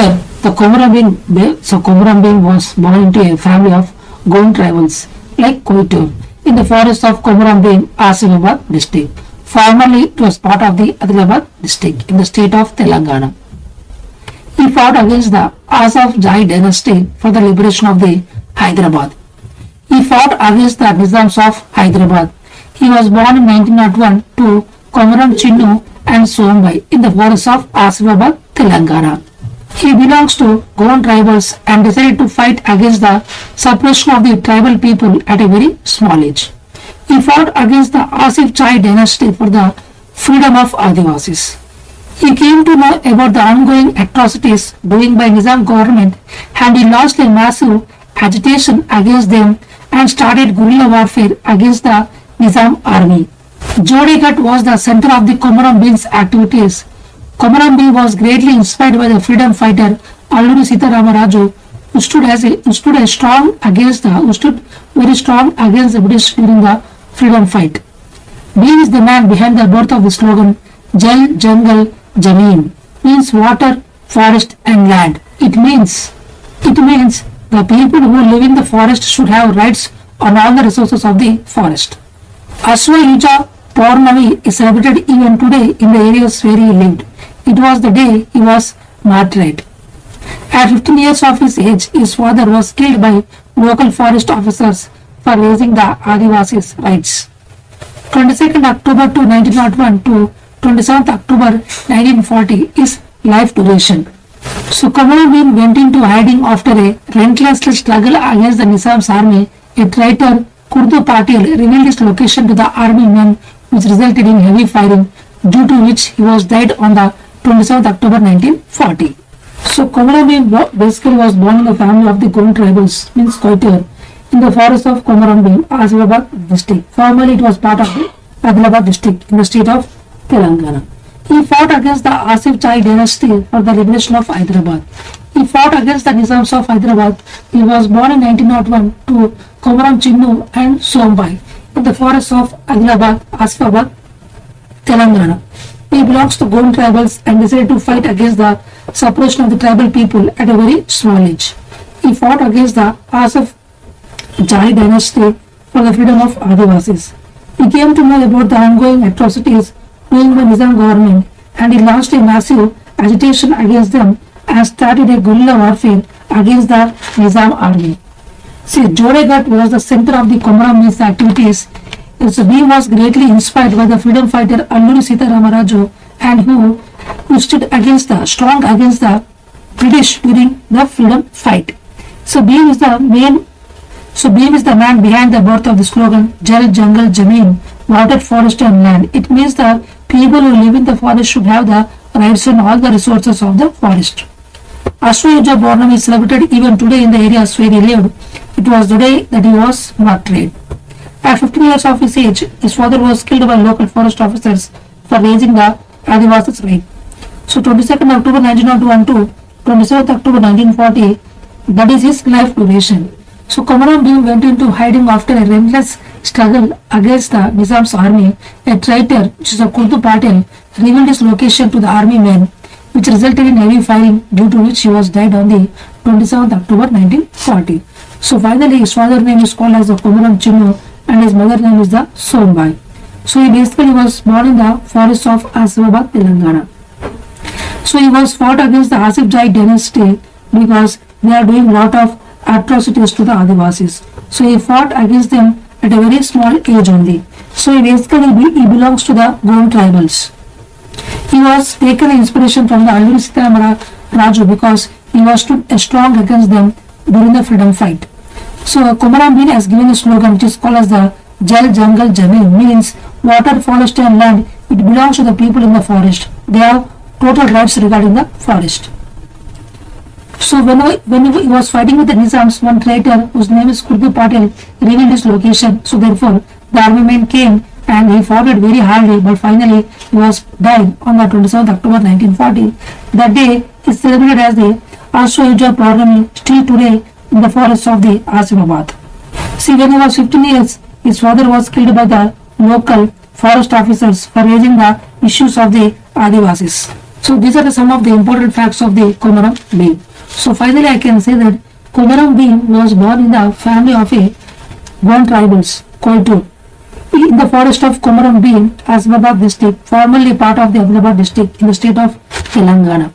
Here, Komaram Bhim was born into a family of Gond tribals like Koitur in the forest of Komaram Bhim, Asifabad district. Formerly, it was part of the Adilabad district in the state of Telangana. He fought against the Asaf Jai dynasty for the liberation of the Hyderabad. He fought against the Nizams of Hyderabad. He was born in 1901 to Komaram Chinnu and Sombai in the forest of Asifabad, Telangana. He belongs to Gond tribals and decided to fight against the suppression of the tribal people at a very small age. He fought against the Asif Chai dynasty for the freedom of Adivasis. He came to know about the ongoing atrocities doing by Nizam government and he launched a massive agitation against them and started guerrilla warfare against the Nizam army. Jodegat was the center of the Komaram Bhim's activities. Komaram Bhim was greatly inspired by the freedom fighter Alluri Sitarama Raju, who stood very strong against the British during the freedom fight. Bhim is the man behind the birth of the slogan Jal Jangal Jameen, means water, forest and land. It means the people who live in the forest should have rights on all the resources of the forest. Aswa Yuja Paurnami is celebrated even today in the areas where he lived. It was the day he was martyred. At 15 years of his age, his father was killed by local forest officers for raising the Adivasis' rights. 22nd October 1901 to 27th October 1940 is life duration. So Komaram Bhim went into hiding after a relentless struggle against the Nizam's army. A traitor, Kurdu Patil, revealed his location to the army men, which resulted in heavy firing, due to which he was died on the 27th October 1940. So Komaram Bhim basically was born in the family of the Gond tribals, means Koitur, in the forest of Komaram Bhim, Asifabad district. Formerly it was part of the Adilabad district in the state of Telangana. He fought against the Asif Chai dynasty for the liberation of Hyderabad. He fought against the Nizams of Hyderabad. He was born in 1901 to Komaram Chinnu and Sombai in the forests of Adilabad, Asifabad, Telangana. He belongs to Gond tribals and decided to fight against the suppression of the tribal people at a very small age. He fought against the Asaf Jai dynasty for the freedom of Adivasis. He came to know about the ongoing atrocities doing by Nizam government and he launched a massive agitation against them and started a guerrilla warfare against the Nizam army. See, Jodegat was the center of the Komaram Bhim's activities. So Bhim was greatly inspired by the freedom fighter Alluri Sitarama Raju and who stood strong against the British during the freedom fight. So Bhim is the man behind the birth of the slogan Jal Jangal Jameen, water, forest and land. It means the people who live in the forest should have the rights on all the resources of the forest. Ashwayuja Paurnami is celebrated even today in the areas where he lived. It was the day that he was martyred. At 15 years of his age, his father was killed by local forest officers for raising the Adivasis' right. So 22nd October 1901 to 27th October 1940, that is his life duration. So Komaram Bhim went into hiding after a relentless struggle against the Nizam's army. A traitor, which is a Kurdu Patil, revealed his location to the army men, which resulted in heavy firing, due to which he was died on the 27th October 1940. So finally his father's name is called as the Komaram Chinnu and his mother's name is the Sombai. So he basically was born in the forest of Asifabad, Telangana. So he was fought against the Asif Jai dynasty because they are doing lot of atrocities to the Adivasis. So he fought against them at a very small age only. So he belongs to the Gond tribals. He was taken inspiration from the Alluri Sitarama Raju because he was stood strong against them during the freedom fight. So Komaram Bhim has given a slogan which is called as the Jal Jangal Jameen, means water, forest and land. It belongs to the people in the forest. They have total rights regarding the forest. So when he was fighting with the Nizams, one traitor whose name is Kurdu Patil revealed his location. So therefore the army men came and he fought it very hardly, but finally he was died on the 27th October 1940. That day is celebrated as the Ashwayuja Paurnami still today in the forests of the Asifabad. See, when he was 15 years, his father was killed by the local forest officers for raising the issues of the Adivasis. So these are some of the important facts of the Komaram Bhim. So finally I can say that Komaram Bhim was born in the family of a Gond tribals, Koitur, in the forest of Komaram Bhim, Asbabad district, formerly part of the Ahmedabad district in the state of Telangana.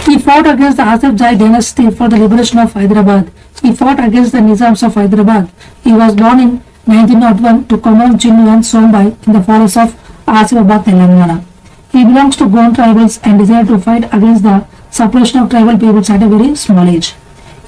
He fought against the Asif Jai dynasty for the liberation of Hyderabad. He fought against the Nizams of Hyderabad. He was born in 1901 to Komaram Chinnu and Sombai in the forest of Asifabad, Telangana. He belongs to Gond tribals and decided to fight against the suppression of tribal peoples at a very small age.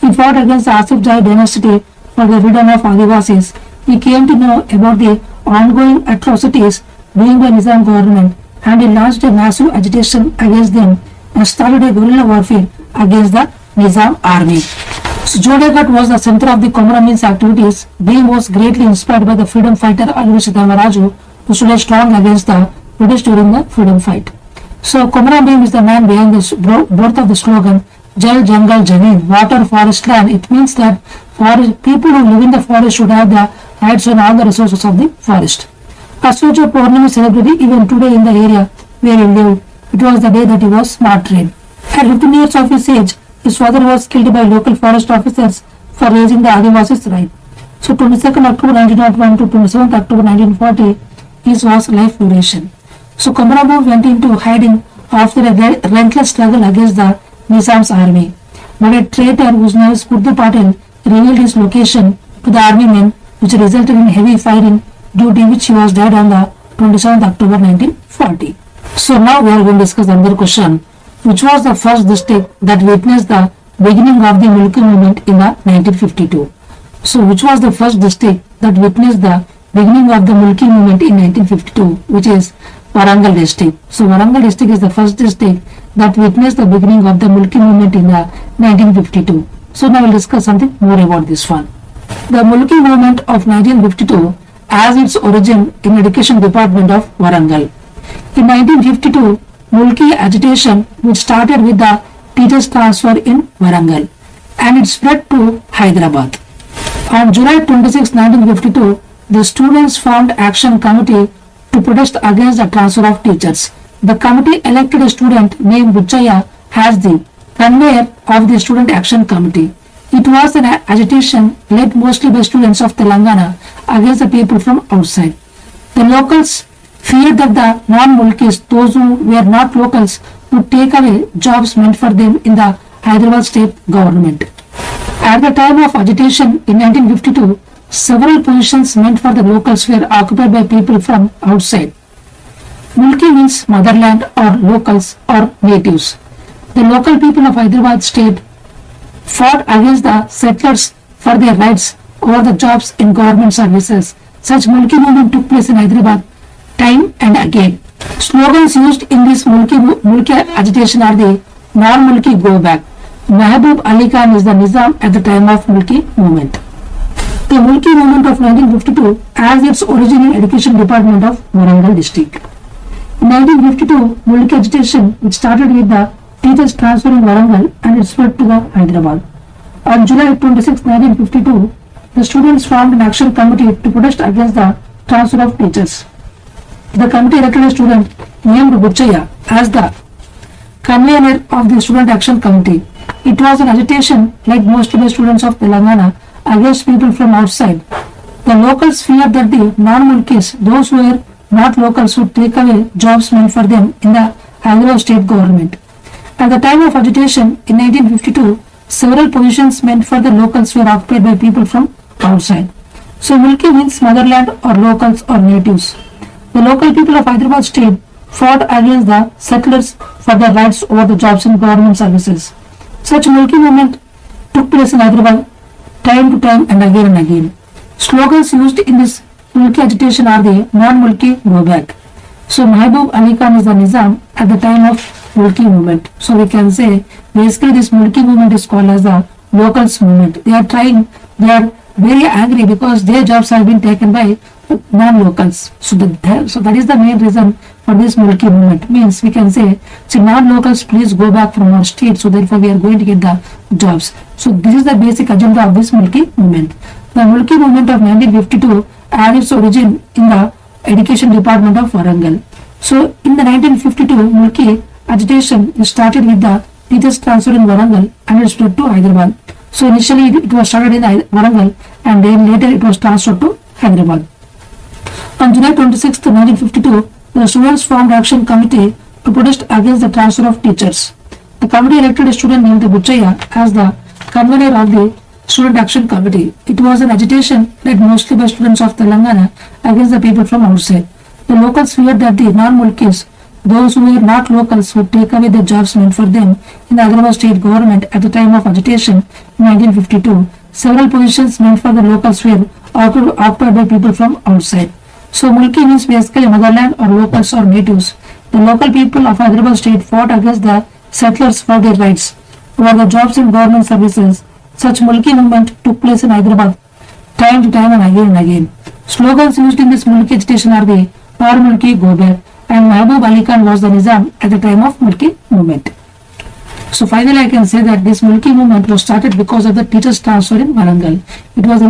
He fought against the Asif Jai dynasty for the freedom of Adivasis. He came to know about the ongoing atrocities doing by Nizam government and he launched a massive agitation against them and started a guerrilla warfare against the Nizam army. So Jodegat was the center of the Komaram's activities. Bhim was greatly inspired by the freedom fighter Alvi Siddhamaraju, who stood strong against the British during the freedom fight. So Komaram Bhim is the man behind the birth of the slogan Jal Jangal Jameen, water, forest, land. It means that people who live in the forest should have the rights on all the resources of the forest. Ashoja Purnami is celebrated even today in the area where he lived. It was the day that he was martyred. At 15 years of his age, his father was killed by local forest officers for raising the Adivasis' right. So 22nd October 1901 to 27th October 1940, his was life duration. So Komaram went into hiding after a relentless struggle against the Nizam's army. But a traitor whose name is Kurdu Patil revealed his location to the army men, which resulted in heavy fighting, due to which he was dead on the 27th October 1940. So now we are going to discuss another question. Which was the first district that witnessed the beginning of the Mulki movement in the 1952? So which was the first district that witnessed the beginning of the Mulki movement in 1952, which is Warangal district. So Warangal district is the first district that witnessed the beginning of the Mulki movement in the 1952. So now we'll discuss something more about this one. The Mulki movement of 1952 has its origin in Education Department of Warangal. In 1952, Mulki agitation, which started with the teachers transfer in Warangal, and it spread to Hyderabad. On July 26, 1952, the students formed Action Committee to protest against the transfer of teachers. The committee elected a student named Buchaya as the convener of the Student Action Committee. It was an agitation led mostly by students of Telangana against the people from outside. The locals feared that the non-Mulkis, those who were not locals, would take away jobs meant for them in the Hyderabad state government. At the time of agitation in 1952, several positions meant for the locals were occupied by people from outside. Mulki means motherland or locals or natives. The local people of Hyderabad state fought against the settlers for their rights over the jobs in government services. Such Mulki movement took place in Hyderabad time and again. Slogans used in this Mulki agitation are the non-Mulki go back. Mehboob Ali Khan is the Nizam at the time of Mulki movement. The Mulki movement of 1952 has its origin in Education Department of Warangal district. In 1952, Mulki agitation, which started with the teachers transfer in Warangal and it spread to the Hyderabad. On July 26, 1952, the students formed an action committee to protest against the transfer of teachers. The committee elected a student named Buchaya as the convener of the Student Action Committee. It was an agitation led mostly by students of Telangana against people from outside. The locals feared that the non-Mulkis, those who were not locals, would take away jobs meant for them in the Hyderabad state government. At the time of agitation in 1952, several positions meant for the locals were occupied by people from outside. So Mulki means motherland or locals or natives. The local people of Hyderabad state fought against the settlers for their rights over the jobs in government services. Such Mulki movement took place in Hyderabad time to time and again. Slogans used in this Mulki agitation are the non-Mulki go back. So Mehboob Ali Khan is the Nizam at the time of Mulki movement. So we can say basically this Mulki movement is called as the locals movement. They are very angry because their jobs have been taken by non-locals. So that is the main reason for this Mulki movement. Means we can say, non-locals please go back from our state, so therefore we are going to get the jobs. So this is the basic agenda of this Mulki movement. The Mulki movement of 1952 had its origin in the Education Department of Warangal. So in the 1952 Mulki agitation, it started with the teachers transfer in Warangal and it spread to Hyderabad. So initially it was started in Warangal and then later it was transferred to Hyderabad. On July 26, 1952, the students formed action committee to protest against the transfer of teachers. The committee elected a student named Buchaya as the convener of the Student Action Committee. It was an agitation led mostly by students of Telangana against the people from outside. The locals feared that the non-Mulkis, those who were not locals, would take away the jobs meant for them in the Hyderabad state government at the time of agitation in 1952. Several positions meant for the locals were occupied by people from outside. So Mulki means basically motherland or locals or natives. The local people of Hyderabad state fought against the settlers for their rights over the jobs in government services. Such Mulki movement took place in Hyderabad time to time and again. Slogans used in this Mulki agitation are the Par Mulki Go Back and Mahbub Ali Khan was the Nizam at the time of Mulki movement. So finally I can say that this Mulki movement was started because of the teachers transfer in Warangal. It was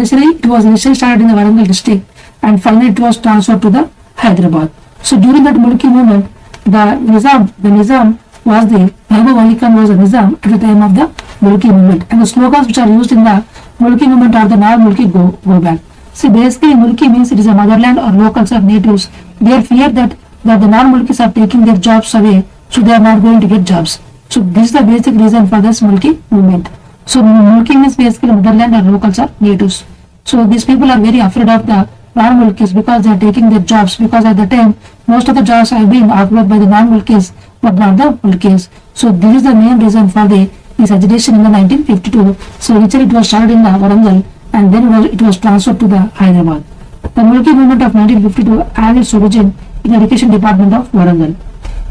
initially started in the Warangal district and finally it was transferred to the Hyderabad. So during that Mulki movement, the Nizam was the Mahbub Ali Khan was the Nizam at the time of the Mulki movement, and the slogans which are used in the Mulki movement are the Nar Mulki Go Back. See, basically Mulki means it is a motherland or locals or natives. They are feared that the non-Mulkis are taking their jobs away, so they are not going to get jobs. So this is the basic reason for this Mulki movement. So Mulki means basically motherland or locals or natives. So these people are very afraid of the non-Mulkis because they are taking their jobs, because at the time most of the jobs have been occupied by the non-Mulkis but not the Mulkis. So this is the main reason for this agitation in the 1952. So initially it was started in the Warangal and then it was transferred to the Hyderabad. The Mulki movement of 1952 had its origin in the education department of Warangal.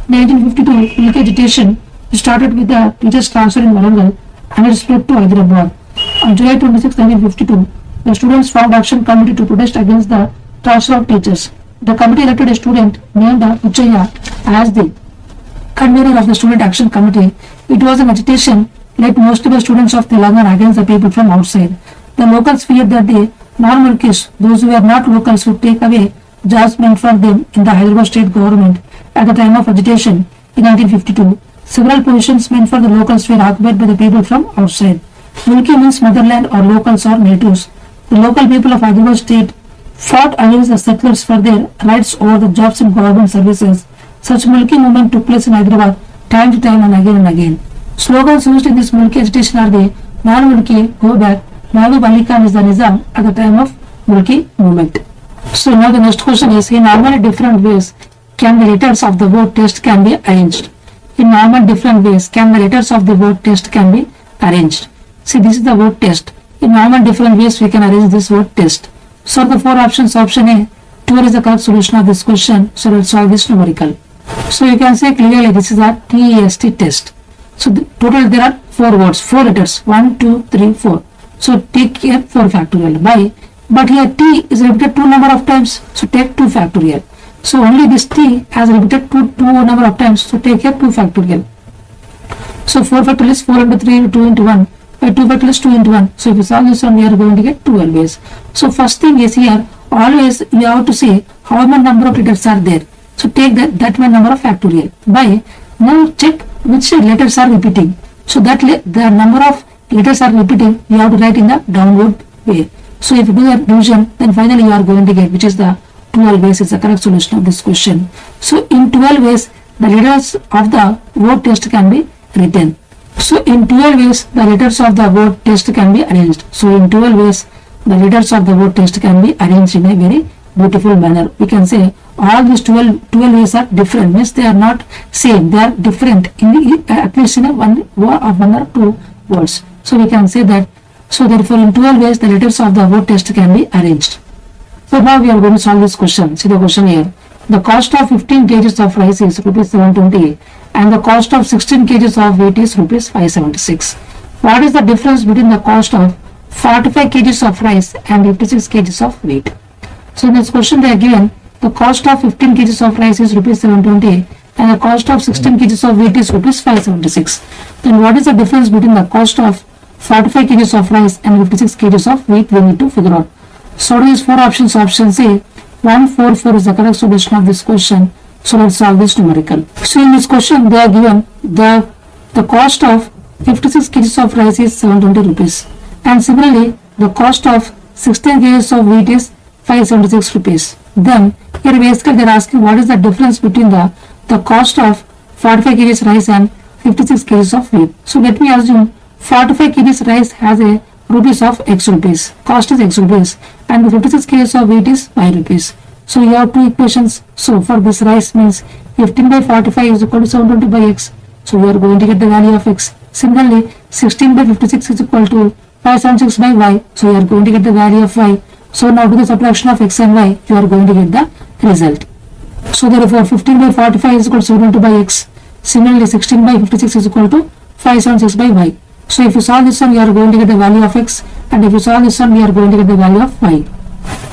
In 1952, Mulki agitation started with the teachers transfer in Warangal and it spread to Hyderabad. On July 26, 1952, the students formed action committee to protest against the transfer of teachers. The committee elected a student named Uchaya as the convener of the student action committee. It was an agitation led mostly by students of Telangana against the people from outside. The locals feared that the non-Mulkis, those who were not locals, would take away jobs meant for them in the Hyderabad state government at the time of agitation in 1952. Several positions meant for the locals were occupied by the people from outside. Mulki means motherland or locals or natives. The local people of Hyderabad state fought against the settlers for their rights over the jobs in government services. Such Mulki movement took place in Hyderabad time to time and again. Slogans used in this Mulki agitation are the Non-Mulki Go Back, Mahbub Ali Khan is the Nizam at the time of Mulki movement. So now the next question is, in normally different ways can the letters of the word test can be arranged? In normal different ways can the letters of the word test can be arranged? See, this is the word test. In normal different ways we can arrange this word test. So the four options, option A, 12 is the correct solution of this question. So let's solve this numerical. So you can say clearly this is a TEST test. So total there are 4 words, 4 letters, 1, 2, 3, 4. So take here 4 factorial by, but here T is repeated 2 number of times, so take 2 factorial. So only this T has repeated 2 number of times, so take here 2 factorial. So 4 factorial is 4 into 3 into 2 into 1, by 2 factorial is 2 into 1. So if you solve this one, we are going to get 2 always. So first thing is here, always you have to see how many number of letters are there. So take that many number of factorial by, now check which letters are repeating. So that the number of letters are repeating, you have to write in the downward way. So if you do that division, then finally you are going to get, which is the 12 ways is the correct solution of this question. So in 12 ways, the letters of the word test can be written. So in 12 ways, the letters of the word test can be arranged. So in 12 ways, the letters of the word test can be arranged in a very beautiful manner. We can say all these 12 ways are different, means they are not same, they are different in at least in a one or 2 words. So we can say that, so therefore in 12 ways the letters of the word test can be arranged. So now we are going to solve this question. See the question here. The cost of 15 kg of rice is rupees 720 and the cost of 16 kg of wheat is rupees 576. What is the difference between the cost of 45 kg of rice and 56 kg of wheat? So in this question they are given the cost of 15 kg of rice is rupees 720 and the cost of 16 kg of wheat is rupees 576. Then what is the difference between the cost of 45 kg of rice and 56 kg of wheat? We need to figure out. So these 4 options, option C, 1, 4, 4 is the correct solution of this question. So let's solve this numerical. So in this question they are given the cost of 56 kgs of rice is 720 rupees, and similarly the cost of 16 kgs of wheat is 576 rupees. Then here basically they are asking what is the difference between the cost of 45 kgs rice and 56 kgs of wheat. So let me assume 45 kgs rice has a rupees of x rupees, cost is x rupees, and the 56 kgs of wheat is y rupees. So you have two equations. So for this rice means 15 by 45 is equal to 720 by x. So we are going to get the value of x. Similarly 16 by 56 is equal to 576 by y. So you are going to get the value of y. So now to the subtraction of x and y, you are going to get the result. So therefore 15 by 45 is equal to 720 by x. Similarly 16 by 56 is equal to 576 by y. So if you solve this one, you are going to get the value of x, and if you solve this one, we are going to get the value of y.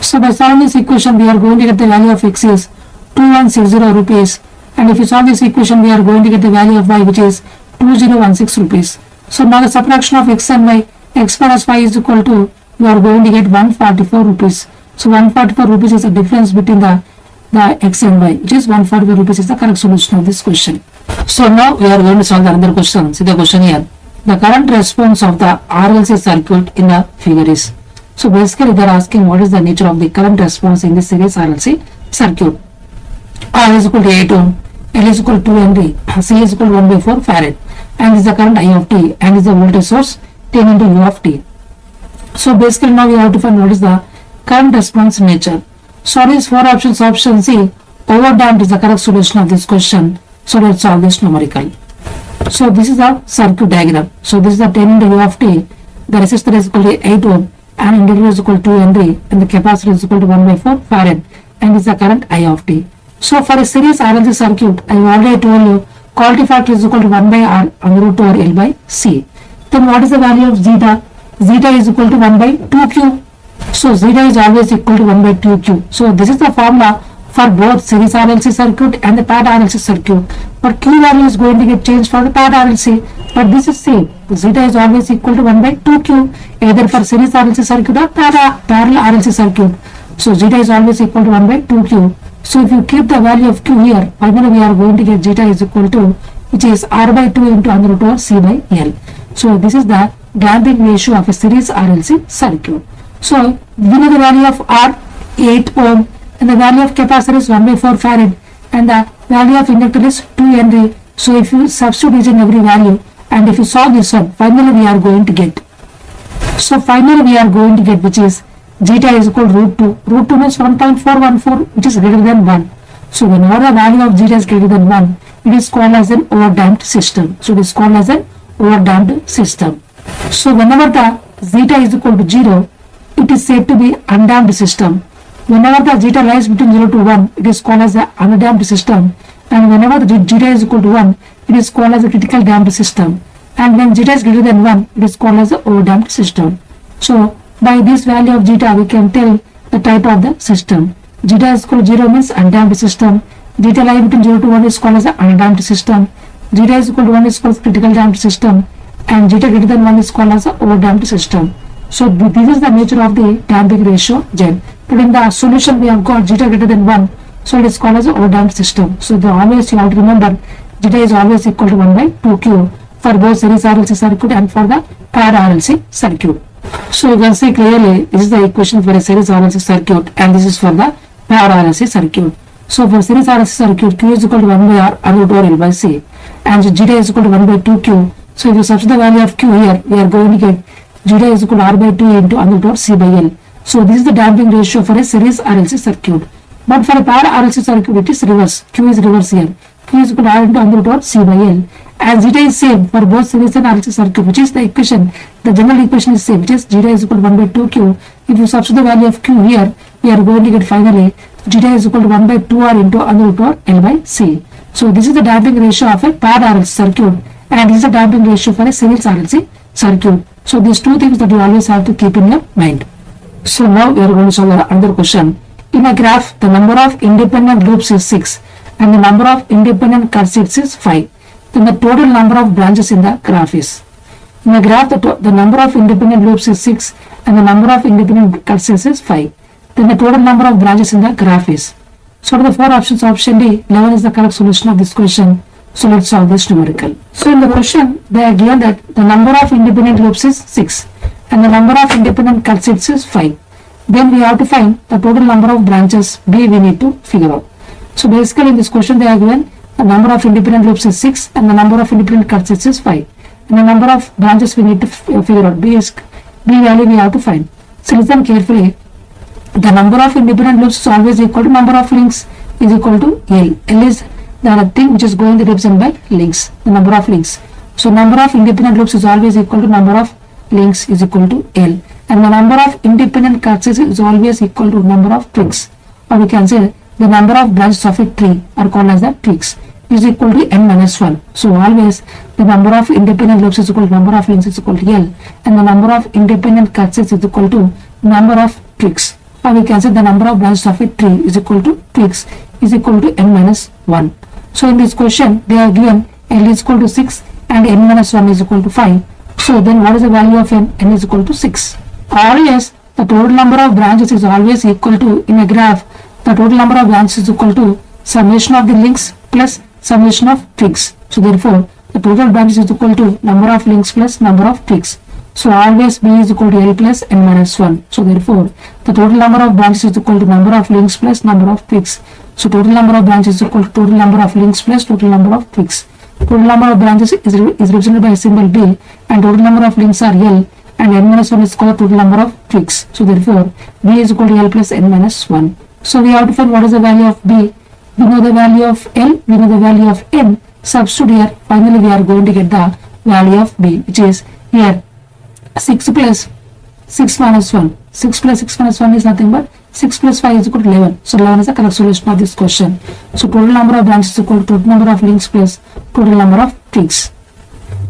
So by solving this equation, we are going to get the value of x is 2160 rupees, and if you solve this equation, we are going to get the value of y, which is 2016 rupees. So now the subtraction of x and y, x minus y is equal to, you are going to get 144 rupees. So 144 rupees is the difference between the x and y, which is 144 rupees is the correct solution of this question. So now we are going to solve another question. See the question here. The current response of the RLC circuit in the figure is. So basically they are asking what is the nature of the current response in this series RLC circuit. R is equal to 8 ohm, L is equal to 2 Henry, C is equal to 1 by 4 farad, and is the current I of t, and is the voltage source 10 into U of t. So basically now we have to find what is the current response nature. So these four options, option C, overdamped is the correct solution of this question. So let's solve this numerical. So this is the circuit diagram. So this is the 10 into U of t, the resistor is equal to 8 ohm, and inductor is equal to 2 Henry, and the capacitor is equal to 1 by 4 farad, and is the current I of t. So for a series RLC circuit, I already told you quality factor is equal to 1 by R under root over L by C. Then what is the value of zeta? Zeta is equal to 1 by 2q. So zeta is always equal to 1 by 2q. So this is the formula for both series RLC circuit and the parallel RLC circuit. But q value is going to get changed for the parallel RLC. But this is same. The zeta is always equal to 1 by 2q, either for series RLC circuit or parallel RLC circuit. So zeta is always equal to 1 by 2q. So if you keep the value of q here, finally we are going to get zeta is equal to, which is r by 2 into under root over c by l. So this is the damping ratio of a series RLC circuit. So we know the value of R 8 ohm, and the value of capacitor is 1 by 4 farad, and the value of inductor is 2 Henry. So if you substitute each and every value, and if you solve this one, finally we are going to get. So finally we are going to get, which is zeta is equal to root 2. Root 2 means 1.414, which is greater than 1. So whenever the value of zeta is greater than 1, it is called as an overdamped system. So it is called as an overdamped system. So whenever the zeta is equal to 0, it is said to be undamped system. Whenever the zeta lies between 0 to 1, it is called as an undamped system. And whenever the zeta is equal to 1, it is called as a critical damped system. And when zeta is greater than 1, it is called as an overdamped system. So by this value of zeta, we can tell the type of the system. Zeta is equal to 0 means undamped system. Zeta lies between 0 to 1 is called as an undamped system. Zeta is equal to 1 is called as critical damped system. And zeta greater than 1 is called as an overdamped system. So this is the nature of the damping ratio gen. But in the solution we have got zeta greater than 1. So it is called as an overdamped system. So always you have to remember zeta is always equal to 1 by 2q for both series RLC circuit and for the parallel RLC circuit. So you can see clearly this is the equation for a series RLC circuit, and this is for the parallel RLC circuit. So for series RLC circuit, q is equal to 1 by r under root over L by c, and zeta is equal to 1 by 2q. So if you substitute the value of q here, we are going to get zeta is equal to r by 2 into under root over c by l. So this is the damping ratio for a series RLC circuit. But for a parallel RLC circuit, it is reverse. Q is reverse here. Q is equal to r into under root over c by l. And zeta is same for both series and RLC circuit, which is the equation. The general equation is same, which is zeta is equal to 1 by 2q. If you substitute the value of q here, we are going to get finally zeta is equal to 1 by 2r into under root over L by c. So this is the damping ratio of a parallel RLC circuit, and this is the damping ratio for a series RLC circuit. So these two things that you always have to keep in your mind. So now we are going to solve another question. In a graph, the number of independent loops is 6 and the number of independent cursits is 5. Then the total number of branches in the graph is. In a graph, the number of independent loops is 6 and the number of independent cursits is 5. Then the total number of branches in the graph is. So out of the four options, option D, 11 is the correct solution of this question. So let's solve this numerical. So in the question, they are given that the number of independent loops is 6 and the number of independent cut sets is 5. Then we have to find the total number of branches B we need to figure out. So basically in this question they are given the number of independent loops is 6 and the number of independent cut sets is 5. And the number of branches we need to figure out. B value we have to find. So listen carefully. The number of independent loops is always equal to number of links is equal to L. L is the thing which is going to represent by links, the number of links. So number of independent loops is always equal to number of links is equal to L. And the number of independent cuts is always equal to number of twigs. Or we can say the number of branches of a tree are called as the twigs is equal to n minus 1. So always the number of independent loops is equal to number of links is equal to L. And the number of independent cuts is equal to number of twigs. Or we can say the number of branches of a tree is equal to twigs is equal to n minus 1. So in this question they are given L is equal to 6 and n minus 1 is equal to 5. So then what is the value of n? N is equal to 6. Always the total number of branches is always equal to, in a graph, the total number of branches is equal to summation of the links plus summation of twigs. So therefore the total branches is equal to number of links plus number of twigs. So always B is equal to L plus n minus 1. So therefore the total number of branches is equal to number of links plus number of twigs. So total number of branches is equal to total number of links plus total number of twigs. Total number of branches is represented by a symbol B and total number of links are L and n minus 1 is called total number of twigs. So therefore B is equal to L plus n minus 1. So we have to find what is the value of B. We know the value of L, we know the value of n. Substitute here, finally we are going to get the value of B, which is here 6 plus 6 minus 1. 6 plus 6 minus 1 is nothing but 6 plus 5 is equal to 11. So 11 is the correct solution of this question. So total number of branches is equal to total number of links plus total number of twigs.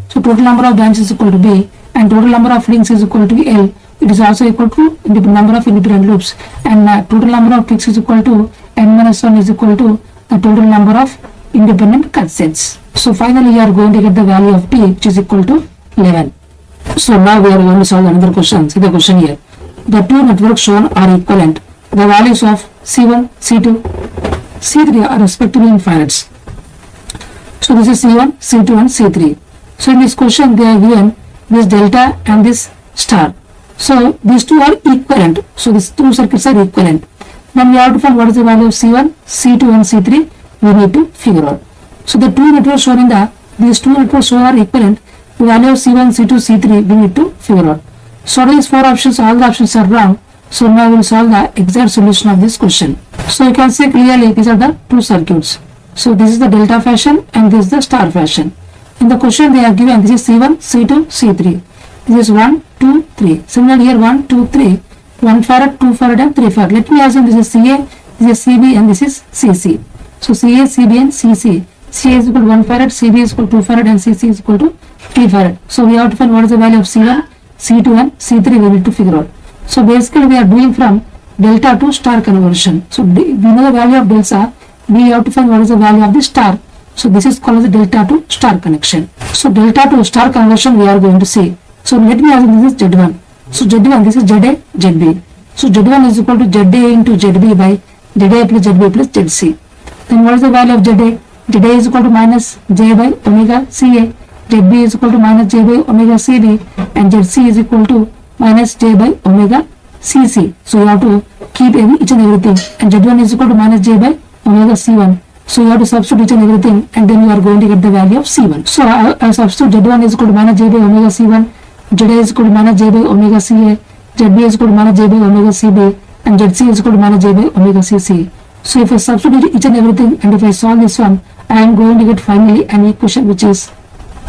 So total number of branches is equal to B and total number of links is equal to L. It is also equal to number of independent loops and total number of twigs is equal to n minus 1 is equal to the total number of independent cut sets. So finally you are going to get the value of B, which is equal to 11. So now we are going to solve another question. See the question here. The two networks shown are equivalent. The values of C1, C2, C3 are respectively in farads. So this is C1, C2 and C3. So in this question they are given this delta and this star. So these two are equivalent. So these two circuits are equivalent. Then we have to find what is the value of C1, C2 and C3 we need to figure out. So the two networks shown in these two networks shown are equivalent. The value of C1, C2, C3 we need to figure out. So out of these four options, all the options are wrong. So now we will solve the exact solution of this question. So you can see clearly these are the two circuits. So this is the delta fashion and this is the star fashion. In the question they are given this is C1, C2, C3. This is 1, 2, 3. Similarly here 1, 2, 3. 1 farad, 2 farad and 3 farad. Let me assume this is CA, this is CB and this is CC. So CA, CB and CC. CA is equal to 1 farad, CB is equal to 2 farad and CC is equal to 3 farad. So we have to find what is the value of C1, C2 and C3 we need to figure out. So basically we are doing from delta to star conversion. So we know the value of delta, we have to find what is the value of the star. So this is called as the delta to star connection. So delta to star conversion we are going to see. So let me assume this is Z1. So Z1 this is ZA, ZB. So Z1 is equal to ZA into ZB by ZA plus ZB plus ZC. Then what is the value of ZA? ZA is equal to minus J by omega CA. ZB is equal to minus J by omega CB and ZC is equal to minus J by omega CC. So you have to keep each and everything and Z1 is equal to minus J by omega C1. So you have to substitute each and everything and then you are going to get the value of C1. So I substitute Z1 is equal to minus J by omega C1, ZA is equal to minus J by omega CA, ZB is equal to minus J by omega CB and ZC is equal to minus J by omega CC. So if I substitute each and everything and if I solve this one, I am going to get finally an equation which is,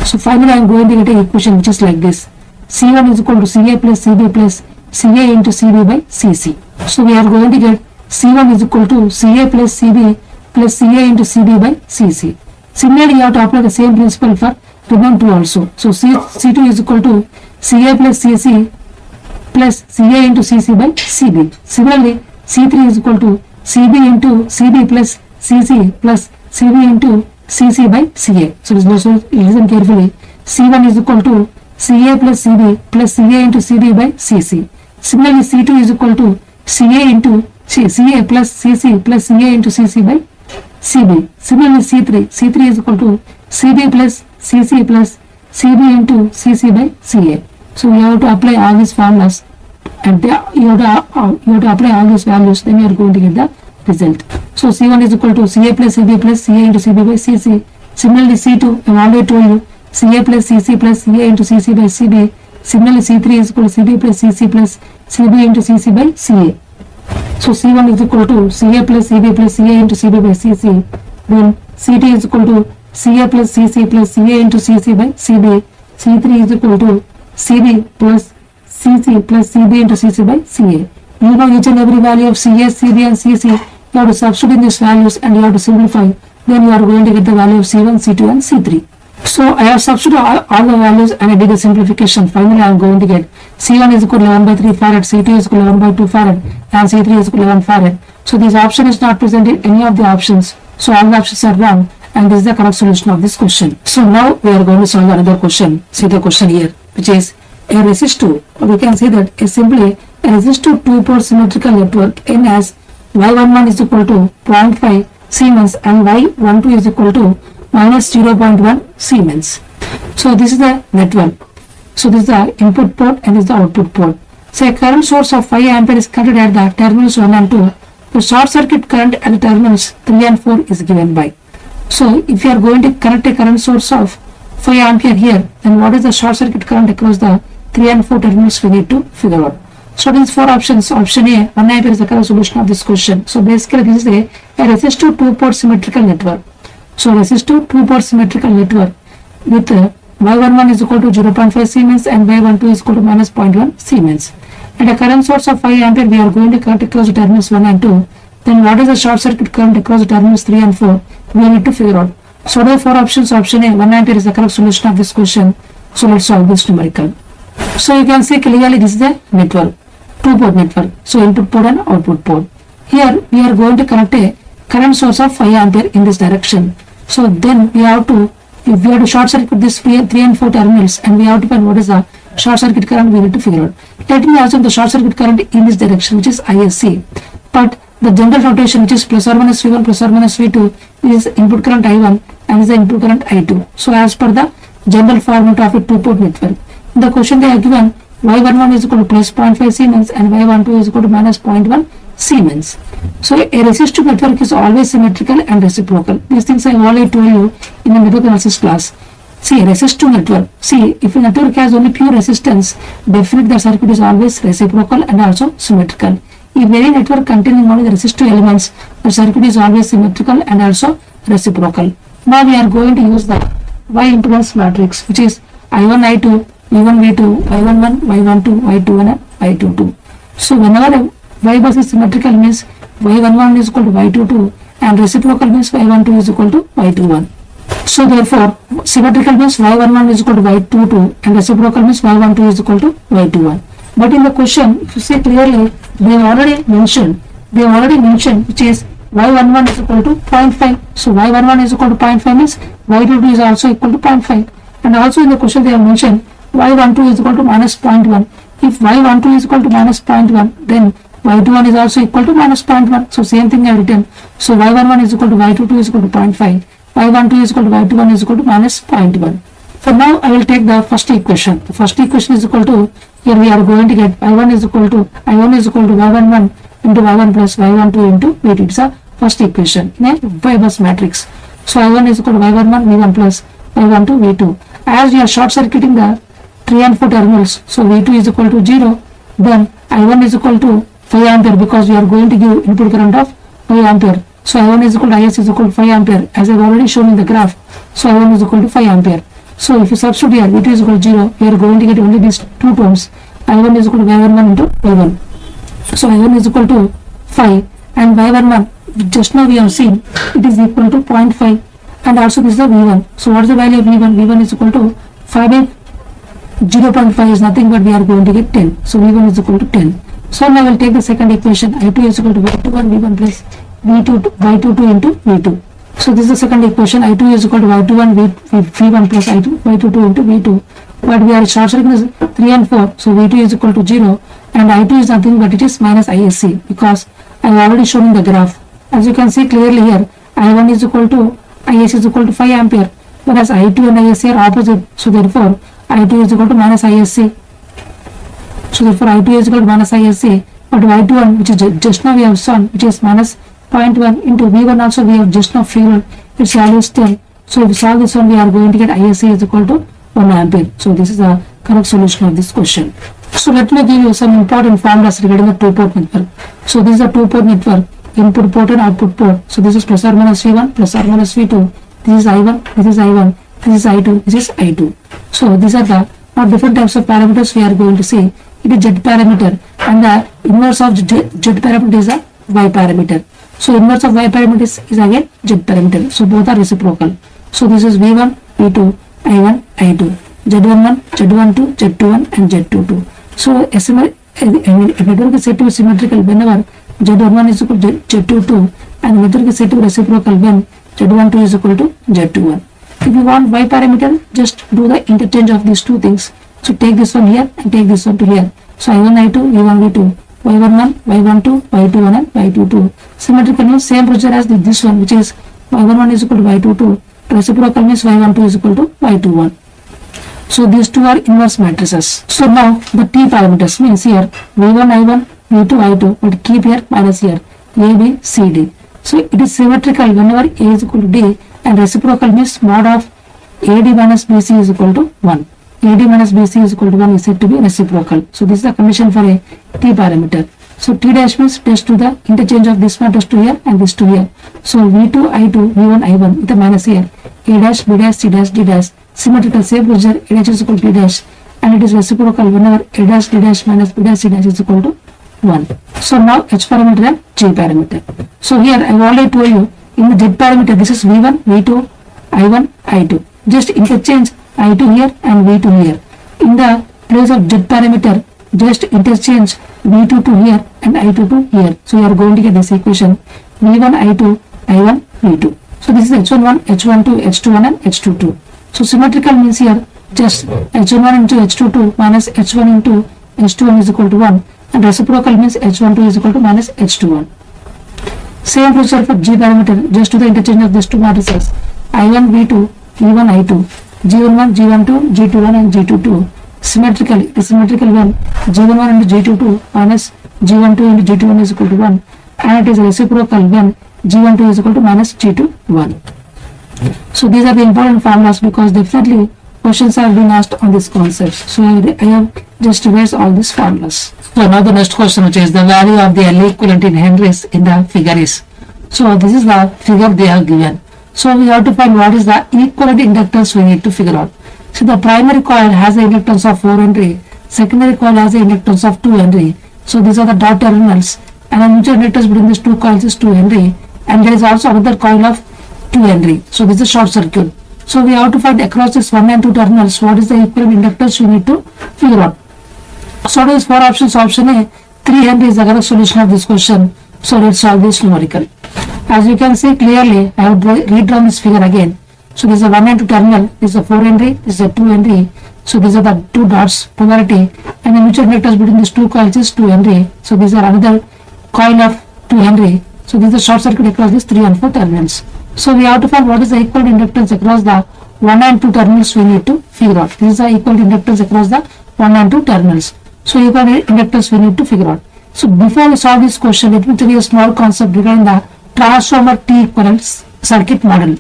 so finally I am going to get an equation which is like this. C1 is equal to CA plus CB plus CA into CB by CC. So we are going to get C1 is equal to CA plus CB plus CA into CB by CC. Similarly, you have to apply the same principle for remaining two also. So C2 is equal to CA plus CC plus CA into CC by CB. Similarly, C3 is equal to CB into CB plus CC plus CB into CC by CA. So listen carefully. C1 is equal to CA plus CB plus CA into CB by CC. Similarly, C2 is equal to CA into CA plus CC plus CA into CC by CB. Similarly, C3 is equal to CB plus CC plus CB into CC by CA. So you have to apply all these formulas and you have to apply all these values, then you are going to get the result. So C1 is equal to CA plus CB plus CA into CB by CC. Similarly, C2, I have already told you, CA plus CC plus CA into CC by CB. Similarly, C3 is equal to CB plus CC plus CB into CC by CA. So C1 is equal to CA plus CB plus CA into CB by CC. Then C2 is equal to CA plus CC plus CA into CC by CB. C3 is equal to CB plus CC plus CB into CC by CA. You know each and every value of CA, CB and CC. You have to substitute in these values and you have to simplify. Then you are going to get the value of C1, C2 and C3. So I have substituted all the values and I did a simplification. Finally, I am going to get C1 is equal to 11 by 3 farad, C2 is equal to 11 by 2 farad and C3 is equal to 11 farad. So this option is not present in any of the options. So all the options are wrong and this is the correct solution of this question. So now we are going to solve another question. See the question here, which is a resistor. We can say that is simply a resistor two-port symmetrical network N as Y11 is equal to 0.5 Siemens and Y12 is equal to minus 0.1 Siemens. So this is the network. So this is the input port and this is the output port. So a current source of 5 ampere is connected at the terminals 1 and 2. The short circuit current at the terminals 3 and 4 is given by. So if you are going to connect a current source of 5 ampere here, then what is the short circuit current across the 3 and 4 terminals we need to figure out. So these four options. Option A, 1 ampere is the correct solution of this question. So basically this is a resistor two-port symmetrical network. So resistor two-port symmetrical network with Y11 is equal to 0.5 Siemens and Y12 is equal to minus 0.1 Siemens. And a current source of 5 ampere we are going to connect across the terminals 1 and 2. Then what is the short circuit current across the terminals 3 and 4? We need to figure out. So there are four options. Option A, 1 ampere is the correct solution of this question. So let's solve this numerical. So you can see clearly this is a network, two-port network. So input port and output port. Here we are going to connect a current source of 5 ampere in this direction. So then we have to short circuit this 3 and 4 terminals and we have to find what is the short circuit current we need to figure out. Let me assume the short circuit current in this direction, which is ISC. But the general notation, which is plus or minus V1 plus or minus V2, is input current I1 and is the input current I2. So as per the general format of a two-port network. In the question they are given Y11 is equal to plus 0.5 Siemens and Y12 is equal to minus 0.1 Siemens. So a resistive network is always symmetrical and reciprocal. These things I have already told you in the network analysis class. See, a resistive network. See, if a network has only pure resistance, definitely the circuit is always reciprocal and also symmetrical. If any network containing only the resistive elements, the circuit is always symmetrical and also reciprocal. Now we are going to use the Y impedance matrix, which is I1, I2, V1, V2, Y11, Y12, Y21 and Y22. So whenever Y bus is symmetrical means Y11 is equal to Y22 and reciprocal means Y12 is equal to Y21. So therefore symmetrical means Y11 is equal to Y22 and reciprocal means Y12 is equal to Y21. But in the question, if you see clearly, they have already mentioned which is Y11 is equal to 0.5. So Y11 is equal to 0.5 means Y22 is also equal to 0.5. And also in the question they have mentioned Y12 is equal to minus 0.1. If Y12 is equal to minus 0.1, then Y21 is also equal to minus 0.1. So same thing I have written. So Y11 is equal to Y22 is equal to 0.5. Y12 is equal to Y21 is equal to minus 0.1. For now, I will take the first equation. The first equation is equal to, here we are going to get I1 is equal to Y11 into Y1 plus Y12 into V2. It's a first equation in a Y bus matrix. So I1 is equal to Y11 V1 plus Y12 V2. As we are short circuiting the 3 and 4 terminals, so V2 is equal to 0, then I1 is equal to 5 ampere because we are going to give input current of 5 ampere. So I1 is equal to IS is equal to 5 ampere as I have already shown in the graph. So I1 is equal to 5 ampere. So if you substitute here V2 is equal to 0, we are going to get only these two terms. I1 is equal to Y11 into Y1. So I1 is equal to 5 and Y11 just now we have seen it is equal to 0.5 and also this is the V1. So what is the value of V1? V1 is equal to 5 by 0.5 is nothing but we are going to get 10. So V1 is equal to 10. So now I will take the second equation. I2 is equal to Y21 V1 plus Y22 into V2. So this is the second equation. I2 is equal to Y21 V1 plus I2 Y22 into V2. but we are short circuit is 3 and 4, so V2 is equal to 0, and I2 is nothing but it is minus ISC, because I have already shown in the graph. As you can see clearly here, I1 is equal to ISC is equal to 5 ampere, whereas I2 and ISC are opposite, so therefore I2 is equal to minus ISC. So therefore I2 is equal to minus ISC, but Y21, which is just now we have shown, which is minus 0.1 into V1 also we have just now figured its value is 10. So if we solve this one, we are going to get ISC is equal to 1 ampere. So this is the correct solution of this question. So let me give you some important formulas regarding the two-port network. So this is a two-port network, input port and output port. So this is plus or minus V1, plus or minus V2. This is I1, this is I1, this is I2, this is I2. So these are the different types of parameters we are going to see. It is Z parameter, and the inverse of Z parameter is a Y parameter. So inverse of Y parameter is again Z parameter. So both are reciprocal. So this is V1, V2, I1, I2, Z11, Z12, Z21 and Z22. So a network is said to be symmetrical whenever Z11 is equal to Z22, and network is said to be reciprocal when Z12 is equal to Z21. If you want Y parameter, just do the interchange of these two things. So take this one here and take this one to here. So I1, I2, V1, V2, Y11, Y12, Y21 and Y22. Symmetrical means same procedure as this one, which is Y11 is equal to Y22. Reciprocal means Y12 is equal to Y21. So these two are inverse matrices. So now the T parameters means here V1, I1, V2, I2, but keep here minus here A, B, C, D. So it is symmetrical whenever A is equal to D, and reciprocal means mod of AD minus BC is equal to 1. AD minus BC is equal to 1 is said to be reciprocal. So this is the condition for a T parameter. So T dash means test to the interchange of this matrix to here and this to here. So V2, I2, V1, I1 with a minus here. A dash, B dash, C dash, D dash. Symmetrical same procedure, A dash is equal to D dash, and it is reciprocal whenever A dash, D dash minus B dash, C dash is equal to 1. So now H parameter and G parameter. So here I have already told you in the Z parameter this is V1, V2, I1, I2. Just interchange I2 here and V2 here. In the place of Z parameter, just interchange V2 to here and I2 to here. So you are going to get this equation V1, I2, I1, V2. So this is H11, H12, H21 and H22. So symmetrical means here just H11 into H22 minus H1 into H21 is equal to 1, and reciprocal means H12 is equal to minus H21. Same procedure for G parameter, just to the interchange of these two matrices I1, V2, V1, I2, G11, G12, G21 and G22. Symmetrical, it is symmetrical when G11 into G22 minus G12 into G21 is equal to 1, and it is reciprocal when G12 is equal to minus G21. So these are the important formulas, because definitely questions have been asked on these concepts. So I have just revised all these formulas. So now the next question, which is the value of the L equivalent in Henrys in the figure is. So this is the figure they have given. So we have to find what is the equivalent inductance we need to figure out. So the primary coil has an inductance of 4 Henry, secondary coil has an inductance of 2 Henry. So these are the dot terminals, and the mutual inductance between these two coils is 2 Henry, and there is also another coil of 2 Henry. So this is a short circuit. So we have to find across this 1 and 2 terminals what is the equivalent inductance we need to figure out. So there is 4 options. Option A, 3 Henry is the correct solution of this question. So let's solve this numerical. As you can see clearly, I have redrawn this figure again. So this is a 1 and 2 terminal, this is a 4 Henry, this is a 2 Henry. So these are the two dots, polarity, and the mutual inductance between these two coils is 2 Henry. So these are another coil of 2 Henry. So this is a short circuit across these 3 and 4 terminals. So we have to find what is the equivalent inductance across the 1 and 2 terminals we need to figure out. This is the equivalent inductance across the 1 and 2 terminals. So equivalent inductance we need to figure out. So before we solve this question, let me tell you a small concept regarding the transformer T equivalent circuit model.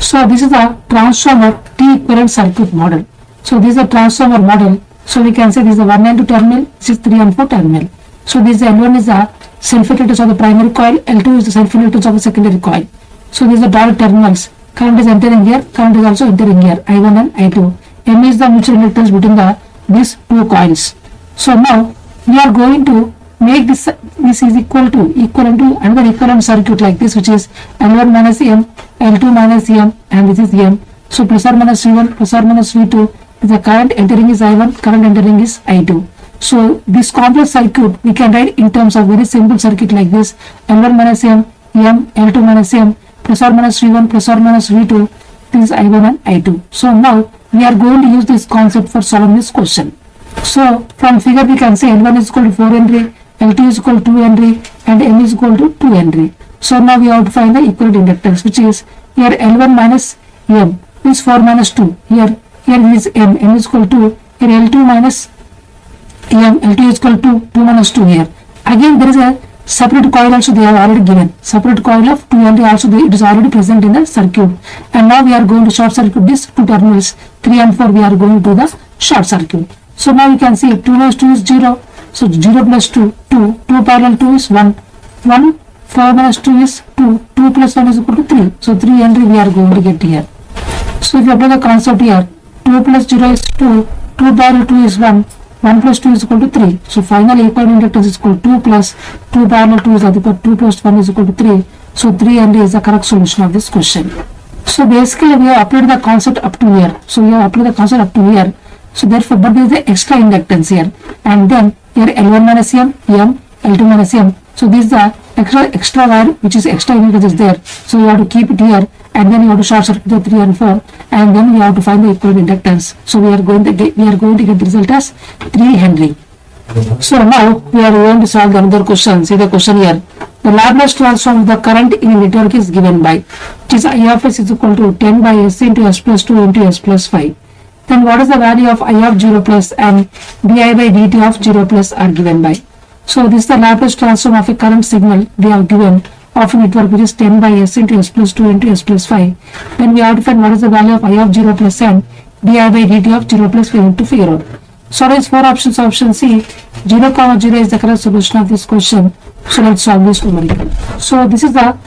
So this is the transformer T equivalent circuit model. So this is the transformer model. So we can say this is the 1 and 2 terminal, this is 3 and 4 terminal. So this L1 is the self-inductance of the primary coil, L2 is the self-inductance of the secondary coil. So these are dotted terminals. Current is entering here, current is also entering here, I1 and I2. M is the mutual inductance between these two coils. So now we are going to make this is equivalent to another equivalent circuit like this, which is L1 minus M, L2 minus M, and this is M. So plus or minus V1, plus or minus V2, the current entering is I1, current entering is I2. So this complex circuit we can write in terms of very simple circuit like this: L1 minus M, L2 minus M, plus or minus V1, plus or minus V2, this is I1 and I2. So now we are going to use this concept for solving this question. So from figure we can say L1 is equal to 4 Henry, L2 is equal to 2 Henry, and M is equal to 2 Henry. So now we have to find the equivalent inductance, which is here L1 minus M is 4 minus 2. Here is M is equal to, here L2 minus M, L2 is equal to 2 minus 2 here. Again there is a separate coil also they have already given. Separate coil of 2 Henry also it is already present in the circuit. And now we are going to short circuit this two terminals 3 and 4 we are going to the short circuit. So now you can see 2 minus 2 is 0. So 0 plus 2, 2 parallel 2 is 1. 1, 4 minus 2 is 2. 2 plus 1 is equal to 3. So 3 Henry we are going to get here. So if you apply the concept here, 2 plus 0 is 2. 2 parallel 2 is 1. 1 plus 2 is equal to 3. So finally equivalent inductance is equal to 2 plus 2 parallel 2 is equal to 2 plus 1 is equal to 3. So 3 Henry is the correct solution of this question. So basically we have applied the concept up to here. So we have applied the concept up to here. So therefore, but there is the extra inductance here, and then here L1 minus M, L2 minus M. So this is the extra wire which is extra inductance is there. So you have to keep it here, and then you have to short circuit the 3 and 4, and then we have to find the equivalent inductance. So we are going to get the result as 3 Henry. So now we are going to solve another question. See the question here. The Laplace transform of the current in a network is given by, which is I of s is equal to 10 by s into s plus 2 into s plus 5. Then what is the value of I of 0 plus and di by dt of 0 plus are given by. So this is the Laplace transform of a current signal we have given of a network which is 10 by s into s plus 2 into s plus 5. Then we have to find what is the value of I of 0 plus and di by dt of 0 plus we have to figure out. So there is 4 options. Option C, 0, 0 is the correct solution of this question. So let's solve this numerically. So this is the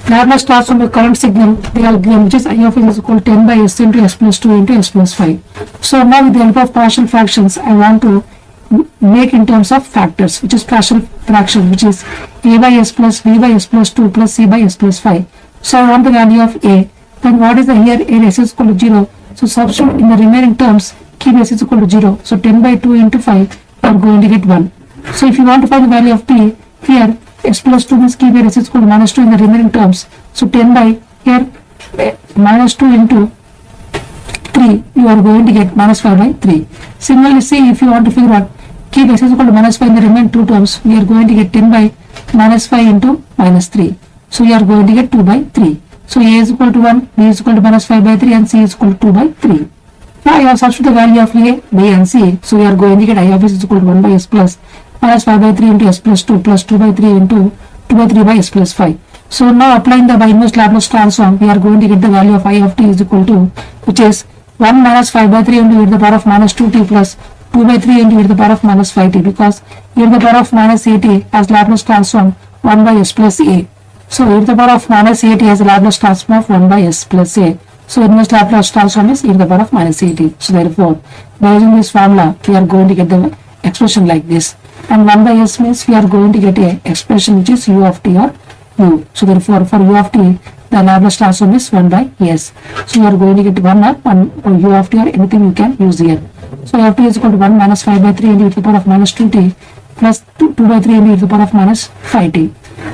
Laplace transform of current signal they are given, which is I of s is equal to 10 by s into s plus 2 into s plus 5. So now with the help of partial fractions, I want to make in terms of factors, which is partial fraction, which is a by s plus b by s plus 2 plus c by s plus 5. So I want the value of a. Then what is the here a s is equal to 0. So substitute in the remaining terms, keep s is equal to 0. So 10 by 2 into 5, we are going to get 1. So if you want to find the value of p, here s plus 2 means keep here s is equal to minus 2 in the remaining terms. So 10 by here minus 2 into 3, you are going to get minus 5 by 3. Similarly, see if you want to figure out keep s is equal to minus 5 in the remaining two terms, we are going to get 10 by minus 5 into minus 3. So you are going to get 2 by 3. So a is equal to 1, b is equal to minus 5 by 3, and c is equal to 2 by 3. Now I have substituted the value of a, b and c. So we are going to get I of s is equal to 1 by s plus minus 5 by 3 into s plus 2 plus 2 by 3 into 2 by 3 by s plus 5. So now applying the by inverse Laplace transform, we are going to get the value of I of t is equal to, which is 1 minus 5 by 3 into e to the power of minus 2t plus 2 by 3 into e to the power of minus 5t, because e to the power of minus 8t has Laplace transform 1 by s plus a. So e to the power of minus 8t has a Laplace transform of 1 by s plus a. So inverse Laplace transform is e to the power of minus 8t. So therefore, by using this formula, we are going to get the expression like this. And 1 by s means we are going to get a expression which is u of t or u. So therefore, for u of t, the Laplace transform is 1 by s. So you are going to get 1 or u of t or anything you can use here. So u of t is equal to 1 minus 5 by 3 into e to the power of minus 2t plus 2 by 3 into e to the power of minus 5t.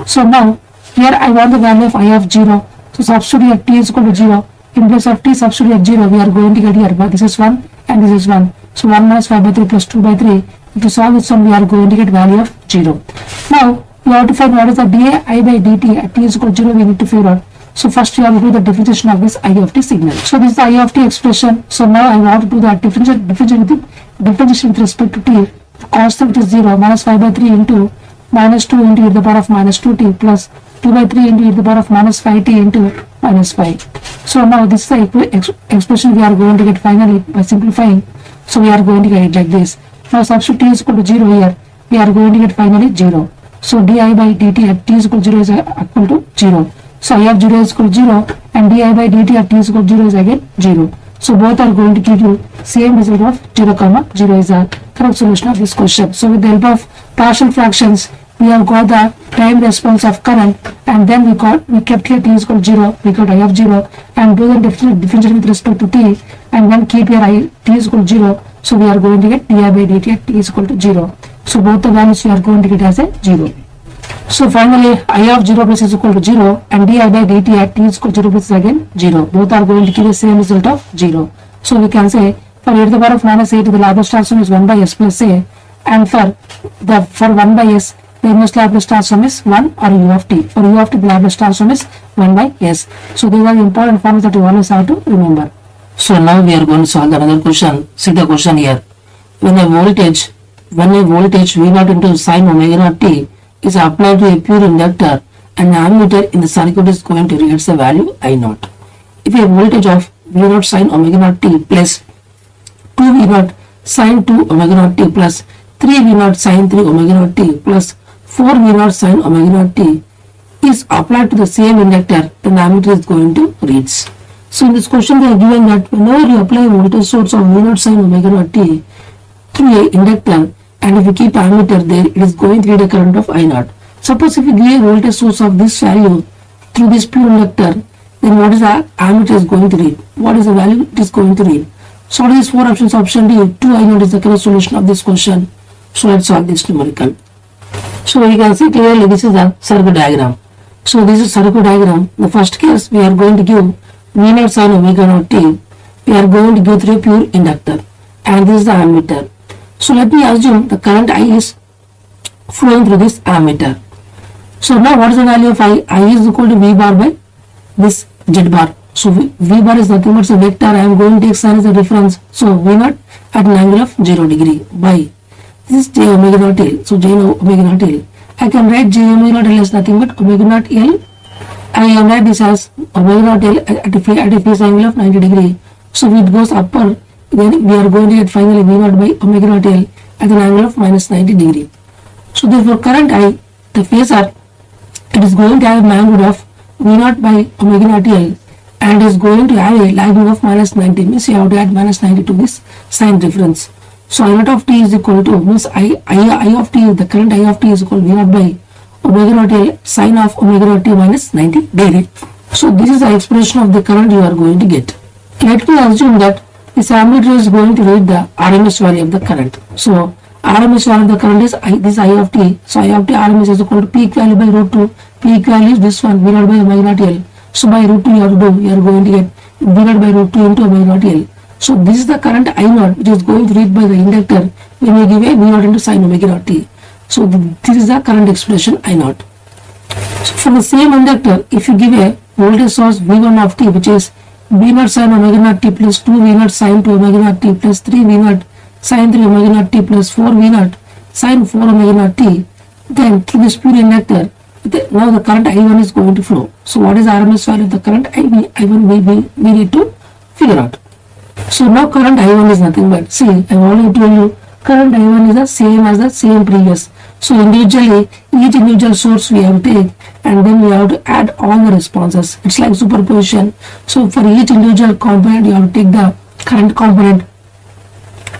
So now here I want the value of I of 0. So substitute here t is equal to 0. In place of t substitute here 0, we are going to get here, but this is 1 and this is 1. So 1 minus 5 by 3 plus 2 by 3. If you solve this one, we are going to get value of 0. Now we have to find what is the di by dt at t is equal to 0, we need to figure out. So first we have to do the differentiation of this I of t signal. So this is the I of t expression. So now I want to do the differentiation with respect to t. The constant is 0, minus 5 by 3 into minus 2 into e to the power of minus 2t plus 2 by 3 into e to the power of minus 5t into minus 5. So now this is the expression we are going to get finally by simplifying. So we are going to get it like this. Now substitute t is equal to 0 here, we are going to get finally 0. So di by dt at t is equal to 0 is equal to 0. So I of 0 is equal to 0 and di by dt at t is equal to 0 is again 0. So both are going to give you same result of 0, 0 is a correct solution of this question. So with the help of partial fractions, we have got the time response of current, and then we kept here t is equal to 0, we got I of 0, and do the differentiation with respect to t, and then keep here t is equal to 0. So we are going to get di by dt at t is equal to 0. So both the values we are going to get as a 0. So finally, I of 0 plus is equal to 0 and di by dt at t is equal to 0 plus is again 0. Both are going to give the same result of 0. So we can say for e to the power of minus a, the Laplace transform is 1 by s plus a, and for 1 by s, the inverse Laplace transform is 1 or u of t. For u of t, the Laplace transform is 1 by s. So these are the important forms that you always have to remember. So now we are going to solve another question. See the question here. When a voltage V0 into sine omega naught t is applied to a pure inductor, and the ammeter in the circuit is going to read the value I0. If a voltage of V0 sine omega naught t plus 2 V0 sine 2 omega naught t plus 3 V0 sine 3 omega naught t plus 4 V0 sine omega naught t is applied to the same inductor, then the ammeter is going to reads. So in this question they are given that whenever you apply a voltage source of V0 sine omega naught t through a inductor, and if you keep ammeter there, it is going to read a current of I0. Suppose if you give a voltage source of this value through this pure inductor, then what is the ammeter is going to read? What is the value it is going to read? So what are these four options? Option D, 2 I0 is the correct solution of this question. So let's solve this numerical. So you can see clearly this is a circuit diagram. So this is circuit diagram. In the first case, we are going to give V0 sine omega naught t. We are going to give through a pure inductor, and this is the ammeter. So let me assume the current I is flowing through this ammeter. So now what is the value of I? I is equal to V bar by this Z bar. So V bar is nothing but a vector. I am going to take sine as a reference. So V0 at an angle of 0 degree by this is j omega naught L. So j omega naught L. I can write j omega naught L as nothing but omega naught L. I can write this as omega naught L at a phase angle of 90 degree. So if it goes upper, then we are going to get finally V0 by omega naught L at an angle of minus 90 degree. So therefore current I, the phasor, it is going to have a magnitude of V0 by omega naught L, and is going to have a lagging of minus 90, means you have to add minus 90 to this sign difference. So I0 of t is equal to, means I of t, the current I of t is equal to V0 by omega naught L sine of omega naught t minus 90 degree. So this is the expression of the current you are going to get. Let me assume that this ammeter is going to read the RMS value of the current. So RMS value of the current is this I of t. So I of t RMS is equal to peak value by root 2. Peak value is this one, V0 by omega naught L. So by root 2 you have to do, you are going to get V0 by root 2 into omega naught L. So this is the current I0 which is going to read by the inductor when we give a V0 into sine omega naught t. So this is the current expression I0. So for the same inductor, if you give a voltage source V1 of t, which is V0 sine omega naught t plus 2 V0 sine 2 omega naught t plus 3 V0 sine 3 omega naught t plus 4 V0 sine 4 omega naught t, then through this pure inductor, now the current I1 is going to flow. So what is the RMS value of the current I1 we need to figure out. So now current I1 is nothing but, see, I have already told you, current I1 is the same as the same previous. So individually, each individual source we have to take, and then we have to add all the responses. It's like superposition. So for each individual component, you have to take the current component,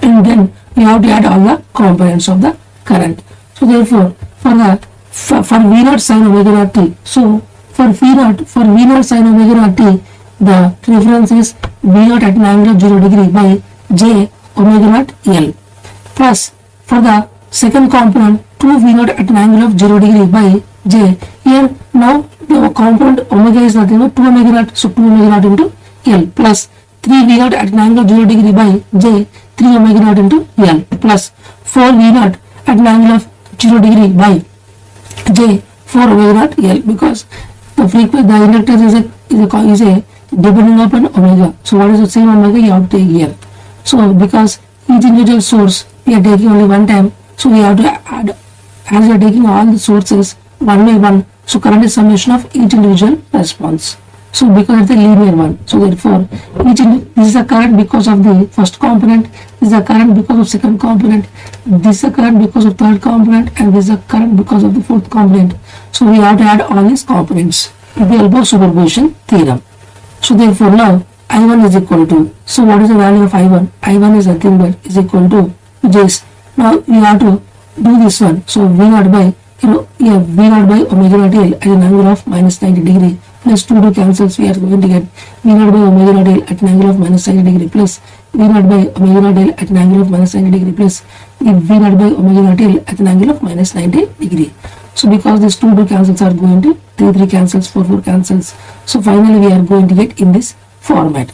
and then we have to add all the components of the current. So therefore, for V0 sine omega naught t, so for V0 sine omega naught t, the reference is V0 at an angle of 0 degree by j omega naught L, plus for the second component 2 V0 at an angle of 0 degree by j. Here now the component omega is nothing but 2 omega naught, so 2 omega naught into L, plus 3 V0 at an angle of 0 degree by j 3 omega naught into L, plus 4 V0 at an angle of 0 degree by j 4 omega naught L, because the inductor is a depending upon omega. So what is the same omega you have to take here? So because each individual source we are taking only one time, so we have to add, as we are taking all the sources one by one, so current is summation of each individual response. So because it's a linear one, so therefore this is a current because of the first component, this is a current because of second component, this is a current because of third component, and this is a current because of the fourth component. So we have to add all these components with the help of superposition theorem. So therefore now I1 is equal to, so what is the value of I1? I1 is nothing but is equal to, which is, now we have to do this one. So V0 by, V0 by omega naught L at an angle of minus 90 degree, plus 2 cancels, we are going to get V0 by omega naught L at an angle of minus 90 degree, plus V0 by omega naught L at an angle of minus 90 degree, plus V0 by omega naught L at an angle of minus 90 degree. So because these 2 cancels are going to 3 cancels, 4 cancels. So finally we are going to get in this format.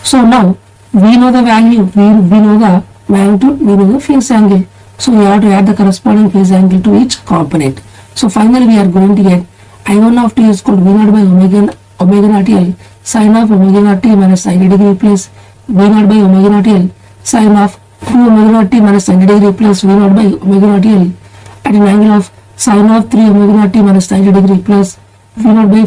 So now we know the value, we know the magnitude, we know the phase angle. So we have to add the corresponding phase angle to each component. So finally we are going to get I1 of t is equal to V naught by omega naught L sin of omega naught t minus 90 degree plus V naught by omega naught L sin of 2 omega naught t minus 90 degree plus V naught by omega naught L at an angle of sin of 3 omega naught t minus 90 degree plus V naught by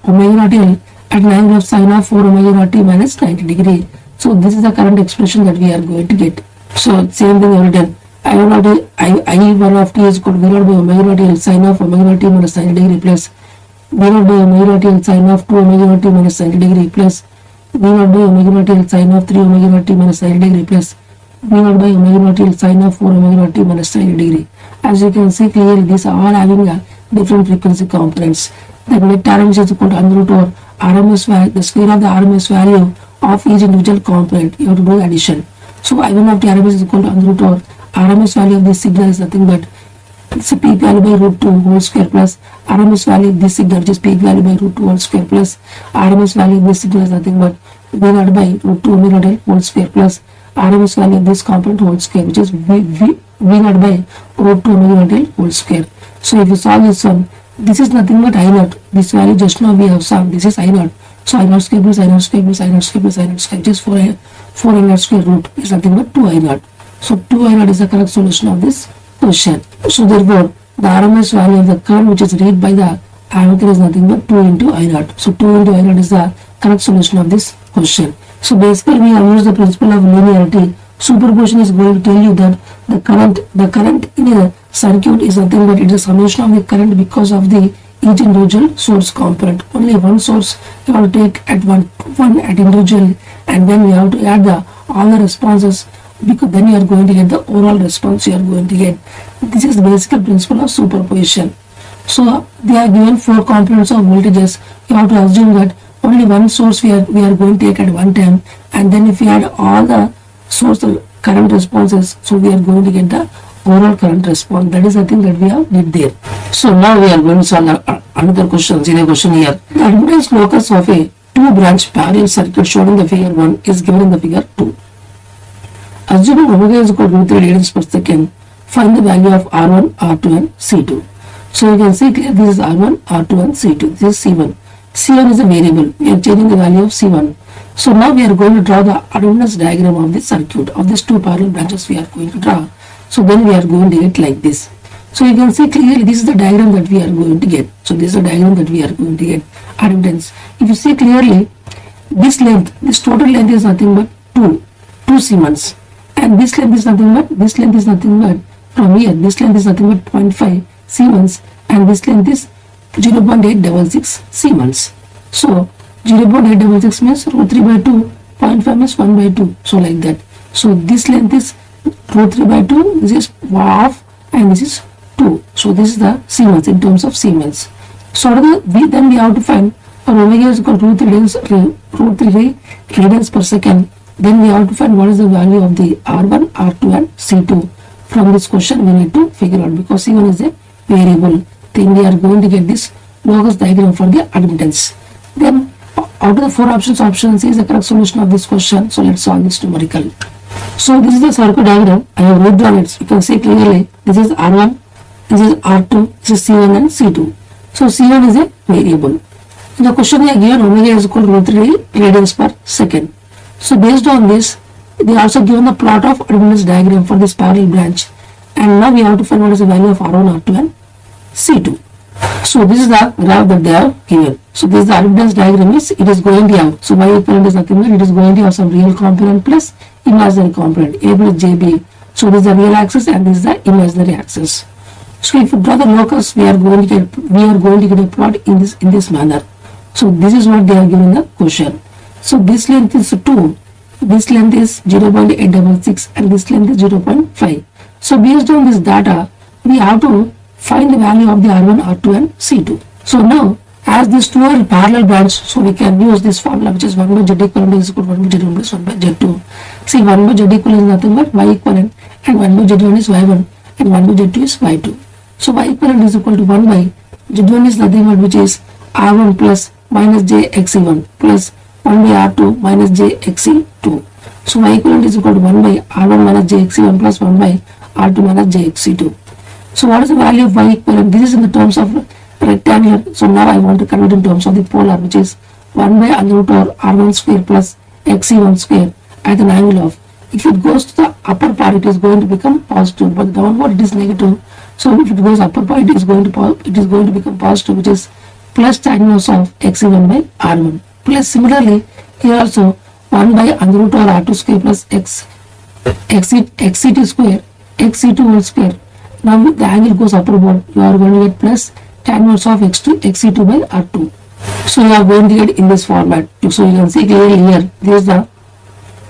omega naught L at an angle of sin of 4 omega naught t minus 90 degree. So this is the current expression that we are going to get. So same thing we have done. I1 of t is equal to V naught by omega naught L sin of omega naught t minus 90 degree plus V naught by omega naught L sin of 2 omega naught t minus 90 degree plus V naught by omega naught L sin of 3 omega naught t minus 90 degree plus V naught by omega naught L sin of 4 omega naught t minus 90 degree. As you can see clearly, these are all having a different frequency components. The net RMS is equal to under root over RMS value, the square of the RMS value of each individual component. You have to do addition. So I1 of the RMS is equal to under root over RMS value of this signal is nothing but it's a peak value by root 2 whole square plus RMS value of this signal, which is peak value by root 2 whole square plus RMS value of this signal is nothing but V naught by root 2 omega naught L whole square plus RMS value of this component whole square, which is V naught by root 2 omega naught L whole square. So if you solve this one, this is nothing but I naught. This value just now we have solved. This is I naught. So I naught square plus I naught square plus I naught square plus I naught square, which is 4 I naught square root is nothing but 2 I naught. So 2 I naught is the correct solution of this question. So therefore, the RMS value of the current which is read by the ammeter is nothing but 2 into I naught. So 2 into I naught is the correct solution of this question. So basically we have used the principle of linearity. Superposition is going to tell you that the current in a circuit is nothing but it is a summation of the current because of the each individual source component. Only one source you have to take at one at individual, and then you have to add all the responses, because then you are going to get the overall response you are going to get. This is the basic principle of superposition. So they are given 4 components of voltages. You have to assume that only one source we are going to take at one time, and then if we add all the source current responses, so we are going to get the overall current response. That is the thing that we have did there. So now we are going to solve another question. See the question here. The admittance locus of a 2-branch parallel circuit shown in the figure 1 is given in the figure 2. Assuming omega is equal to 3 radians per second, find the value of R1, R2 and C2. So you can see clear this is R1, R2 and C2. This is C1. C1 is a variable. We are changing the value of C1. So now we are going to draw the admittance diagram of this circuit. Of these 2 parallel branches we are going to draw. So then we are going to get like this. So you can see clearly this is the diagram that we are going to get. So this is the diagram that we are going to get admittance. If you see clearly, this length, this total length is nothing but 2 Siemens. And this length is nothing but from here, this length is nothing but 0.5 Siemens, and this length is 0.866 Siemens. So 0.866 means root 3 by 2, 0.5 means 1 by 2. So like that. So this length is root 3 by 2, this is half, and this is 2. So this is the Siemens in terms of Siemens. So then we have to find our omega is equal to root 3 radians per second. Then we have to find what is the value of the R1, R2 and C2. From this question we need to figure out, because C1 is a variable. Then we are going to get this locus diagram for the admittance. Then out of the 4 options, option C is the correct solution of this question. So let's solve this numerical. So this is the circuit diagram. I have redrawn it. You can see clearly this is R1, this is R2, this is C1 and C2. So C1 is a variable. In the question they are given omega is equal to root 3 radians per second. So based on this, they also given the plot of admittance diagram for this parallel branch, and now we have to find what is the value of R1, R2 and C2. So this is the graph that they have given. So this is the admittance diagram is it is going to have, so y equivalent is nothing but it is going to have some real component plus imaginary component, A plus JB. So this is the real axis and this is the imaginary axis. So if you draw the locus, we are going to get a plot in this manner. So this is what they are given in the question. So this length is 2, this length is 0.866 and this length is 0.5. So based on this data, we have to find the value of the R1, R2 and C2. So now, as these 2 are parallel branches, so we can use this formula, which is 1 by Z equivalent is equal to 1 by Z1 plus 1 by Z2. See, 1 by Z equivalent is nothing but Y equivalent, and 1 by Z1 is Y1 and 1 by Z2 is Y2. So Y equivalent is equal to 1 by Z1 is nothing but which is R1 plus minus J XE1 plus 1 by R2 minus J XE2. So y equivalent is equal to 1 by r1 minus jxc1 plus 1 by r2 minus jxc2. So what is the value of y equivalent? This is in the terms of rectangular. So now I want to convert in terms of the polar, which is 1 by under root over r1 square plus xc1 square at an angle of, if it goes to the upper part it is going to become positive, but downward it is negative. So if it goes upper part it is going to become positive, which is plus tan inverse of xc1 by r1. Plus similarly here also 1 by under root over r2 square plus xc2 square xc2 whole square. Now the angle goes upward, you are going to get plus tan inverse of xc2 by r2. So you are going to get in this format. So you can see clearly here, this is the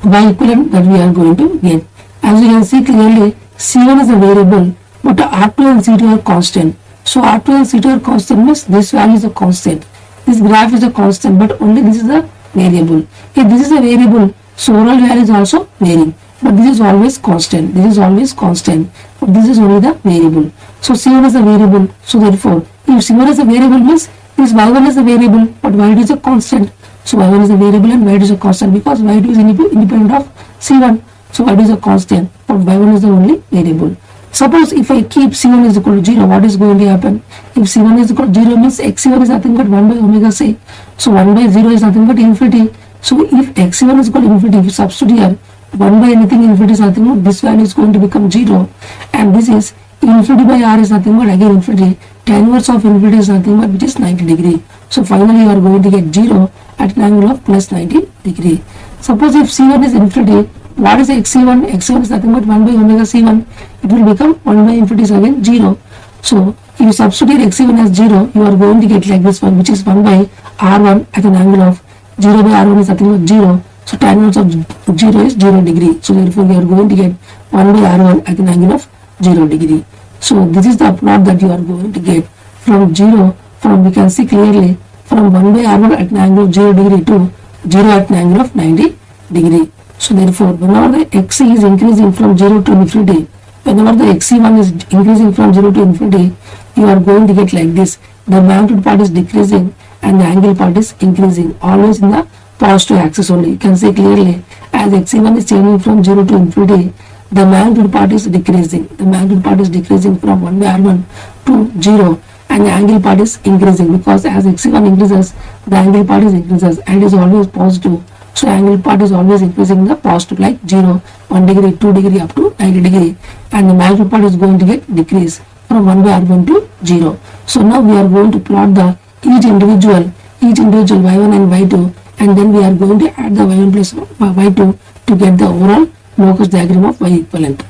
y equivalent that we are going to get. As you can see clearly, C1 is a variable, but R2 and C2 are constant. So R2 and C2 are constant means this value is a constant. This graph is a constant, but only this is a variable. If this is a variable, so overall value is also varying. But this is always constant. This is always constant. But this is only the variable. So C1 is a variable. So therefore, if C1 is a variable means this y1 is a variable, but y2 is a constant. So y1 is a variable and y2 is a constant because y2 is independent of c1. So y2 is a constant, but y1 is the only variable. Suppose if I keep c1 is equal to 0, what is going to happen? If c1 is equal to 0 means xc1 is nothing but 1 by omega c. So 1 by 0 is nothing but infinity. So if xc1 is equal to infinity, if you substitute here 1 by anything infinity is nothing but this value is going to become 0, and this is infinity by r is nothing but again infinity. Tan inverse of infinity is nothing but which is 90 degree. So finally you are going to get 0 at an angle of plus 90 degree. Suppose if c1 is infinity, what is xc1? xc1 is nothing but 1 by omega c1. It will become 1 by infinity is again 0. So if you substitute xc1 as 0, you are going to get like this one, which is 1 by r1 at an angle of 0 by r1 is nothing but 0. So tan inverse of 0 is 0 degree. So therefore you are going to get 1 by r1 at an angle of 0 degree. So this is the plot that you are going to get from 0, we can see clearly from 1 by r1 at an angle of 0 degree to 0 at an angle of 90 degree. So therefore whenever the xc is increasing from 0 to infinity, whenever the xc1 is increasing from 0 to infinity, you are going to get like this. The magnitude part is decreasing and the angle part is increasing, always in the positive axis only. You can see clearly as xc1 is changing from 0 to infinity, the magnitude part is decreasing. The magnitude part is decreasing from 1 by r1 to 0, and the angle part is increasing because as xc1 increases, the angle part is increases and is always positive. So angle part is always increasing in the positive, like 0, 1 degree, 2 degree up to 90 degree, and the magnitude part is going to get decrease from 1 by r1 to 0. So now we are going to plot the each individual y1 and y2, and then we are going to add the y1 plus y2 to get the overall locus diagram of y equivalent.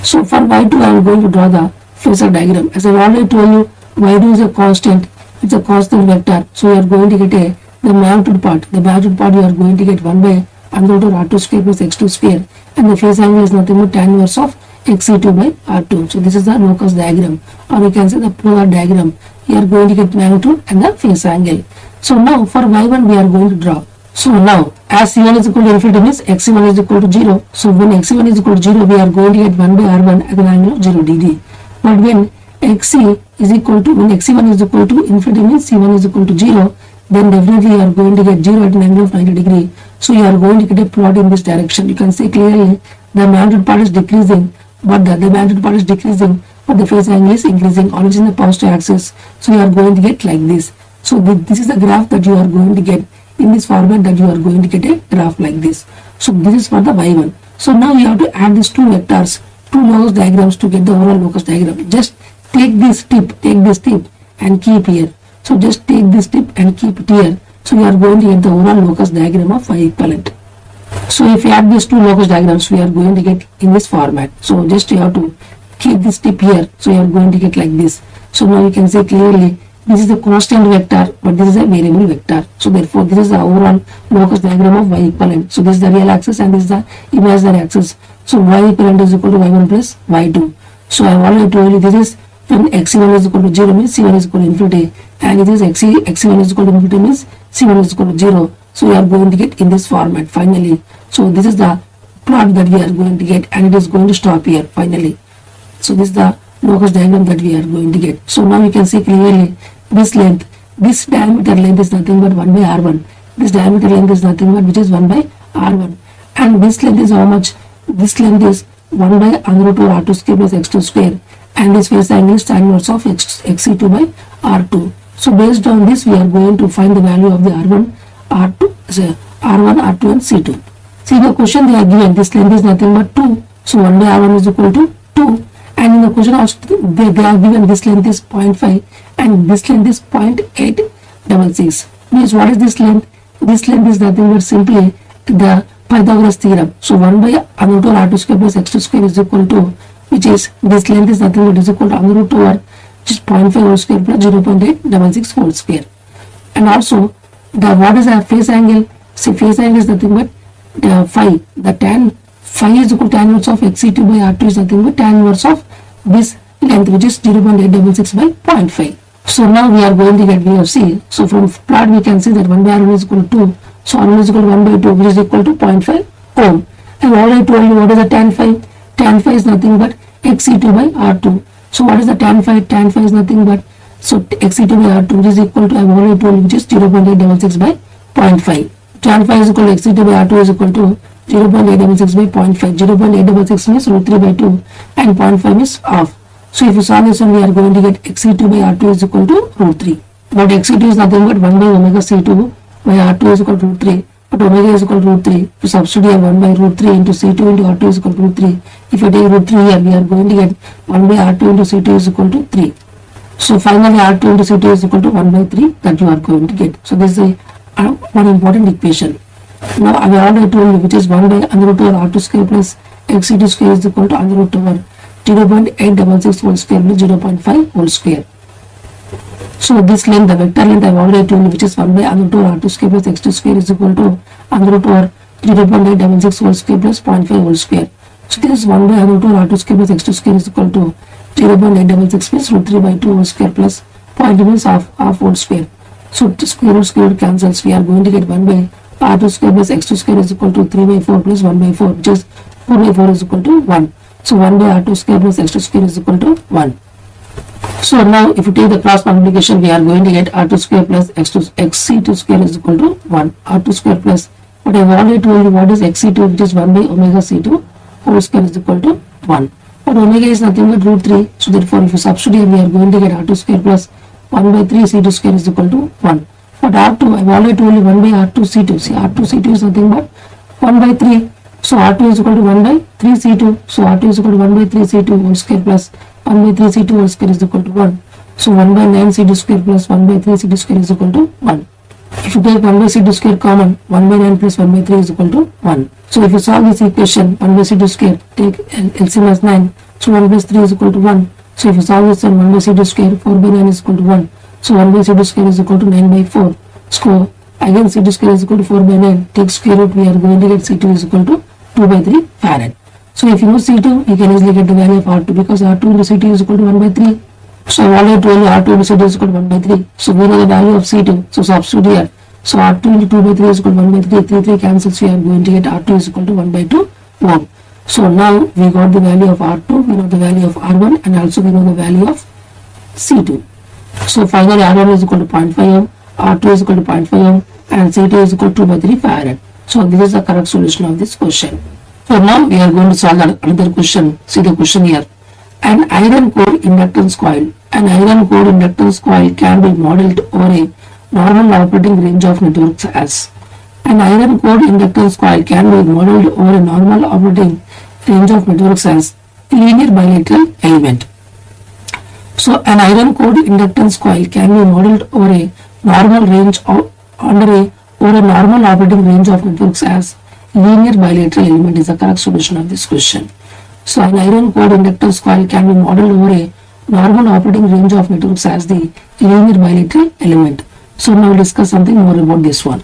So for y2 I am going to draw the phasor diagram. As I have already told you, y2 is a constant, it's a constant vector. So you are going to get the magnitude part you are going to get 1 by under root of r2 square plus x2 square, and the phase angle is nothing but tan inverse of xc2 by r2. So this is the locus diagram, or you can say the polar diagram. You are going to get magnitude and the phase angle. So now for y1 we are going to draw. So now as c1 is equal to infinity means xc1 is equal to 0. So when xc1 is equal to 0, we are going to get 1 by r1 at an angle of 0 degree. But when xc is equal to, when xc1 is equal to infinity means c1 is equal to 0, then definitely you are going to get 0 at an angle of 90 degree. So you are going to get a plot in this direction. You can see clearly the magnitude part is decreasing, but the magnitude part is decreasing, but the phase angle is increasing, always in the positive axis. So you are going to get like this. So this is the graph that you are going to get in this format, that you are going to get a graph like this. So this is for the y1. So now you have to add these two vectors, two locus diagrams to get the overall locus diagram. Just take this tip and keep here. So just take this tip and keep it here. So you are going to get the overall locus diagram of y equivalent. So if you add these two locus diagrams, we are going to get in this format. So just you have to keep this tip here. So you are going to get like this. So now you can see clearly this is a constant vector, but this is a variable vector. So therefore this is the overall locus diagram of y equivalent. So this is the real axis and this is the imaginary axis. So y equivalent is equal to y1 plus y2. So I have already told you this is when xc1 is equal to 0 means c1 is equal to infinity, and it is xc1 is equal to infinity means c1 is equal to 0. So we are going to get in this format finally. So this is the plot that we are going to get, and it is going to stop here finally. So this is the locus diagram that we are going to get. So now you can see clearly this length, this diameter length is nothing but 1 by r1. This diameter length is nothing but which is 1 by r1. And this length is how much? This length is 1 by under root over R2 square plus X2 square, and this phase angle is tan inverse of XC2 by R2. So based on this, we are going to find the value of the R1, R2, R1, R2 and C2. See the question they are given, this length is nothing but 2. So 1 by R1 is equal to 2. And in the question also, they are given this length is 0.5 and this length is 0.866. Means what is this length? This length is nothing but simply the Pythagoras theorem. So 1 by under root over R2 square plus X2 square is equal to, which is this length is nothing but is equal to under root over just 0.5 whole square plus 0.866 whole square. And also the what is our phase angle? See, phase angle is nothing but the phi. The tan phi is equal to tan inverse of XC2 by R2 is nothing but tan inverse of this length, which is 0.866 by 0.5. So now we are going to get V of C. So from plot we can see that 1 by R1 is equal to 2. So R1 is equal to 1 by 2, which is equal to 0.5 ohm. And what I told you, what is the tan phi? Tan phi is nothing but XC2 by R2. So what is the tan phi? Tan phi is nothing but, so XC2 by R2, which is equal to, I have already told you, which is 0.866 by 0.5. Tan phi is equal to XC2 by R2 is equal to 0.866 by 0.5. 0.866 means root 3 by 2 and 0.5 is half. So if you solve this one, we are going to get XC2 by R2 is equal to root 3. But XC2 is nothing but 1 by omega C2 by R2 is equal to root 3. But omega is equal to root 3. If you substitute 1 by root 3 into C2 into R2 is equal to root 3. If you take root 3 here, we are going to get 1 by R2 into C2 is equal to 3. So finally R2 into C2 is equal to 1 by 3 that you are going to get. So this is one important equation. Now I have already told you, which is 1 by under root over R2 square plus XC2 square is equal to under root over 0.866 whole square plus 0.5 whole square. So this length, the vector length I have already told you, which is 1 by under root over R2 square plus X2 square is equal to under root over 0.866 whole square plus 0.5 whole square. So this is 1 by under root over R2 square plus X2 square is equal to 0.866 plus root 3 by 2 whole square plus 0.2 means half whole square. So square root cancels. We are going to get 1 by R2 square plus X2 square is equal to 3 by 4 plus 1 by 4, which is 4 by 4 is equal to 1. So 1 by R2 square plus X2 square is equal to 1. So now if you take the cross multiplication, we are going to get R2 square plus XC2 square is equal to 1. R2 square plus, what I have already told you, what is XC2, which is 1 by omega C2 whole square is equal to 1. But omega is nothing but root 3. So therefore if you substitute here, we are going to get R2 square plus 1 by 3 C2 square is equal to 1. But R2, I have already told you 1 by R2 C2. See, R2 C2 is nothing but 1 by 3. So R2 is equal to 1 by 3 C2. So R2 is equal to 1 by 3 C2 whole square plus 1 by 3 C2 whole square is equal to 1. So 1 by 9 C2 square plus 1 by 3 C2 square is equal to 1. If you take 1 by C2 square common, 1 by 9 plus 1 by 3 is equal to 1. So if you solve this equation, 1 by C2 square, take LCM as 9. So 1 plus 3 is equal to 1. So if you solve this one, 1 by C2 square, 4 by 9 is equal to 1. So 1 by C2 square is equal to 9 by 4. So again C2 square is equal to 4 by 9. Take square root, we are going to get C2 is equal to 2 by 3 farad. So if you know C2, you can easily get the value of R2 because R2 into C2 is equal to 1 by 3. So I already told you R2 into C2 is equal to 1 by 3. So we know the value of C2. So substitute here. So R2 into 2 by 3 is equal to 1 by 3. 3 cancels. We are going to get R2 is equal to 1 by 2 ohm. So now we got the value of R2, we know the value of R1 and also we know the value of C2. So finally R1 is equal to 0.5 ohm, R2 is equal to 0.5 ohm and C2 is equal to 2 by 3 farad. So this is the correct solution of this question. So now we are going to solve another question. See the question here. An iron core inductance coil. An iron core inductance coil can be modeled over a normal operating range of networks as. An iron core inductance coil can be modeled over a normal operating range of networks as linear bilateral element. So an iron core inductance coil can be modeled over a normal range of over a normal operating range of networks as linear bilateral element is the correct solution of this question. So an iron core inductance coil can be modeled over a normal operating range of networks as the linear bilateral element. So now we'll discuss something more about this one.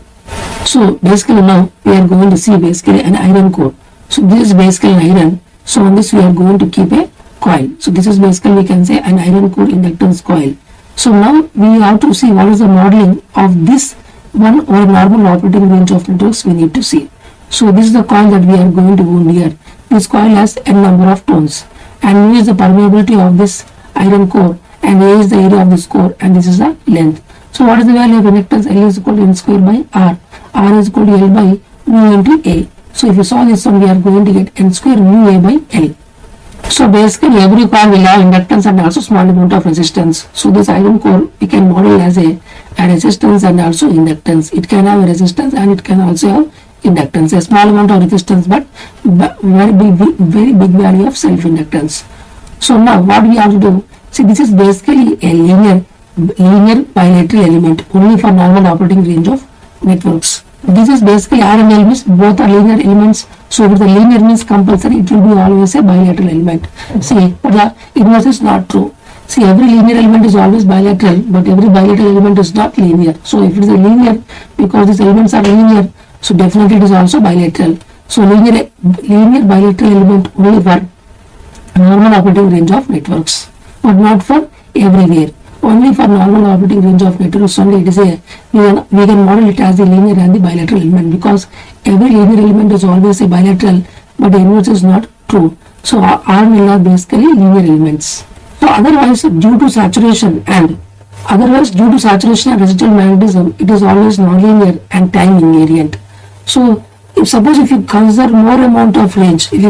So basically now we are going to see basically an iron core. So this is basically an iron. So on this we are going to keep a coil. So this is basically we can say an iron core inductance coil. So now we have to see what is the modeling of this one or normal operating range of networks we need to see. So this is the coil that we are going to wound here. This coil has n number of turns and U is the permeability of this iron core and A is the area of this core and this is the length. So what is the value of inductance? L is equal to N square by R. R is equal to L by mu into A. So if you solve this one, we are going to get n square mu A by L. So basically every coil will have inductance and also small amount of resistance. So this iron core we can model as a resistance and also inductance. It can have a resistance and it can also have inductance. A small amount of resistance but very big value of self inductance. So now what we have to do, see this is basically a linear bilateral element only for normal operating range of networks. This is basically R and L means both are linear elements. So if the linear means compulsory, it will be always a bilateral element. See, the inverse is not true. See, every linear element is always bilateral, but every bilateral element is not linear. So if it is a linear, because these elements are linear, so definitely it is also bilateral. So linear bilateral element only for normal operating range of networks, but not for everywhere. Only for normal operating range of networks only it is a, we can model it as the linear and the bilateral element, because every linear element is always a bilateral, but the inverse is not true. So R and L are basically linear elements. So otherwise due to saturation and residual magnetism, it is always nonlinear and time invariant. So suppose if you consider more amount of range, it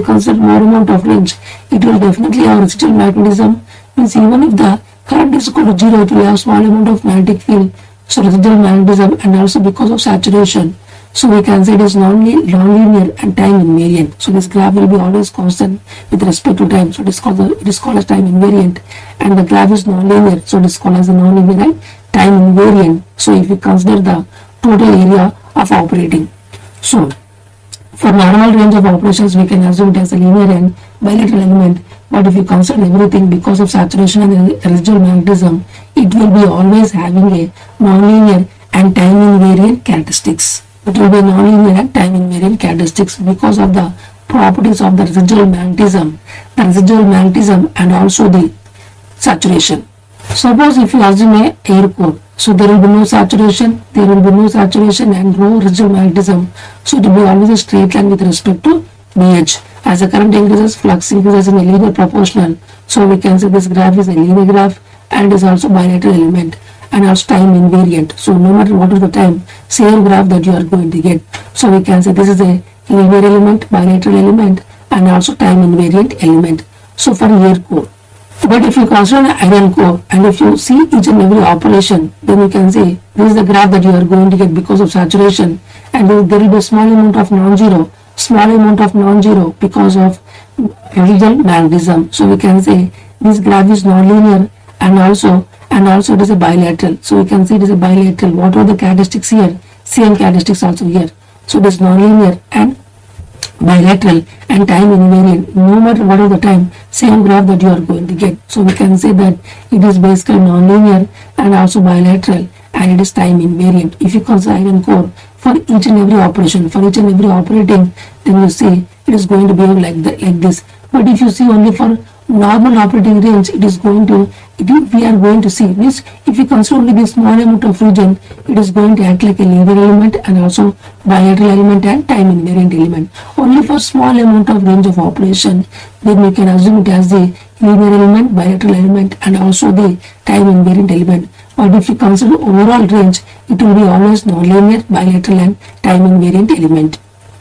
will definitely have residual magnetism. Means even if the current is equal to 0, it will have small amount of magnetic field. So residual magnetism, and also because of saturation, so we can say it is non-linear and time invariant. So this graph will be always constant with respect to time. So it is called as time invariant, and the graph is non-linear. So it is called as a non-linear and time invariant. So if we consider the total area of operating, so for normal range of operations, we can assume it as a linear and bilateral element. But if you consider everything, because of saturation and residual magnetism, it will be always having a nonlinear and time invariant characteristics. It will be nonlinear and time invariant characteristics because of the properties of the residual magnetism and also the saturation. Suppose if you assume a air core, so there will be no saturation and no residual magnetism. So it will be always a straight line with respect to BH. As the current increases, flux increases in a linear proportional. So we can say this graph is a linear graph and is also bilateral element and also time invariant. So no matter what is the time, same graph that you are going to get. So we can say this is a linear element, bilateral element and also time invariant element. So for air core. But if you consider an iron core and if you see each and every operation, then you can say this is the graph that you are going to get because of saturation, and there will be a small amount of non-zero because of residual magnetism. So we can say this graph is non-linear and also it is a bilateral. So we can say it is a bilateral. What are the characteristics here? Same characteristics also here. So it is non-linear and bilateral and time invariant. No matter what is the time, same graph that you are going to get. So we can say that it is basically non-linear and also bilateral and it is time invariant. If you consider iron core for each and every operation, operating, then you see it is going to behave like this. But if you see only for normal operating range, we are going to see this. If you consider only this small amount of region, it is going to act like a linear element and also bilateral element and time invariant element. Only for small amount of range of operation, then we can assume it as the linear element, bilateral element and also the time invariant element. But if you consider overall range, it will be always non-linear, bilateral and time invariant element.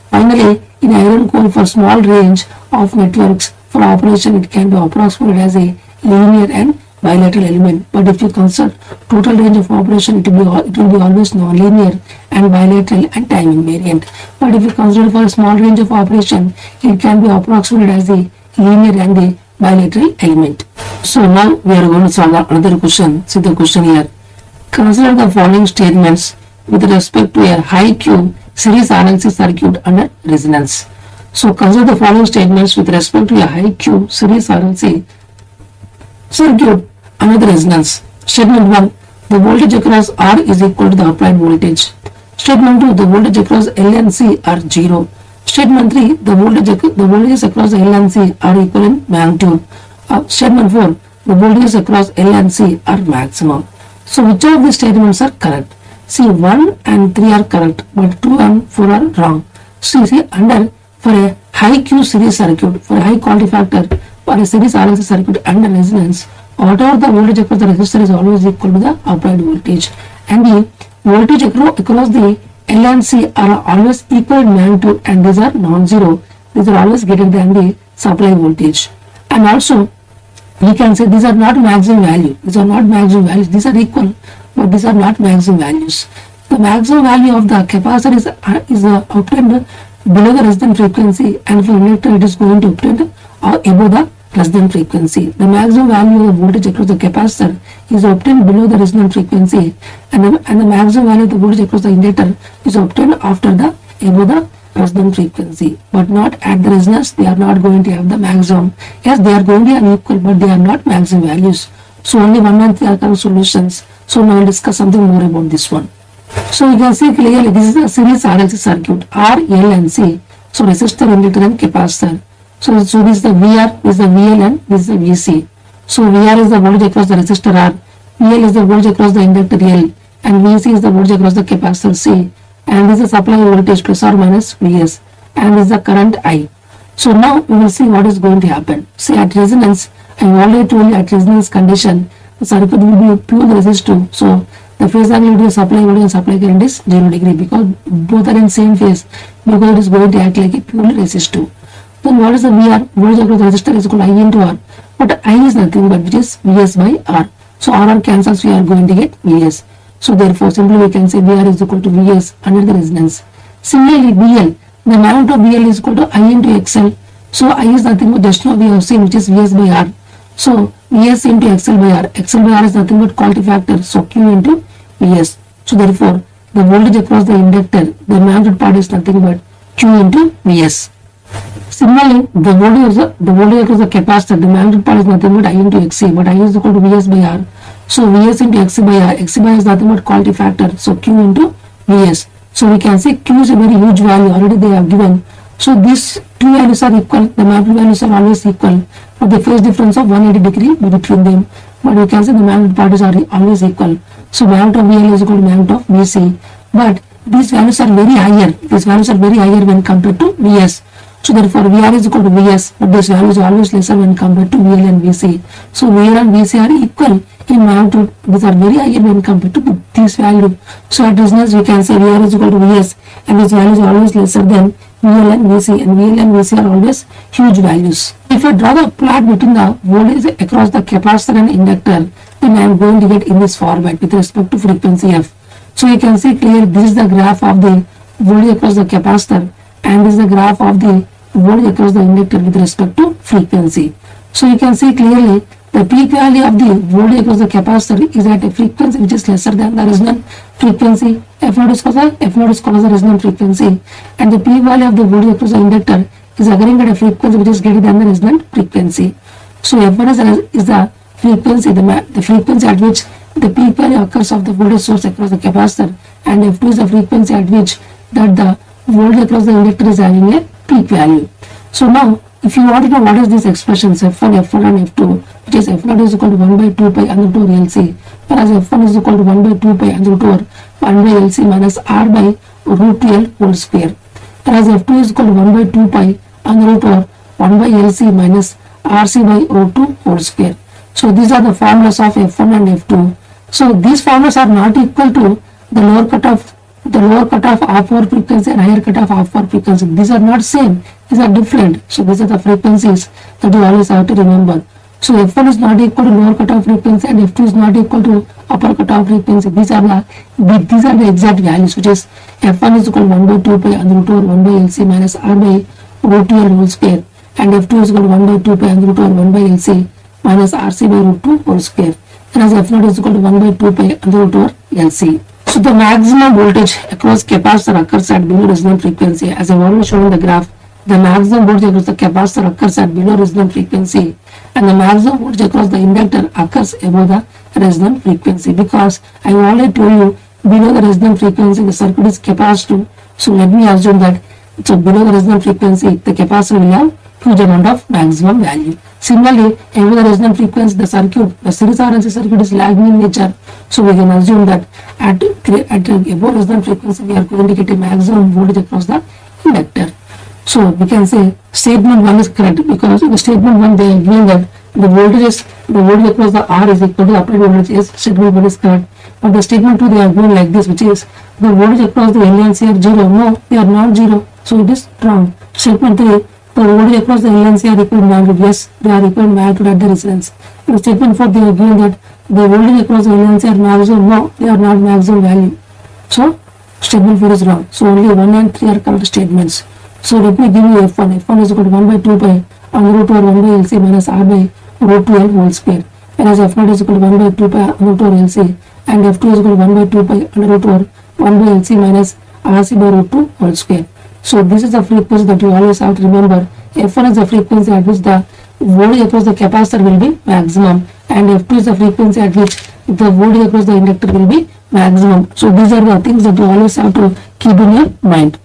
Finally, in iron core for small range of networks for operation, it can be approximated as a linear and bilateral element. But if you consider total range of operation, it will be always non-linear and bilateral and time invariant. But if you consider for a small range of operation, it can be approximated as the linear and the bilateral element. So now we are going to solve another question. See the question here. Consider the following statements with respect to a high Q series RLC circuit under resonance. So consider the following statements with respect to a high Q series RLC circuit under resonance. Statement 1. The voltage across R is equal to the applied voltage. Statement 2. The voltage across L and C are 0. Statement 3. The voltages across L and C are equal in magnitude. Statement 4. The voltages across L and C are maximum. So which of these statements are correct? See, 1 and 3 are correct, but 2 and 4 are wrong. So you see, for a high Q series circuit, for a high quality factor, for a series RLC circuit under resonance, whatever the voltage across the resistor is always equal to the applied voltage, and the voltage across the L and C are always equal in magnitude and these are non-zero. These are always greater than the supply voltage. And also we can say these are not maximum value. These are not maximum values. These are equal, but these are not maximum values. The maximum value of the capacitor is obtained below the resonant frequency, and for inductor it is going to obtain above the resonant frequency. The maximum value of the voltage across the capacitor is obtained below the resonant frequency, and the maximum value of the voltage across the inductor is obtained after the above the resonant frequency, but not at the resonance. They are not going to have the maximum. Yes, they are going to have equal, but they are not maximum values. So only 1 and 3 are solutions. So now we'll discuss something more about this one. So you can see clearly this is a series RLC circuit, R, L and C. So resistor, inductor and capacitor. So this is the VR, this is the VL and this is the VC. So VR is the voltage across the resistor R, VL is the voltage across the inductor L, and VC is the voltage across the capacitor C. And this is supply voltage plus or minus Vs, and this is the current I. So now we will see what is going to happen. See, at resonance, I already told you at resonance condition, the circuit will be pure resistive. So the phase angle between supply voltage and supply current is 0 degree because both are in same phase, because it is going to act like a purely resistive. Then what is the VR? Voltage across the resistor is equal to I into R. But I is nothing but which is Vs by R. So R cancels, we are going to get Vs. So therefore simply we can say VR is equal to Vs under the resonance. Similarly BL, the magnitude of BL is equal to I into XL. So I is nothing but just now we have seen which is Vs by R. So Vs into XL by R. XL by R is nothing but quality factor. So Q into Vs. So therefore the voltage across the inductor, the magnitude part is nothing but Q into Vs. Similarly, the voltage across the capacitor, the magnitude part is nothing but I into XC, but I is equal to Vs by R. So Vs into XC by R, XC by R is nothing but quality factor, so Q into Vs. So we can say Q is a very huge value, already they have given. So these two values are equal, the magnitude values are always equal, but the phase difference of 180 degree between them. But we can say the magnitude parts are always equal. So magnitude of VL is equal to magnitude of VC. But these values are very higher. These values are very higher when compared to Vs. So therefore VR is equal to Vs, but this value is always lesser when compared to VL and VC. So VL and VC are equal in magnitude. These are very higher when compared to this value. So at resonance we can say VR is equal to Vs, and this value is always lesser than VL and VC, and VL and VC are always huge values. If I draw the plot between the voltage across the capacitor and inductor, then I am going to get in this format with respect to frequency F. So you can see clearly this is the graph of the voltage across the capacitor, and this is the graph of the voltage across the inductor with respect to frequency. So you can see clearly the peak value of the voltage across the capacitor is at a frequency which is lesser than the resonant frequency. F0 is called the resonant frequency, and the peak value of the voltage across the inductor is occurring at a frequency which is greater than the resonant frequency. So F1 is the frequency, the frequency at which the peak value occurs of the voltage source across the capacitor, and F2 is the frequency at which that the voltage across the inductor is having a peak value. So now if you want to know what is these expressions F1, F1 and F2, which is F0 is equal to 1 by 2 pi under root over LC, whereas F1 is equal to 1 by 2 pi under root over 1 by LC minus R by root L whole square, whereas F2 is equal to 1 by 2 pi under root over 1 by LC minus RC by root 2 whole square. So these are the formulas of F1 and F2. So these formulas are not equal to the lower cutoff half hour frequency and higher cutoff half hour frequency. These are not same, these are different. So these are the frequencies that you always have to remember. So F1 is not equal to lower cutoff frequency and F2 is not equal to upper cutoff frequency. These are the exact values, which is F1 is equal to 1 by 2 pi under root over 1 by LC minus R by root L whole square, and F2 is equal to 1 by 2 pi under root over 1 by LC minus RC by root 2 whole square, whereas F0 is equal to 1 by 2 pi under root over LC. So the maximum voltage across capacitor occurs at below resonant frequency. As I have already shown in the graph, the maximum voltage across the capacitor occurs at below resonant frequency, and the maximum voltage across the inductor occurs above the resonant frequency, because I already told you below the resonant frequency the circuit is capacitive. So let me assume that so below the resonant frequency the capacitor will have huge amount of maximum value. Similarly, above the resonant frequency the series RLC circuit is lagging in nature. So we can assume that at above resonant frequency we are going to get a maximum voltage across the inductor. So we can say statement 1 is correct, because in the statement 1 they are given that the voltage across the R is equal to the applied voltage. Yes, statement 1 is correct. But the statement 2 they are given like this, which is the voltage across the L and C are 0. No, they are not 0. So it is wrong. Statement 3, the voltage across the L and C are equal to magnitude. Yes, they are equal to magnitude at the resonance. In statement 4 they are given that the voltage across the L and C are maximum. No, they are not maximum value. So statement 4 is wrong. So only 1 and 3 are correct statements. So let me give you F1. F1 is equal to 1 by 2 pi under root over 1 by LC minus R by root 2 L whole square. Whereas F0 is equal to 1 by 2 pi under root over LC and F2 is equal to 1 by 2 pi under root over 1 by LC minus RC by root 2 whole square. So this is the frequency that you always have to remember. F1 is the frequency at which the voltage across the capacitor will be maximum and F2 is the frequency at which the voltage across the inductor will be maximum. So these are the things that you always have to keep in your mind.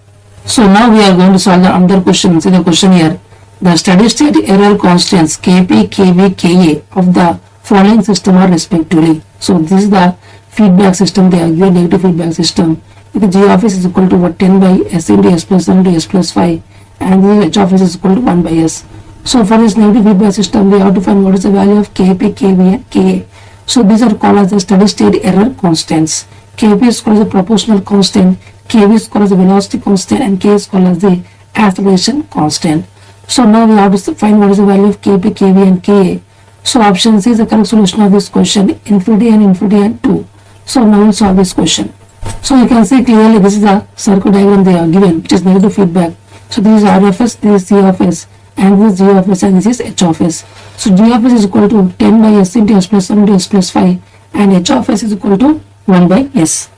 So now we are going to solve the another question. See the question here. The steady state error constants Kp, Kv, Ka of the following system are respectively. So this is the feedback system. They are given negative feedback system. If g of s is equal to 10 by s into s plus 1 into s plus 5 and this h of s is equal to 1 by s. So for this negative feedback system we have to find what is the value of Kp, Kv and Ka. So these are called as the steady state error constants. Kp is called as a proportional constant, Kv is called as a velocity constant and K is called as the acceleration constant. So now we have to find what is the value of Kp, Kv and Ka. So option C is the correct solution of this question, infinity and 2. So now we'll solve this question. So you can see clearly this is the circuit diagram they are given, which is negative feedback. So this is R of s, this is C of s and this is G of s and this is H of s. So G of s is equal to 10 by s into s plus 1 into s plus 5 and H of s is equal to 1 by s.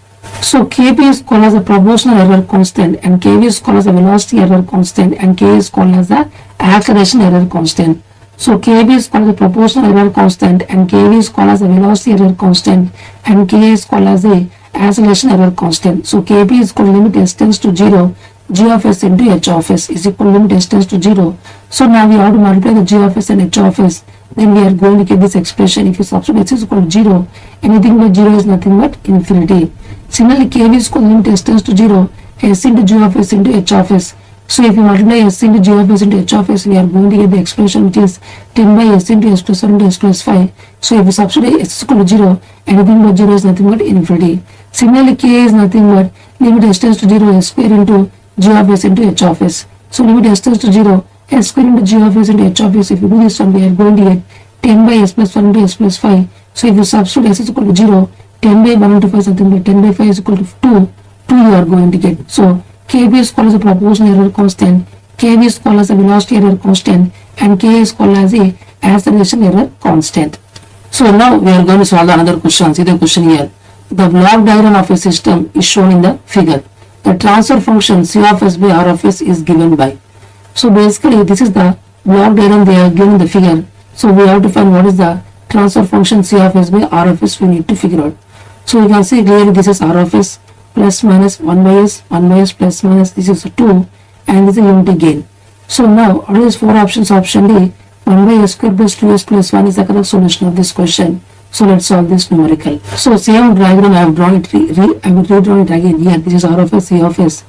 So Kp is called as a proportional error constant and Kv is called as a velocity error constant and K is called as the acceleration error constant. So Kb is called as a proportional error constant and Kv is called as a velocity error constant and K is called as a acceleration error constant. So Kb is called limit s tends to 0, g of s into h of s is equal to limit s tends to 0. So now we have to multiply the g of s and h of s. Then we are going to get this expression. If you substitute s is equal to 0, anything but 0 is nothing but infinity. Similarly, Kv is called limit s tends to 0, s into g of s into h of s. So if you multiply s into g of s into h of s, we are going to get the expression which is 10 by s into s plus 1 into s plus 5. So if you substitute s is equal to 0, anything but 0 is nothing but infinity. Similarly, K is nothing but limit s tends to 0, s square into g of s into h of s. So limit s tends to 0, s square into g of s into h of s. If you do this one, we are going to get 10 by s plus 1 into s plus 5. So if you substitute s is equal to 0, 10 by 1 into 5 something by 10 by 5 is equal to 2 you are going to get. So Kb is called as a proportional error constant, Kv is called as a velocity error constant and K is called as a acceleration error constant. So now we are going to solve another question. See the question here. The block diagram of a system is shown in the figure. The transfer function C of s by R of s is given by. So basically this is the block diagram they are given in the figure. So we have to find what is the transfer function C of s by R of s we need to figure out. So you can see clearly this is R of s plus minus 1 by s plus minus this is 2 and this is unity gain. So now out of these 4 options, option D 1 by s square plus 2s plus 1 is the correct solution of this question. So let's solve this numerical. So same diagram I have drawn it, I will redraw it again here. This is R of s, C of s.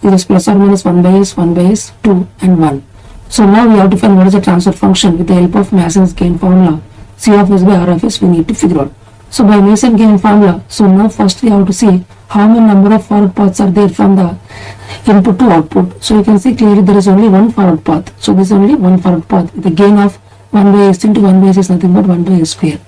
This is plus or minus 1 by s, 2 and 1. So now we have to find what is the transfer function with the help of Mason's gain formula. C of s by R of s we need to figure out. So by Mason gain formula, so now first we have to see how many number of forward paths are there from the input to output. So you can see clearly there is only one forward path. So this is only one forward path. The gain of 1 by s into 1 by s is nothing but 1 by s square.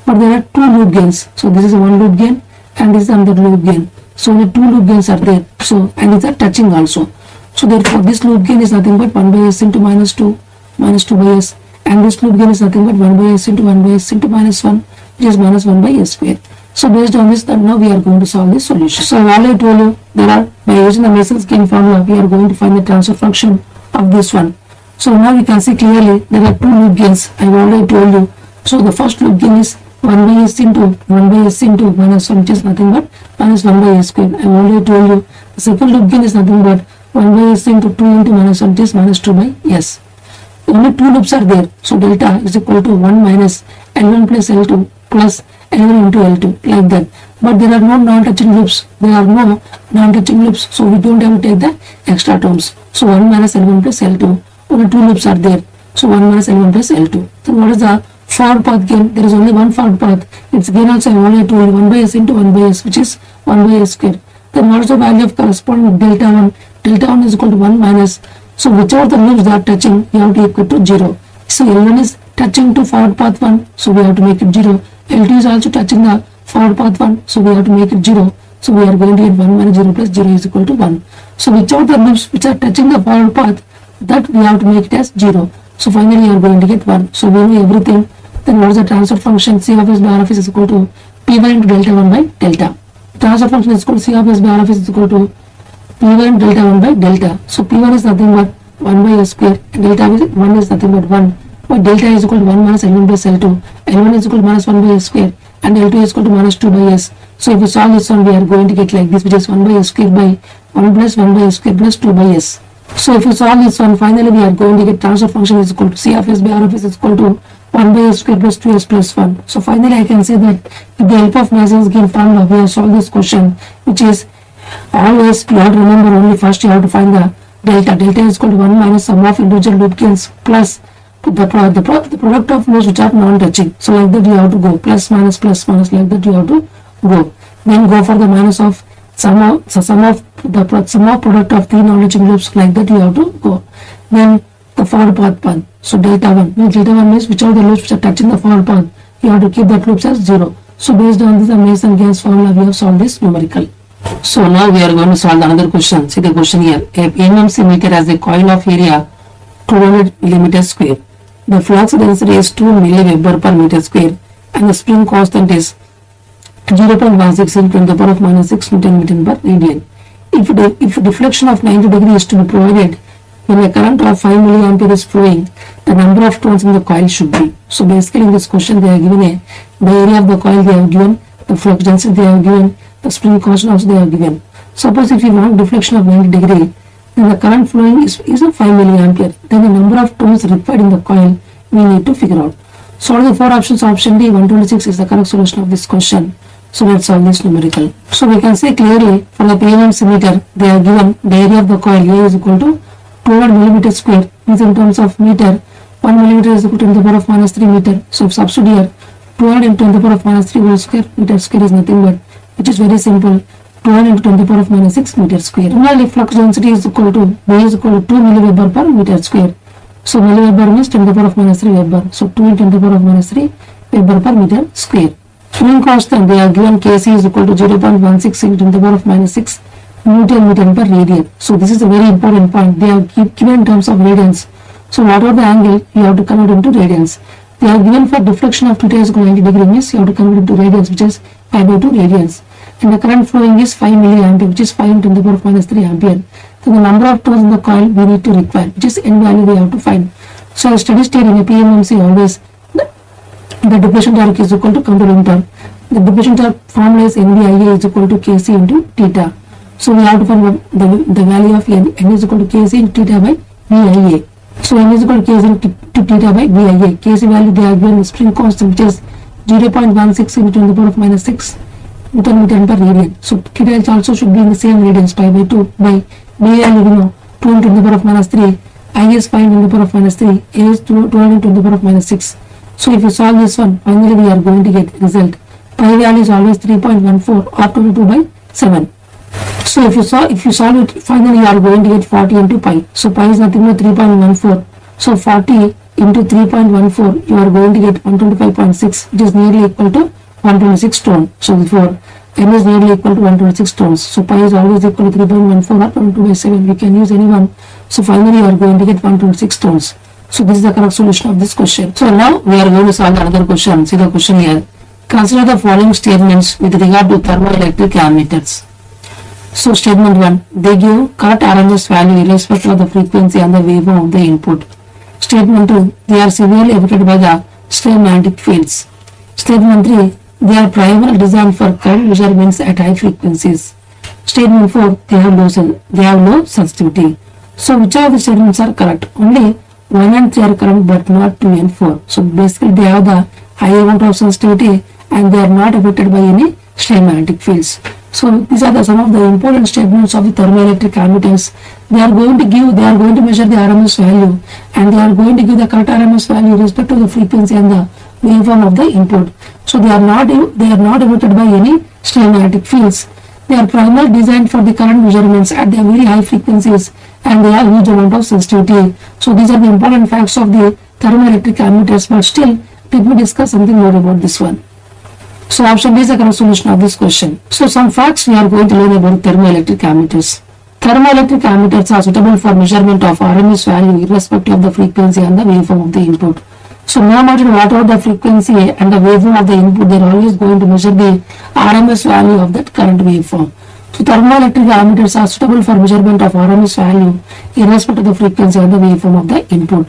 But there are 2 loop gains. So this is one loop gain and this is another loop gain. So the 2 loop gains are there. So and these are touching also. So therefore this loop gain is nothing but 1 by s into minus 2 by s, and this loop gain is nothing but 1 by s into minus 1, which is minus 1 by s square. So based on this, now we are going to solve this solution. So all I told you, there are, by using the Mason's gain formula, we are going to find the transfer function of this one. So now you can see clearly there are 2 loop gains. I have already told you. So the first loop gain is 1 by s into minus 1, which is nothing but minus 1 by s square. I have already told you. The second loop gain is nothing but 1 by s into 2 into minus 1, which is minus 2 by s. Only 2 loops are there. So delta is equal to 1 minus L1 plus L2 plus L1 into L2, like that. But there are no non-touching loops. So we don't have to take the extra terms. So 1 minus L1 plus L2. Only 2 loops are there. So 1 minus L1 plus L2. So what is the forward path gain, there is only one forward path. Its gain also I only told 1 by s into 1 by s, which is 1 by s square. Then what is the value of corresponding delta 1? Delta 1 is equal to 1 minus. So whichever the loops they are touching, you have to equal to 0. So L1 is touching to forward path 1, so we have to make it 0. L2 is also touching the forward path 1, so we have to make it 0. So we are going to get 1 minus 0 plus 0 is equal to 1. So whichever the loops which are touching the forward path, that we have to make it as 0. So finally you are going to get 1. So we know everything. Then what is the transfer function? C of s by R of s is equal to P1 into delta 1 by delta. Transfer function is equal to C of s by R of s is equal to P1 delta 1 by delta. So P1 is nothing but 1 by s square and delta 1 is nothing but 1. But delta is equal to 1 minus L1 plus L2. L1 is equal to minus 1 by s square and L2 is equal to minus 2 by s. So if we solve this one, we are going to get like this, which is 1 by s square by 1 plus 1 by s square plus 2 by s. So if we solve this one, finally we are going to get transfer function is equal to C of s by R of s is equal to 1 by s square plus 2s plus 1. So finally I can say that with the help of Mason's gain formula, we have solved this question, which is always you have to remember only first you have to find the delta. Delta is equal to 1 minus sum of individual loop gains plus the product of loops which are non-touching. So like that you have to go plus minus like that you have to go. Then go for the minus of sum of product of three non-touching loops, like that you have to go. Then the forward path. So delta 1. Delta 1 means which are the loops which are touching the forward path. You have to keep that loops as 0. So based on this Mason Gains formula, we have solved this numerical. So now we are going to solve another question. See the question here. A PMMC meter has a coil of area 200 millimeter square. The flux density is 2 milliweber per meter square and the spring constant is 0.16 into 10 to the power of minus 6 Newton per radian. If deflection of 90 degrees is to be provided when a current of 5 milliampere is flowing, the number of turns in the coil should be. So basically in this question they are given the area of the coil they have given, the flux density they have given, the spring constant also they have given. Suppose if you want deflection of 90 degree, then the current flowing is a 5 milliampere. Then the number of turns required in the coil we need to figure out. So all the four options, option D 126 is the correct solution of this question. So let's solve this numerical. So we can say clearly for the PMMC meter they are given the area of the coil A is equal to 200 millimeter square, means in terms of meter 1 millimeter is equal to 10 to the power of minus 3 meter. So substitute here 200 into 10 to the power of minus 3 whole square, meter square is nothing but, which is very simple, 200 into 10 to the power of minus 6 meter square. Similarly, flux density is equal to B is equal to 2 milliweber per meter square. So milliweber means 10 to the power of minus 3 weber. So 2 into 10 to the power of minus 3 weber per meter square. Spring constant they are given Kc is equal to 0.16 into 10 to the power of minus 6 Newton per radian. So this is a very important point. They are given in terms of radians. So whatever the angle, you have to convert into radians. They are given for deflection of theta is equal to 90 degree means you have to convert into radians, which is pi by 2 radians. And the current flowing is 5 milliampere, which is 5 into 10 to the power of minus 3 ampere. So the number of turns in the coil we need to require, which is n value we have to find. So a steady state in a PMMC always the depletion torque is equal to counter torque. The depletion torque formula is NVIA is equal to Kc into theta. So we have to find the value of n is equal to Kc into theta by VIA. So n is equal to Kc into theta by VIA. Kc value they are given the spring constant, which is 0.16 into 10 to the power of minus 6 Newton per radian. So theta also should be in the same radians, pi by 2 by VIA, you know, 2 into 10 to the power of minus 3. I is 5 into the power of minus 3. A is 200 into 10 to the power of minus 6. So if you solve this one, finally we are going to get result. Pi value is always 3.14 or 22 by 7. So if you solve it, finally you are going to get 40 into pi. So pi is nothing but 3.14. So 40 into 3.14, you are going to get 125.6, which is nearly equal to 126 tones. So therefore n is nearly equal to 126 tones. So pi is always equal to 3.14 or 22 by 7. We can use any one. So finally you are going to get 126 tones. So this is the correct solution of this question. So now we are going to solve another question. See the question here. Consider the following statements with regard to thermoelectric ammeters. So statement 1, they give correct RMS value irrespective of the frequency and the waveform of the input. Statement 2, they are severely affected by the stray magnetic fields. Statement 3, they are primarily designed for current measurements at high frequencies. Statement 4, they have low sensitivity. So which of the statements are correct? Only 1 and 3 are correct but not 2 and 4. So basically they have the high amount of sensitivity and they are not affected by any stray magnetic fields. So these are some of the important statements of the thermoelectric ammeters. They are going to measure the RMS value and they are going to give the correct RMS value with respect to the frequency and the waveform of the input. So they are not affected by any stray magnetic fields. They are primarily designed for the current measurements at the very high frequencies and they have huge amount of sensitivity. So these are the important facts of the thermoelectric ammeters, but still let me discuss something more about this one. So option B is the correct solution of this question. So some facts we are going to learn about thermoelectric ammeters. Thermoelectric ammeters are suitable for measurement of RMS value irrespective of the frequency and the waveform of the input. So no matter whatever the frequency and the waveform of the input, they are always going to measure the RMS value of that current waveform. So thermoelectric ammeters are suitable for measurement of RMS value irrespective of the frequency and the waveform of the input.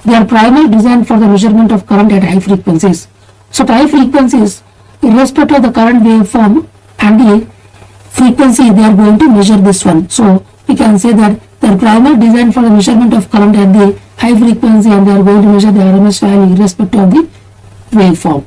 They are primarily designed for the measurement of current at high frequencies. So at high frequencies, irrespective of the current waveform and the frequency, they are going to measure this one. So we can say that they are primarily designed for the measurement of current at the high frequency and they are going to measure the RMS value irrespective of the waveform.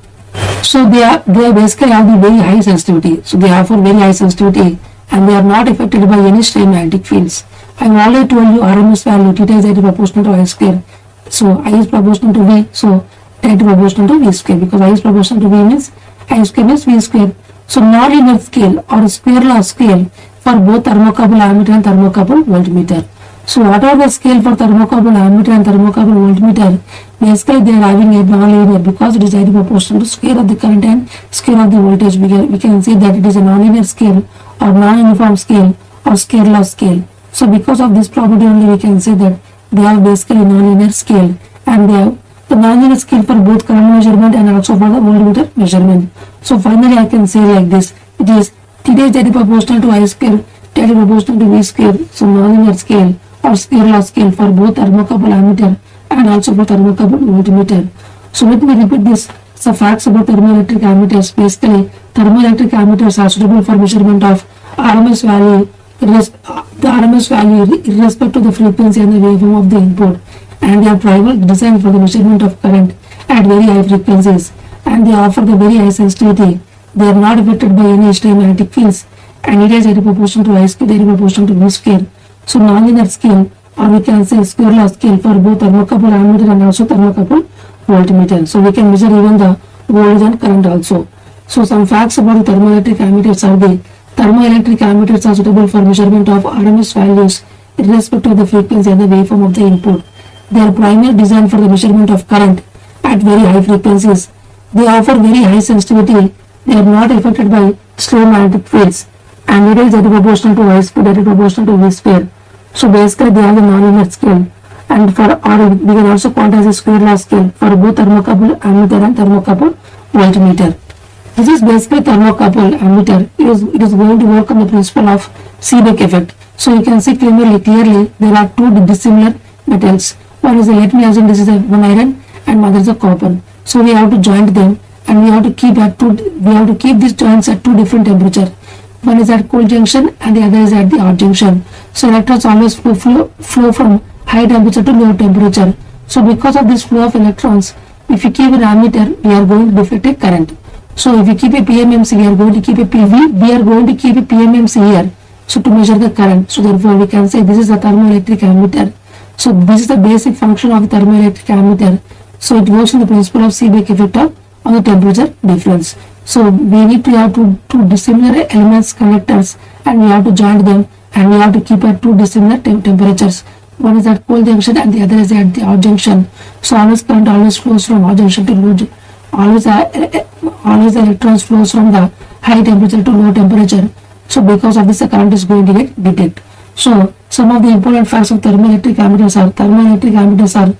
So they basically have the very high sensitivity. So they offer very high sensitivity and they are not affected by any stray magnetic fields. I have already told you RMS value theta is proportional to I square. So I is proportional to V. So theta is proportional to V square because I is proportional to V means I square means V square. So nonlinear scale or square law scale for both thermocouple ammeter and thermocouple voltmeter. So whatever the scale for thermocouple ammeter and thermocouple voltmeter, basically they are having a nonlinear because it is highly proportional to square of the current and square of the voltage. We can say that it is a nonlinear scale or non-uniform scale or square law scale. So because of this property only we can say that they have basically nonlinear scale and they have the nonlinear scale for both current measurement and also for the voltmeter measurement. So finally I can say like this, it is theta is directly proportional to I square, theta is proportional to V square. So nonlinear scale or square law scale for both thermocouple ammeter and also for thermocouple voltmeter. So let me repeat this. So facts about thermoelectric ammeters. Basically thermoelectric ammeters are suitable for measurement of RMS value, the RMS value irrespective of the frequency and the waveform of the input, and they are primarily designed for the measurement of current at very high frequencies and they offer the very high sensitivity. They are not affected by any stray magnetic fields and it is directly proportional to I square, directly proportional to V square. So nonlinear scale or we can say square law scale for both thermocouple ammeter and also thermocouple voltmeter. So we can measure even the voltage and current also. So some facts about the thermoelectric ammeters are the thermoelectric ammeters are suitable for measurement of RMS values irrespective of the frequency and the waveform of the input. They are primarily designed for the measurement of current at very high frequencies. They offer very high sensitivity. They are not affected by stray magnetic fields and it is proportional to I square, proportional to V square. So basically they have a nonlinear scale and for or we can also quantize a square law scale for both thermocouple ammeter and thermocouple voltmeter. This is basically thermocouple ammeter. It is going to work on the principle of Seebeck effect. So you can see clearly there are two dissimilar metals. One is let me assume this is one iron and one is a copper. So we have to join them and we have to keep these joints at two different temperature. One is at cold junction and the other is at the hot junction. So electrons always flow from high temperature to low temperature. So because of this flow of electrons, if you keep an ammeter, we are going to deflect a current. So if you keep a PMMC, we are going to keep a PV, we are going to keep a PMMC here. So to measure the current. So therefore we can say this is a thermoelectric ammeter. So this is the basic function of the thermoelectric ammeter. So it works on the principle of Seebeck effect on the temperature difference. So we need to have two dissimilar elements conductors and we have to join them and we have to keep at two dissimilar temperatures. One is at cold junction and the other is at the hot junction. So always current always flows from hot junction to low. Always the electrons flows from the high temperature to low temperature. So because of this the current is going to get detected. So some of the important facts of thermoelectric ammeters are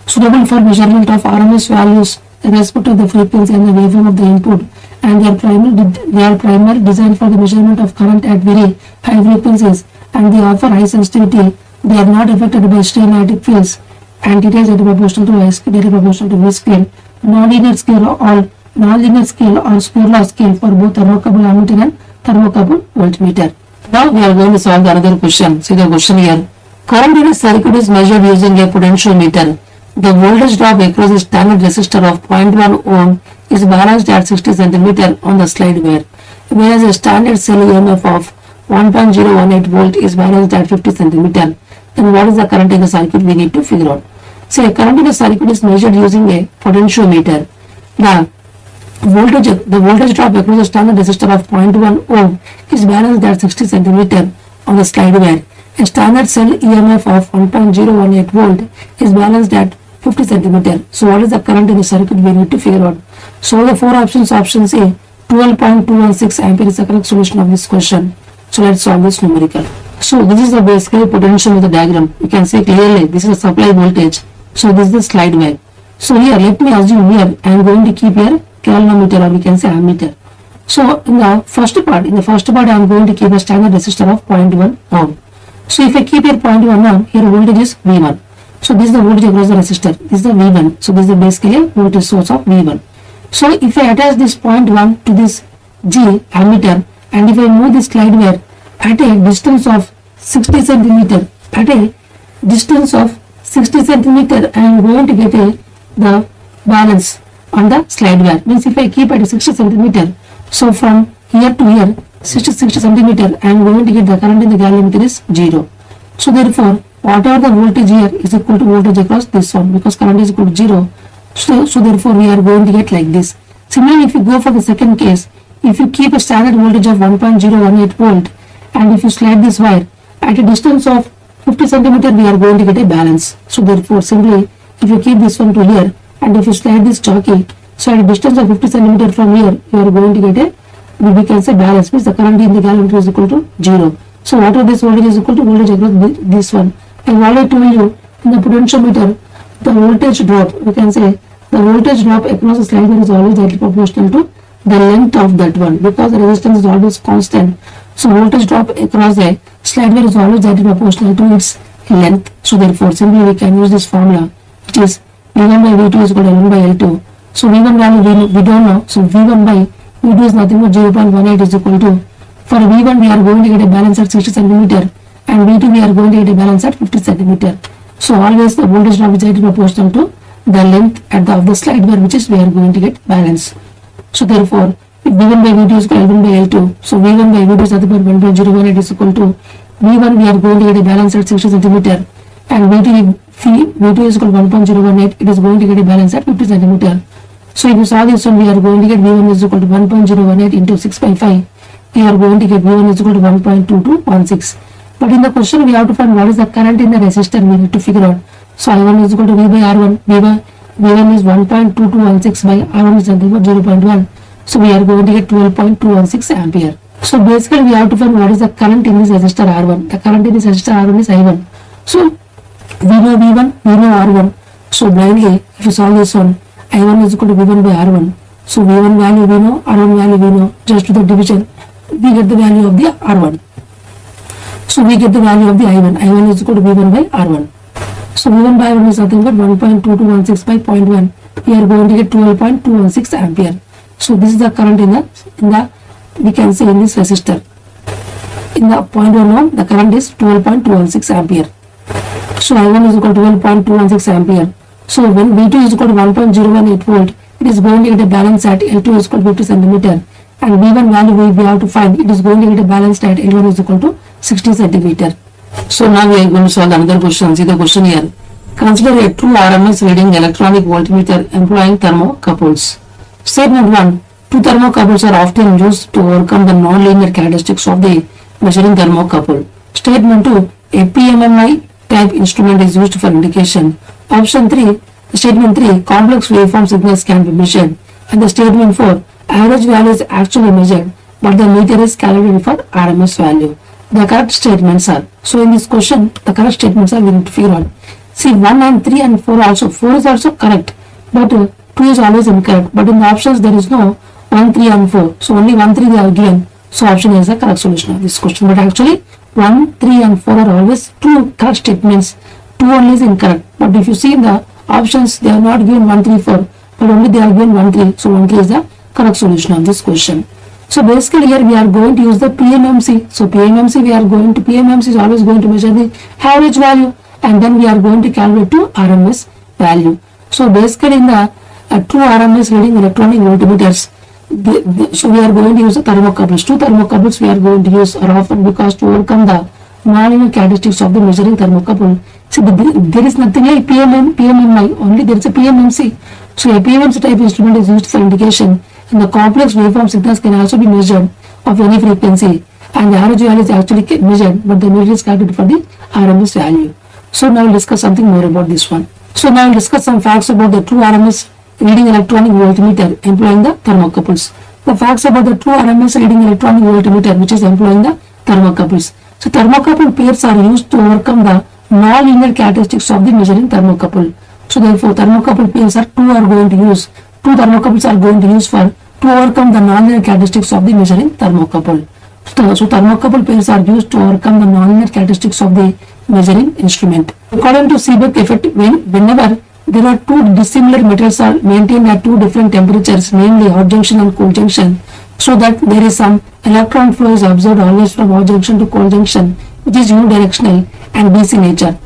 suitable for measurement of RMS values irrespective of the frequency and the waveform of the input and they are primarily designed for the measurement of current at very high frequencies and they offer high sensitivity. They are not affected by stray magnetic fields and it is proportional to I square, proportional to V square. Nonlinear scale or square law scale for both thermocouple ammeter and thermocouple voltmeter. Now we are going to solve another question. See the question here. Current in a circuit is measured using a potentiometer. The voltage drop across a standard resistor of 0.1 ohm is balanced at 60 cm on the slide wire, whereas a standard cell EMF of 1.018 volt is balanced at 50 cm. Then what is the current in the circuit we need to figure out. So a current in a circuit is measured using a potentiometer. The voltage drop across the standard resistor of 0.1 ohm is balanced at 60 cm on the slide wire. A standard cell EMF of 1.018 volt is balanced at 50 cm. So what is the current in the circuit we need to figure out? So the four options, option A, 12.216 ampere is the correct solution of this question. So let's solve this numerical. So this is the basically potential of the diagram. You can see clearly this is the supply voltage. So this is the slide wire. So here let me assume here I am going to keep here galvanometer, or we can say ammeter. So in the first part I am going to keep a standard resistor of 0.1 ohm. So if I keep here 0.1 ohm, here voltage is V1. So this is the voltage across the resistor. This is the V1. So this is basically a voltage source of V1. So if I attach this 0.1 to this G ammeter, and if I move this slide wire at a distance of 60 centimeter, I am going to get the balance on the slide wire. Means if I keep at 60 centimeter, so from here to here 60 centimeter, I am going to get the current in the galvanometer is 0. So therefore whatever the voltage here is equal to voltage across this one, because current is equal to 0. So therefore we are going to get like this. Similarly, if you go for the second case, if you keep a standard voltage of 1.018 volt, and if you slide this wire at a distance of 50 centimeter, we are going to get a balance. So therefore simply if you keep this one to here, and if you slide this jockey, so at a distance of 50 centimeter from here, you are going to get a, we can say balance, means the current in the galvanometer is equal to 0. So whatever this voltage is equal to voltage across this one. I have already told you in the potentiometer, the voltage drop, we can say the voltage drop across the slide wire is always directly proportional to the length of that one, because the resistance is always constant. So voltage drop across the slide wire is always directly proportional to its length. So therefore simply we can use this formula, which is V1 by V2 is equal to L1 by L2. So V1 value we don't know. So V1 by V2 is nothing but 0.18 is equal to, for V1 we are going to get a balance at 60 centimeter, and V2 we are going to get a balance at 50 centimeter. So always the voltage drop is directly proportional to the length of the slide wire, which is we are going to get balance. So therefore if V1 by V2 is equal to L1 by L2, so V1 by V2 is nothing but 1.018 is equal to V1 we are going to get a balance at 60 centimeter, and V2 is equal to 1.018, it is going to get a balance at 50 centimeter. So if you saw this one, we are going to get V1 is equal to 1.018 into 6 by 5. We are going to get V1 is equal to 1.2216. But in the question we have to find what is the current in the resistor, we need to figure out. So I1 is equal to V by R1. V1 is 1.2216 by R1 is nothing but 0.1. So we are going to get 12.216 ampere. So basically we have to find what is the current in this resistor R1. The current in this resistor R1 is I1. So we know V1, we know R1. So blindly if you solve this one, I1 is equal to V1 by R1. So V1 value we know, R1 value we know. Just to the division, we get the value of the R1. So we get the value of the I1. I1 is equal to V1 by R1. So V1 by R1 is nothing but 1.2216 by 0.1. We are going to get 12.216 ampere. So this is the current in the we can say in this resistor. In the 0.1 ohm, the current is 12.216 ampere. So I1 is equal to 12.216 ampere. So when V2 is equal to 1.018 volt, it is going to get a balance at L2 is equal to 50 centimeter, and V1 value we have to find, it is going to get a balance at L1 is equal to 60 centimeter. So now we are going to solve another question. See the question here. Consider a true RMS reading electronic voltmeter employing thermocouples. Statement 1. Two thermocouples are often used to overcome the non-linear characteristics of the measuring thermocouple. Statement 2. A PMMI type instrument is used for indication. Option 3. Statement 3. Complex waveform signals can be measured. And the statement 4. Average value is actually measured, but the meter is calibrated for RMS value. The correct statements are, so in this question the correct statements are we need to figure out. See 1 and 3 and 4 also, 4 is also correct, but 2 is always incorrect, but in the options there is no 1, 3 and 4, so only 1, 3 they are given, so option is the correct solution of this question. But actually 1, 3 and 4 are always true correct statements, 2 only is incorrect. But if you see in the options they are not given 1, 3, 4, but only they are given 1, 3, so 1, 3 is the correct solution of this question. So basically here we are going to use the PMMC. So PMMC is always going to measure the average value, and then we are going to calculate to RMS value. So basically in the true RMS reading electronic voltmeters, so we are going to use the thermocouples. Two thermocouples we are going to use are often, because to overcome the nonlinear characteristics of the measuring thermocouple. So there is nothing like PMMI, only there is a PMMC. So a PMMC type instrument is used for indication, and the complex waveform signals can also be measured of any frequency, and the average value is actually measured, but the measure is calculated for the RMS value. So now we'll discuss something more about this one. So now we'll discuss some facts about the true RMS reading electronic voltmeter employing the thermocouples. The facts about the true RMS reading electronic voltmeter which is employing the thermocouples. So thermocouple pairs are used to overcome the non-linear characteristics of the measuring thermocouple. So therefore thermocouple pairs are two thermocouples are going to use for to overcome the non-linear characteristics of the measuring thermocouple. So thermocouple pairs are used to overcome the non-linear characteristics of the measuring instrument. According to Seebeck effect, whenever there are two dissimilar metals are maintained at two different temperatures, namely hot junction and cold junction, so that there is some electron flow is observed always from hot junction to cold junction, which is unidirectional and DC nature,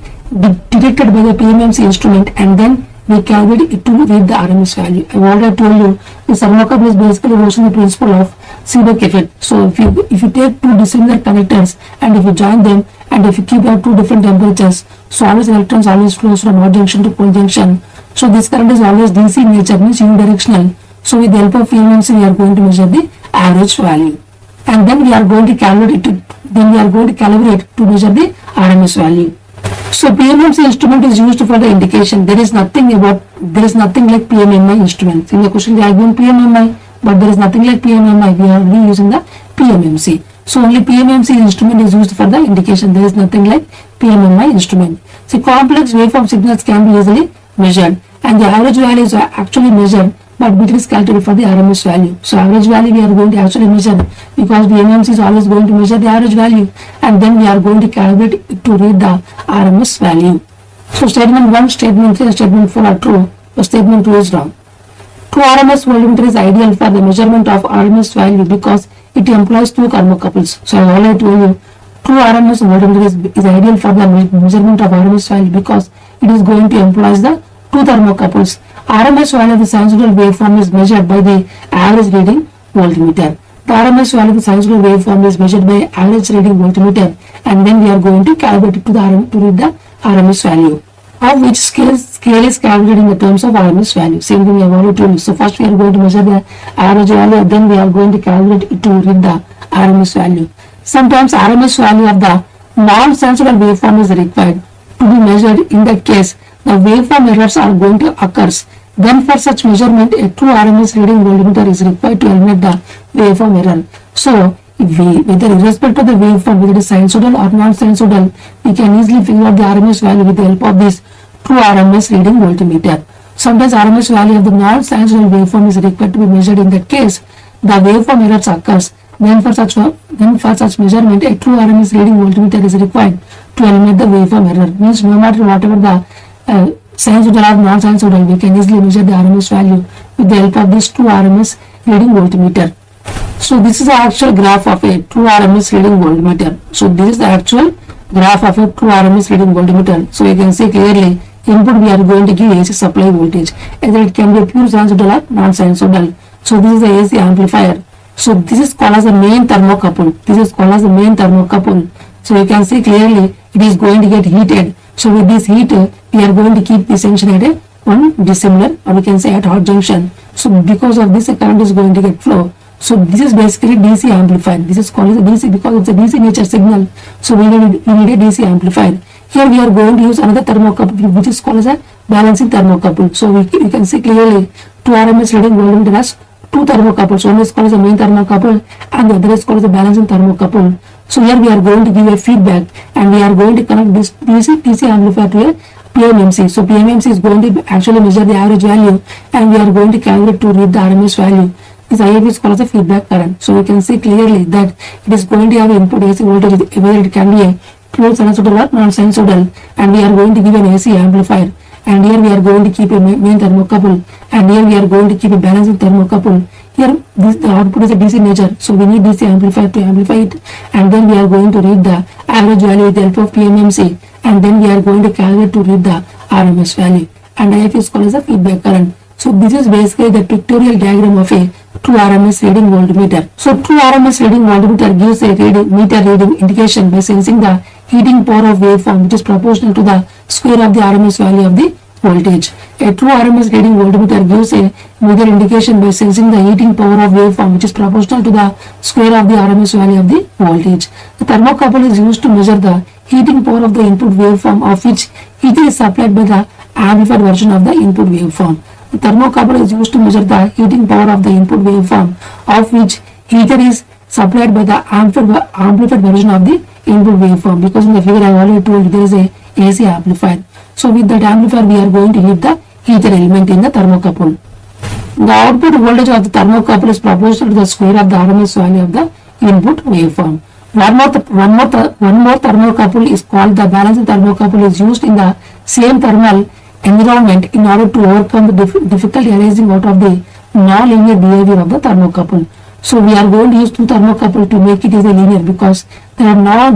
detected by the PMMC instrument, and then we calculate it to read the RMS value. I already told you the thermocouple is basically based on the principle of Seebeck effect. So if you take two dissimilar connectors and if you join them and if you keep at two different temperatures, so always electrons always flows from hot junction to cold junction. So this current is always DC nature, means unidirectional. So with the help of PMMC we are going to measure the average value, and then we are going to calibrate to measure the RMS value. So PMMC instrument is used for the indication. There is nothing like PMMI instrument. In the question they are given PMMI, but there is nothing like PMMI. We are only using the PMMC. So only PMMC instrument is used for the indication. There is nothing like PMMI instrument. So complex waveform signals can be easily measured, and the average value is actually measured, but it is calculated for the RMS value. So average value we are going to actually measure, because PMMC is always going to measure the average value, and then we are going to calibrate it to read the RMS value. So statement 1, statement 3, statement 4 are true, but statement 2 is wrong. True RMS voltmeter is ideal for the measurement of RMS value because it employs two thermocouples. So I already told you, true RMS voltmeter is ideal for the measurement of RMS value because it is going to employ the two thermocouples. RMS value of the sinusoidal waveform is measured by the average reading voltmeter. The RMS value of the sinusoidal waveform is measured by average reading voltmeter, and then we are going to calibrate it to read the RMS value. Of which scale is calculated in the terms of RMS value. Same thing I have already told you. So first we are going to measure the average value, and then we are going to calculate it to read the RMS value. Sometimes RMS value of the non-sinusoidal waveform is required to be measured. In that case, the waveform errors are going to occur. Then for such measurement, a true RMS reading voltmeter is required to eliminate the waveform error. So whether irrespective of the waveform, whether it is sinusoidal or non-sinusoidal, we can easily figure out the RMS value with the help of this true RMS reading voltmeter. Sometimes RMS value of the non-sinusoidal waveform is required to be measured. In that case, the waveform errors occurs. Then for such measurement, a true RMS reading voltmeter is required to eliminate the waveform error. Means no matter whatever the sinusoidal or non-sinusoidal, we can easily measure the RMS value with the help of this true RMS reading voltmeter. So this is the actual graph of a true RMS reading voltmeter. So this is the actual graph of a true RMS reading voltmeter. So you can see clearly, input we are going to give AC supply voltage. Either it can be a pure sinusoidal or non-sinusoidal. So this is the AC amplifier. So this is called as the main thermocouple. So you can see clearly it is going to get heated. So with this heat, we are going to keep this junction at a one dissimilar, or we can say at hot junction. So because of this, a current is going to get flow. So this is basically DC amplifier. This is called as a DC because it's a DC nature signal. So we need a DC amplifier. Here we are going to use another thermocouple, which is called as a balancing thermocouple. So we can see clearly two RMS reading voltmeter has two thermocouples. One is called as a main thermocouple and the other is called as a balancing thermocouple. So here we are going to give a feedback, and we are going to connect this DC amplifier to a PMMC. So PMMC is going to actually measure the average value, and we are going to calculate to read the RMS value. This IF is called as a feedback current. So we can see clearly that it is going to have input AC voltage, whether it can be a pure sinusoidal or non-sinusoidal, and we are going to give an AC amplifier. And here we are going to keep a main thermocouple, and here we are going to keep a balancing thermocouple. Here the output is a DC nature, so we need DC amplifier to amplify it, and then we are going to read the average value with the help of PMMC, and then we are going to calculate to read the RMS value, and IF is called as a feedback current. So this is basically the pictorial diagram of a true RMS reading voltmeter. So true RMS reading voltmeter gives a meter reading indication by sensing the heating power of waveform, which is proportional to the square of the RMS value of the voltage. A true RMS reading voltmeter gives a measure indication by sensing the heating power of waveform, which is proportional to the square of the RMS value of the voltage. The thermocouple is used to measure the heating power of the input waveform, of which heat is supplied by the amplified version of the input waveform. The thermocouple is used to measure the heating power of the input waveform, of which heater is supplied by the amplified version of the input waveform, because in the figure I have already told you there is a AC amplifier. So with that amplifier we are going to hit the heater element in the thermocouple. The output voltage of the thermocouple is proportional to the square of the RMS value of the input waveform. One more thermocouple is called the balanced thermocouple, is used in the same thermal environment in order to overcome the difficulty arising out of the non-linear behavior of the thermocouple. So we are going to use two thermocouple to make it as a linear, because there are more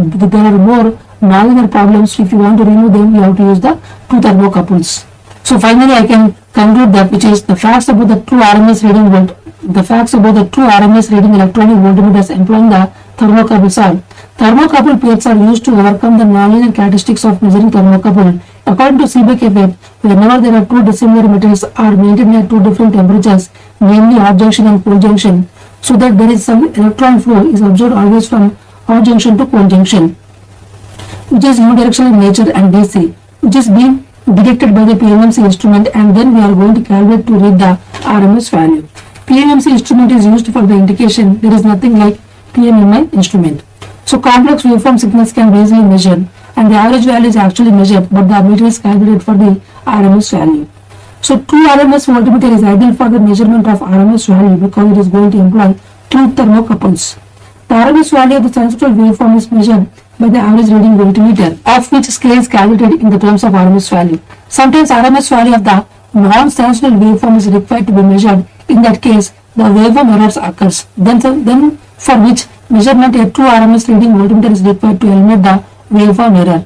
non-linear problems. If you want to remove them, you have to use the two thermocouples. So finally I can conclude that, which is the facts about the true RMS reading electronic voltmeters employing the thermocouples are: thermocouple pairs are used to overcome the nonlinear characteristics of measuring thermocouple. According to Seebeck effect, whenever there are two dissimilar metals are maintained at two different temperatures, namely hot junction and cold junction, so that there is some electron flow is observed always from hot junction to cold junction, which is unidirectional in nature and DC, which is being detected by the PMMC instrument, and then we are going to calculate to read the RMS value. PMMC instrument is used for the indication. There is nothing like PM in my instrument. So complex waveform signals can be easily measured, and the average value is actually measured, but the meter is calculated for the RMS value. So true RMS voltmeter is ideal for the measurement of RMS value, because it is going to employ two thermocouples. The RMS value of the sinusoidal waveform is measured by the average reading voltmeter, of which scale is calculated in the terms of RMS value. Sometimes RMS value of the non-sinusoidal waveform is required to be measured. In that case, the waveform errors occurs. Then for which measurement a true RMS reading voltmeter is required to eliminate the waveform error.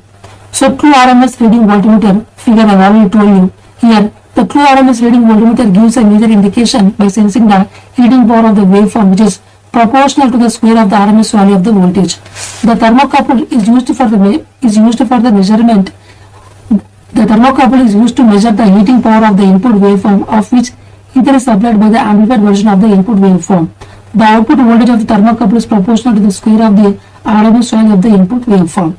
So true RMS reading voltmeter figure I have already told you. Here the true RMS reading voltmeter gives a measure indication by sensing the heating power of the waveform, which is proportional to the square of the RMS value of the voltage. The thermocouple is used for the measurement. The thermocouple is used to measure the heating power of the input waveform, of which heater is supplied by the amplified version of the input waveform. The output voltage of the thermocouple is proportional to the square of the RMS value of the input waveform.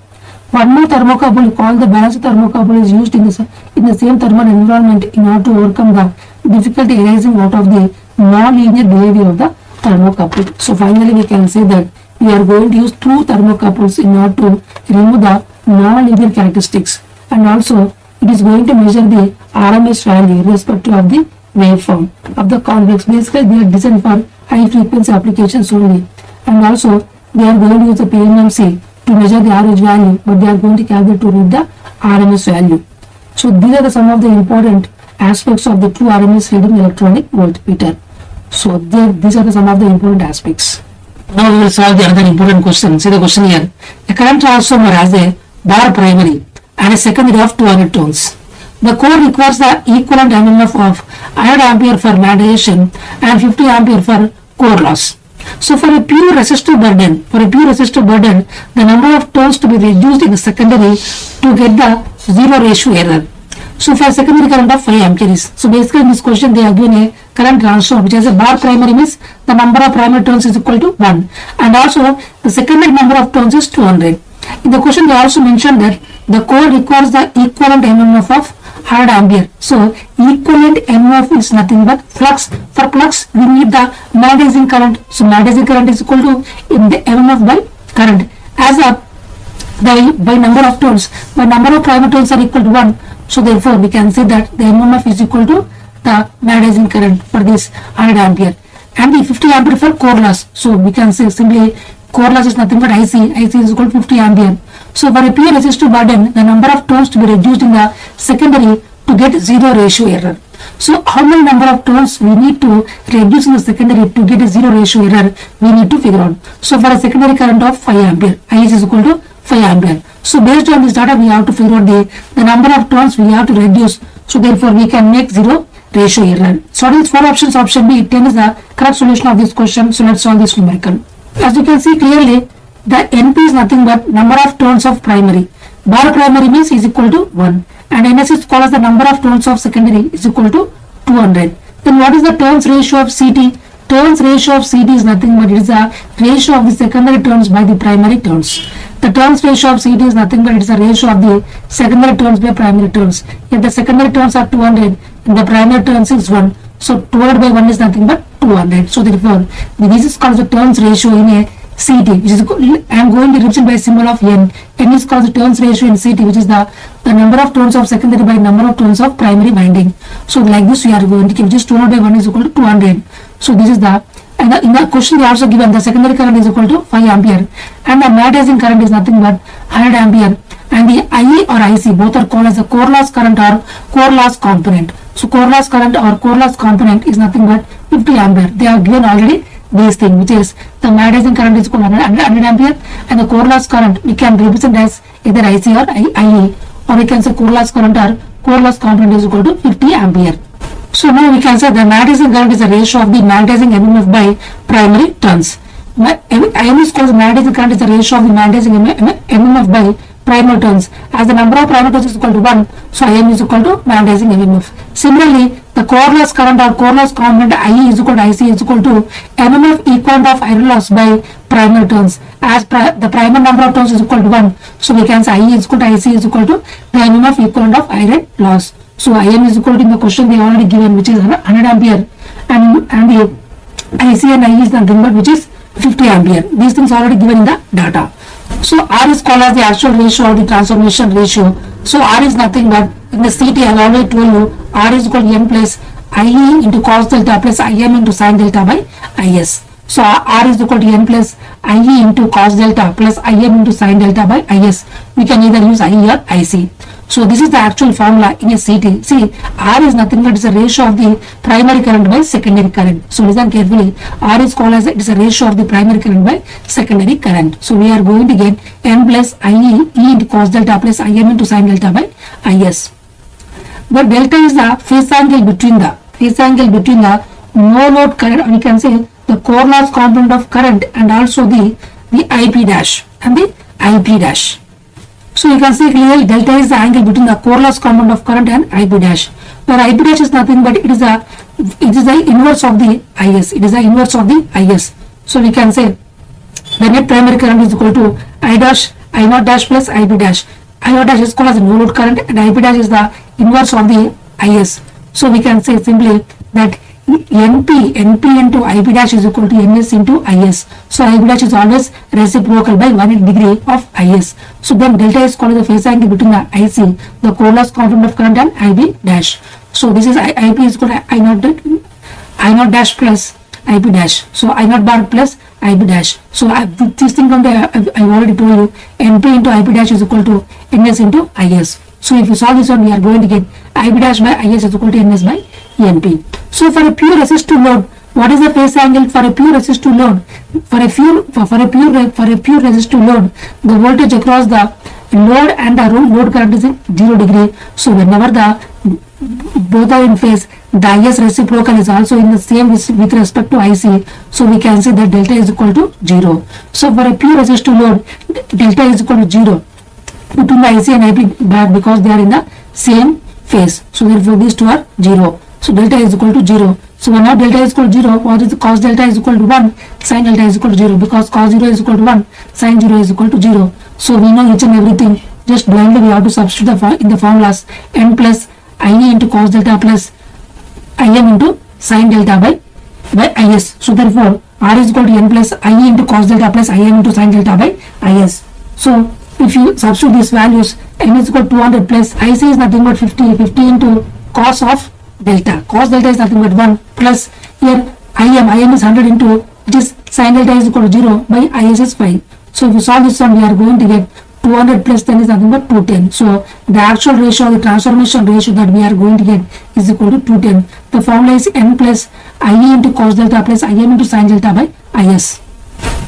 One more thermocouple called the balanced thermocouple is used in the same thermal environment in order to overcome the difficulty arising out of the non-linear behavior of the thermocouple. So finally we can say that we are going to use two thermocouples in order to remove the non-linear characteristics, and also it is going to measure the RMS value irrespective of the waveform of the complex. Basically they are designed for high frequency applications only, and also they are going to use the PMMC to measure the average value, but they are going to calculate to read the RMS value. So these are some of the important aspects of the true RMS reading electronic voltmeter. So these are some of the important aspects. Now we will solve the other important question. See the question here. A current transformer has a bar primary and a secondary of 200 turns. The core requires the equivalent MMF of 100 ampere for magnetization and 50 ampere for core loss. So for a pure resistive burden, the number of turns to be reduced in the secondary to get the zero ratio error. So for secondary current of 5 amperes. So basically in this question they have given a current transformer which has a bar primary, means the number of primary turns is equal to 1, and also the secondary number of turns is 200. In the question they also mentioned that the core requires the equivalent MMF of 100 ampere. So equivalent MMF is nothing but flux. For flux we need the magnetizing current. So magnetizing current is equal to in the MMF by current. As a by number of turns, by number of primary turns are equal to 1. So therefore we can say that the MMF is equal to the magnetizing current for this 100 ampere, and the 50 ampere for core loss. So we can say simply core loss is nothing but IC is equal to 50 ampere. So for a pure resistive burden, the number of turns to be reduced in the secondary to get zero ratio error. So how many number of turns we need to reduce in the secondary to get a zero ratio error, we need to figure out. So for a secondary current of 5 ampere, IC is equal to 5 ampere. So based on this data we have to figure out the number of turns we have to reduce. So therefore we can make zero ratio error. So these four options, option B, 10 is the correct solution of this question. So let's solve this numerical. As you can see clearly, The NP is nothing but number of turns of primary. Bar primary means is equal to 1 and NS is called as the number of turns of secondary is equal to 200. Then what is the turns ratio of CT? Turns ratio of CT is nothing but it is a ratio of the secondary turns by the primary turns. The turns ratio of CT is nothing but it is a ratio of the secondary turns by primary turns. If the secondary turns are 200 and the primary turns is 1, so 200 by 1 is nothing but 200. So therefore, this is called the turns ratio in a CT, which is I am going to represent by symbol of N. N is called the turns ratio in CT, which is the number of turns of secondary by number of turns of primary winding. So like this we are going to keep just 200 by 1 is equal to 200. So this is the, and in the question they also given the secondary current is equal to 5 ampere and the magnetizing current is nothing but 100 ampere and the IE or IC both are called as the core loss current or core loss component. So core loss current or core loss component is nothing but 50 ampere. They have given already this thing, which is the magnetizing current is called 100 ampere and the core loss current we can represent as either IC or IE, or we can say core loss current or core loss component is equal to 50 ampere. So now we can say the magnetizing current is a ratio of the magnetizing MMF by primary turns. IM is called the magnetizing current is a ratio of the magnetizing MMF by primary turns. As the number of primary turns is equal to 1, so IM is equal to magnetizing MMF. Similarly, the core loss current or core loss component IE is equal to IC is equal to MMF equivalent of iron loss by primary turns. As the primary number of turns is equal to 1, so we can say IE is equal to IC is equal to the MMF equivalent of iron loss. So IM is equal to in the question they already given, which is 100 ampere and the IC and IE is nothing but which is 50 ampere. These things already given in the data. So R is called as the actual ratio or the transformation ratio. So R is nothing but in the CT I have already told you R is equal to N plus IE into cos delta plus IM into sin delta by IS. So R is equal to N plus IE into cos delta plus IM into sin delta by IS. We can either use IE or IC. So this is the actual formula in a CT. See, R is nothing but is a ratio of the primary current by secondary current. So listen carefully. R is called as it is a ratio of the primary current by secondary current. So we are going to get N plus IE into cos delta plus IM into sin delta by IS. But delta is the phase angle between the no load current, or we can say the core loss component of current and also the IP dash and the IP dash. So you can see clearly delta is the angle between the core loss component of current and IP dash. Where IP dash is nothing but it is the inverse of the IS. It is the inverse of the IS. So we can say the net primary current is equal to I dash, I naught dash plus IP dash. I naught dash is called as the no load current and IP dash is the inverse of the IS. So we can say simply that NP into IP dash is equal to NS into IS. So IP dash is always reciprocal by 180 degree of IS. So then delta is called the phase angle between the IC, the core loss component of current and IP dash. So this is IP is equal to I naught dash plus IP dash. So I naught bar plus IP dash. So this thing from the I already told you NP into IP dash is equal to NS into IS. So if you solve this one, we are going to get IP dash by IS is equal to NS by NP. So for a pure resistive load, what is the phase angle for a pure resistive load? For a pure resistive load, the voltage across the load and the load current is 0 degree. So whenever the both are in phase, the IS reciprocal is also in the same with respect to IC. So we can say that delta is equal to 0. So for a pure resistive load, delta is equal to 0 between the IC and IP bar because they are in the same phase. So therefore these two are 0. So delta is equal to 0. So when now delta is equal to 0, what is the cos delta is equal to 1, sin delta is equal to 0 because cos 0 is equal to 1, sin 0 is equal to 0. So we know each and everything. Just blindly we have to substitute in the formulas n plus IE into cos delta plus IM into sin delta by IS. So therefore R is equal to n plus IE into cos delta plus IM into sin delta by IS. So if you substitute these values, n is equal to 200 plus IC is nothing but 50 into cos of delta. Cos delta is nothing but 1 plus here IM is 100 into which is sin delta is equal to 0 by IS is 5. So if you solve this one, we are going to get 200 plus 10 is nothing but 210. So the actual ratio, the transformation ratio that we are going to get is equal to 210. The formula is n plus IE into cos delta plus IM into sin delta by IS.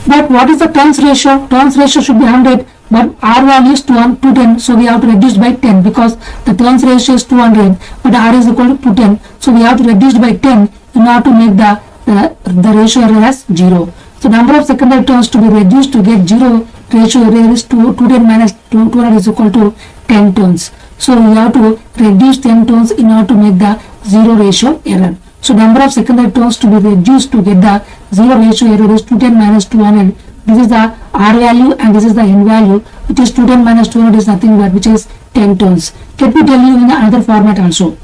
But what is the turns ratio? Turns ratio should be 100, but R value is 210, so we have to reduce by 10 because the turns ratio is 200, but R is equal to 210. So we have to reduce by 10 in order to make the ratio error as 0. So number of secondary turns to be reduced to get 0 ratio error is 210 minus 200 is equal to 10 turns. So we have to reduce 10 turns in order to make the 0 ratio error. So number of secondary turns to be reduced to get the 0 ratio error is 210 minus 200. This is the R value and this is the N value, which is 210 minus 200 is nothing but which is 10 turns. Let me tell you in another format also.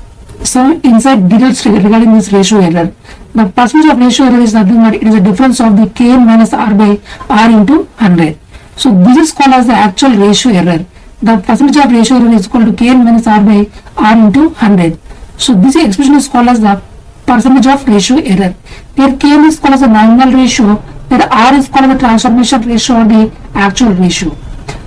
So inside details regarding this ratio error. The percentage of ratio error is nothing but it is a difference of the Kn minus R by R into 100. So this is called as the actual ratio error. The percentage of ratio error is equal to Kn minus R by R into 100. So this expression is called as the percentage of ratio error. Here Kn is called as the nominal ratio, where R is called as the transformation ratio or the actual ratio.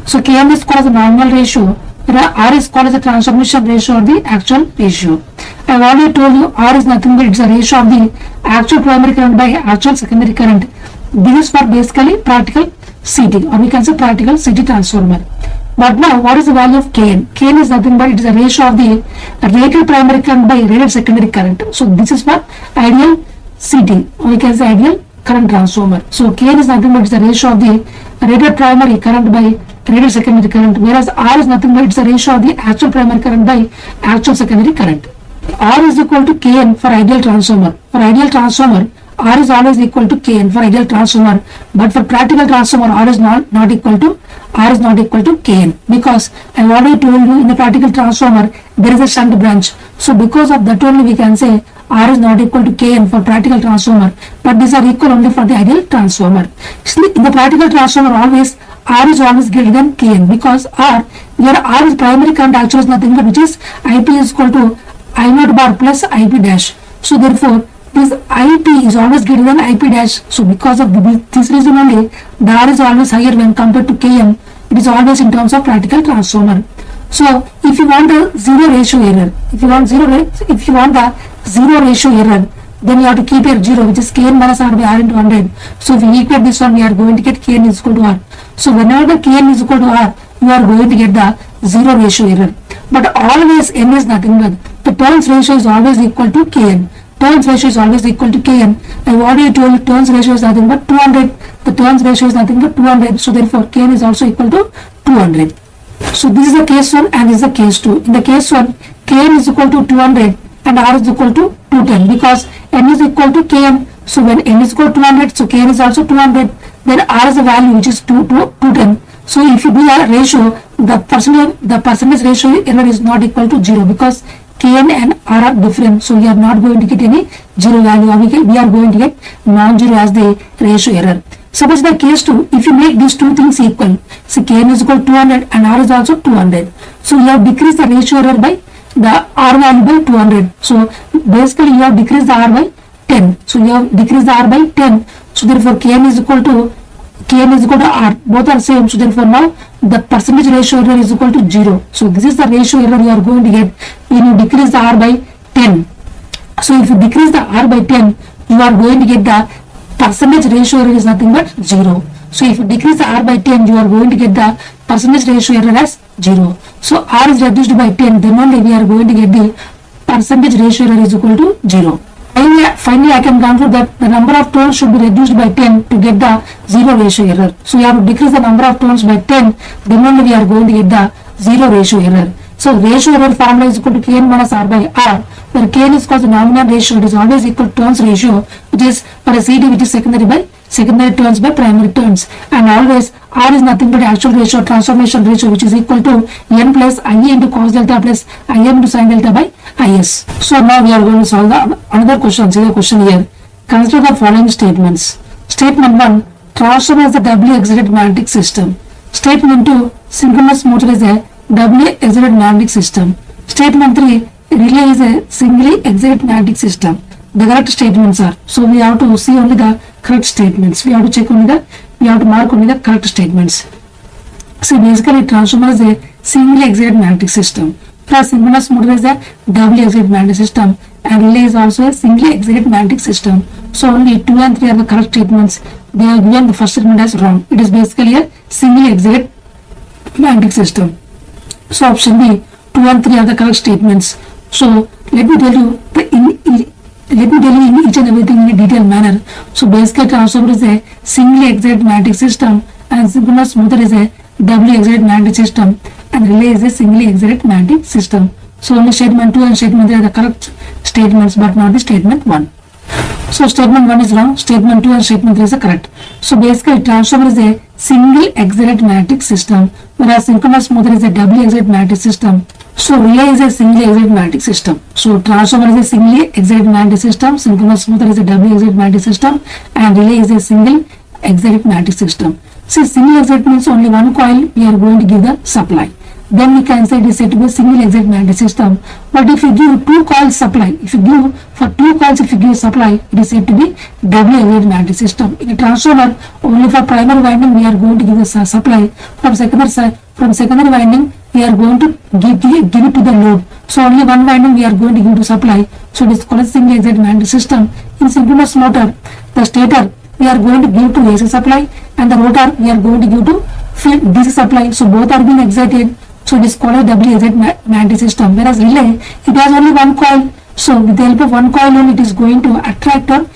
So Kn is called as the nominal ratio, where R is called as the transformation ratio or the actual ratio. I have already told you R is nothing but it's a ratio of the actual primary current by actual secondary current. This is for basically practical CT, or we can say practical CT transformer. But now what is the value of Kn? Kn is nothing but it is a ratio of the rated primary current by rated secondary current. So this is for ideal CT, or we can say ideal current transformer. So Kn is nothing but it's the ratio of the rated primary current by rated secondary current, whereas R is nothing but it's the ratio of the actual primary current by actual secondary current. R is equal to Kn for ideal transformer. For ideal transformer, R is always equal to Kn for ideal transformer, but for practical transformer, R is not equal to Kn, because I have already told you in the practical transformer there is a shunt branch. So because of that only we can say R is not equal to Kn for practical transformer, but these are equal only for the ideal transformer. In the practical transformer always R is always greater than Kn, because here R is primary current actually is nothing but which is IP is equal to I naught bar plus IP dash. So therefore this IP is always greater than IP dash. So because of this reason only the R is always higher when compared to Kn. It is always in terms of practical transformer. So if you want a zero ratio error, if you want the zero ratio error, then you have to keep here 0, which is Kn minus R by R into 100. So if we equate this one, we are going to get Kn is equal to R. So whenever the Kn is equal to R, you are going to get the zero ratio error. But always N is nothing but the turns ratio is always equal to Kn. Turns ratio is always equal to Kn. I have already told you turns ratio is nothing but 200. The turns ratio is nothing but 200. So therefore Kn is also equal to 200. So this is the case 1 and this is the case 2. In the case 1, Kn is equal to 200 and R is equal to 210, because N is equal to Kn. So when N is equal to 200, so Kn is also 200. Then R is a value which is 210. So if you do a ratio, the percentage ratio error is not equal to 0, because Kn and R are different. So we are not going to get any 0 value. We are going to get non-zero as the ratio error. Suppose the case 2, if you make these two things equal, so Kn is equal to 200 and R is also 200. So you have decreased the ratio error by the R value by 200. So basically you have decreased the R by 10. So you have decreased the R by 10. So therefore Kn is equal to R. Both are same. So therefore now the percentage ratio error is equal to 0. So this is the ratio error you are going to get when you decrease the R by 10. So if you decrease the R by 10, you are going to get the percentage ratio error is nothing but 0. So if you decrease the R by 10, you are going to get the percentage ratio error as 0. So R is reduced by 10, then only we are going to get the percentage ratio error is equal to 0. Finally, I can conclude that the number of turns should be reduced by 10 to get the zero ratio error. So we have to decrease the number of turns by 10, then only we are going to get the zero ratio error. So ratio error formula is equal to Kn minus R by R, where Kn is called the nominal ratio. It is always equal to turns ratio, which is for a CD which is secondary turns by primary turns, and always R is nothing but actual ratio, transformation ratio, which is equal to N plus Ia into cos delta plus Im into sin delta by Is. So now we are going to solve another question. See the question here. Consider the following statements. Statement 1, transformer is a doubly excited magnetic system. Statement 2, synchronous motor is a doubly excited magnetic system. Statement 3, relay is a singly excited magnetic system. The correct statements are, so we have to see only the correct statements. We have to mark only the correct statements. So basically transformer is a singly excited magnetic system. Plus synchronous motor is a doubly excited magnetic system, and relay is also a singly excited magnetic system. So only 2 and 3 are the correct statements. They are given the first statement as wrong. It is basically a singly excited magnetic system. So option B, 2 and 3 are the correct statements. So let me tell you, Let me tell you in each and everything in a detailed manner. So basically transformer is a singly excited magnetic system and synchronous motor is a doubly excited magnetic system and relay is a singly excited magnetic system. So only statement 2 and statement 3 are the correct statements but not the statement 1. So statement 1 is wrong, statement 2 and statement 3 is correct. So basically transformer is a single excited magnetic system whereas synchronous motor is a doubly excited magnetic system. So relay is a singly excited magnetic system. So transformer is a singly excited magnetic system, synchronous motor is a doubly excited magnetic system and relay is a single excited magnetic system. See, single excited means only one coil we are going to give the supply. Then we can say it is said to be a single excited magnetic system. But if you give two coils supply, if you give for two coils if you give supply, it is said to be doubly excited magnetic system. In a transformer, only for primary winding we are going to give the supply. From secondary winding we are going to give it to the load. So only one winding we are going to give to supply. So it is called a single excited magnetic system. In synchronous motor, the stator we are going to give to AC supply and the rotor we are going to give to DC supply. So both are being excited. So it is called a doubly excited magnetic system. Whereas relay, it has only one coil. So with the help of one coil only, it is going to attract or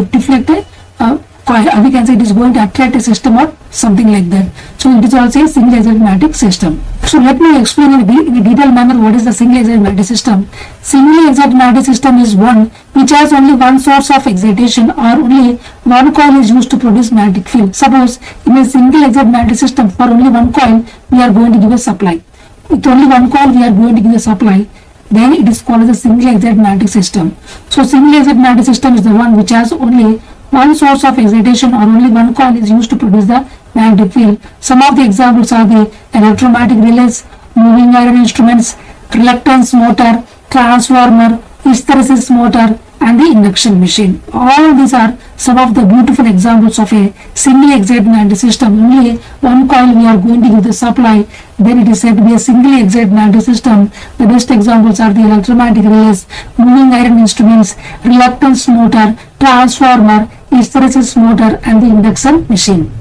deflect a coil. We can say it is going to attract a system or something like that. So it is also a single excited magnetic system. So let me explain in a detailed manner what is the single excited magnetic system. Single excited magnetic system is one which has only one source of excitation or only one coil is used to produce magnetic field. Suppose in a single excited magnetic system for only one coil we are going to give a supply. With only one coil we are going to give a supply. Then it is called as a single excited magnetic system. So single excited magnetic system is the one which has only one source of excitation or only one coil is used to produce the magnetic field. Some of the examples are the electromagnetic relays, moving iron instruments, reluctance motor, transformer, hysteresis motor and the induction machine. All these are some of the beautiful examples of a single excited magnetic system. Only one coil we are going to give the supply, then it is said to be a single excited magnetic system. The best examples are the electromagnetic relays, moving iron instruments, reluctance motor, transformer, hysteresis motor and the induction machine.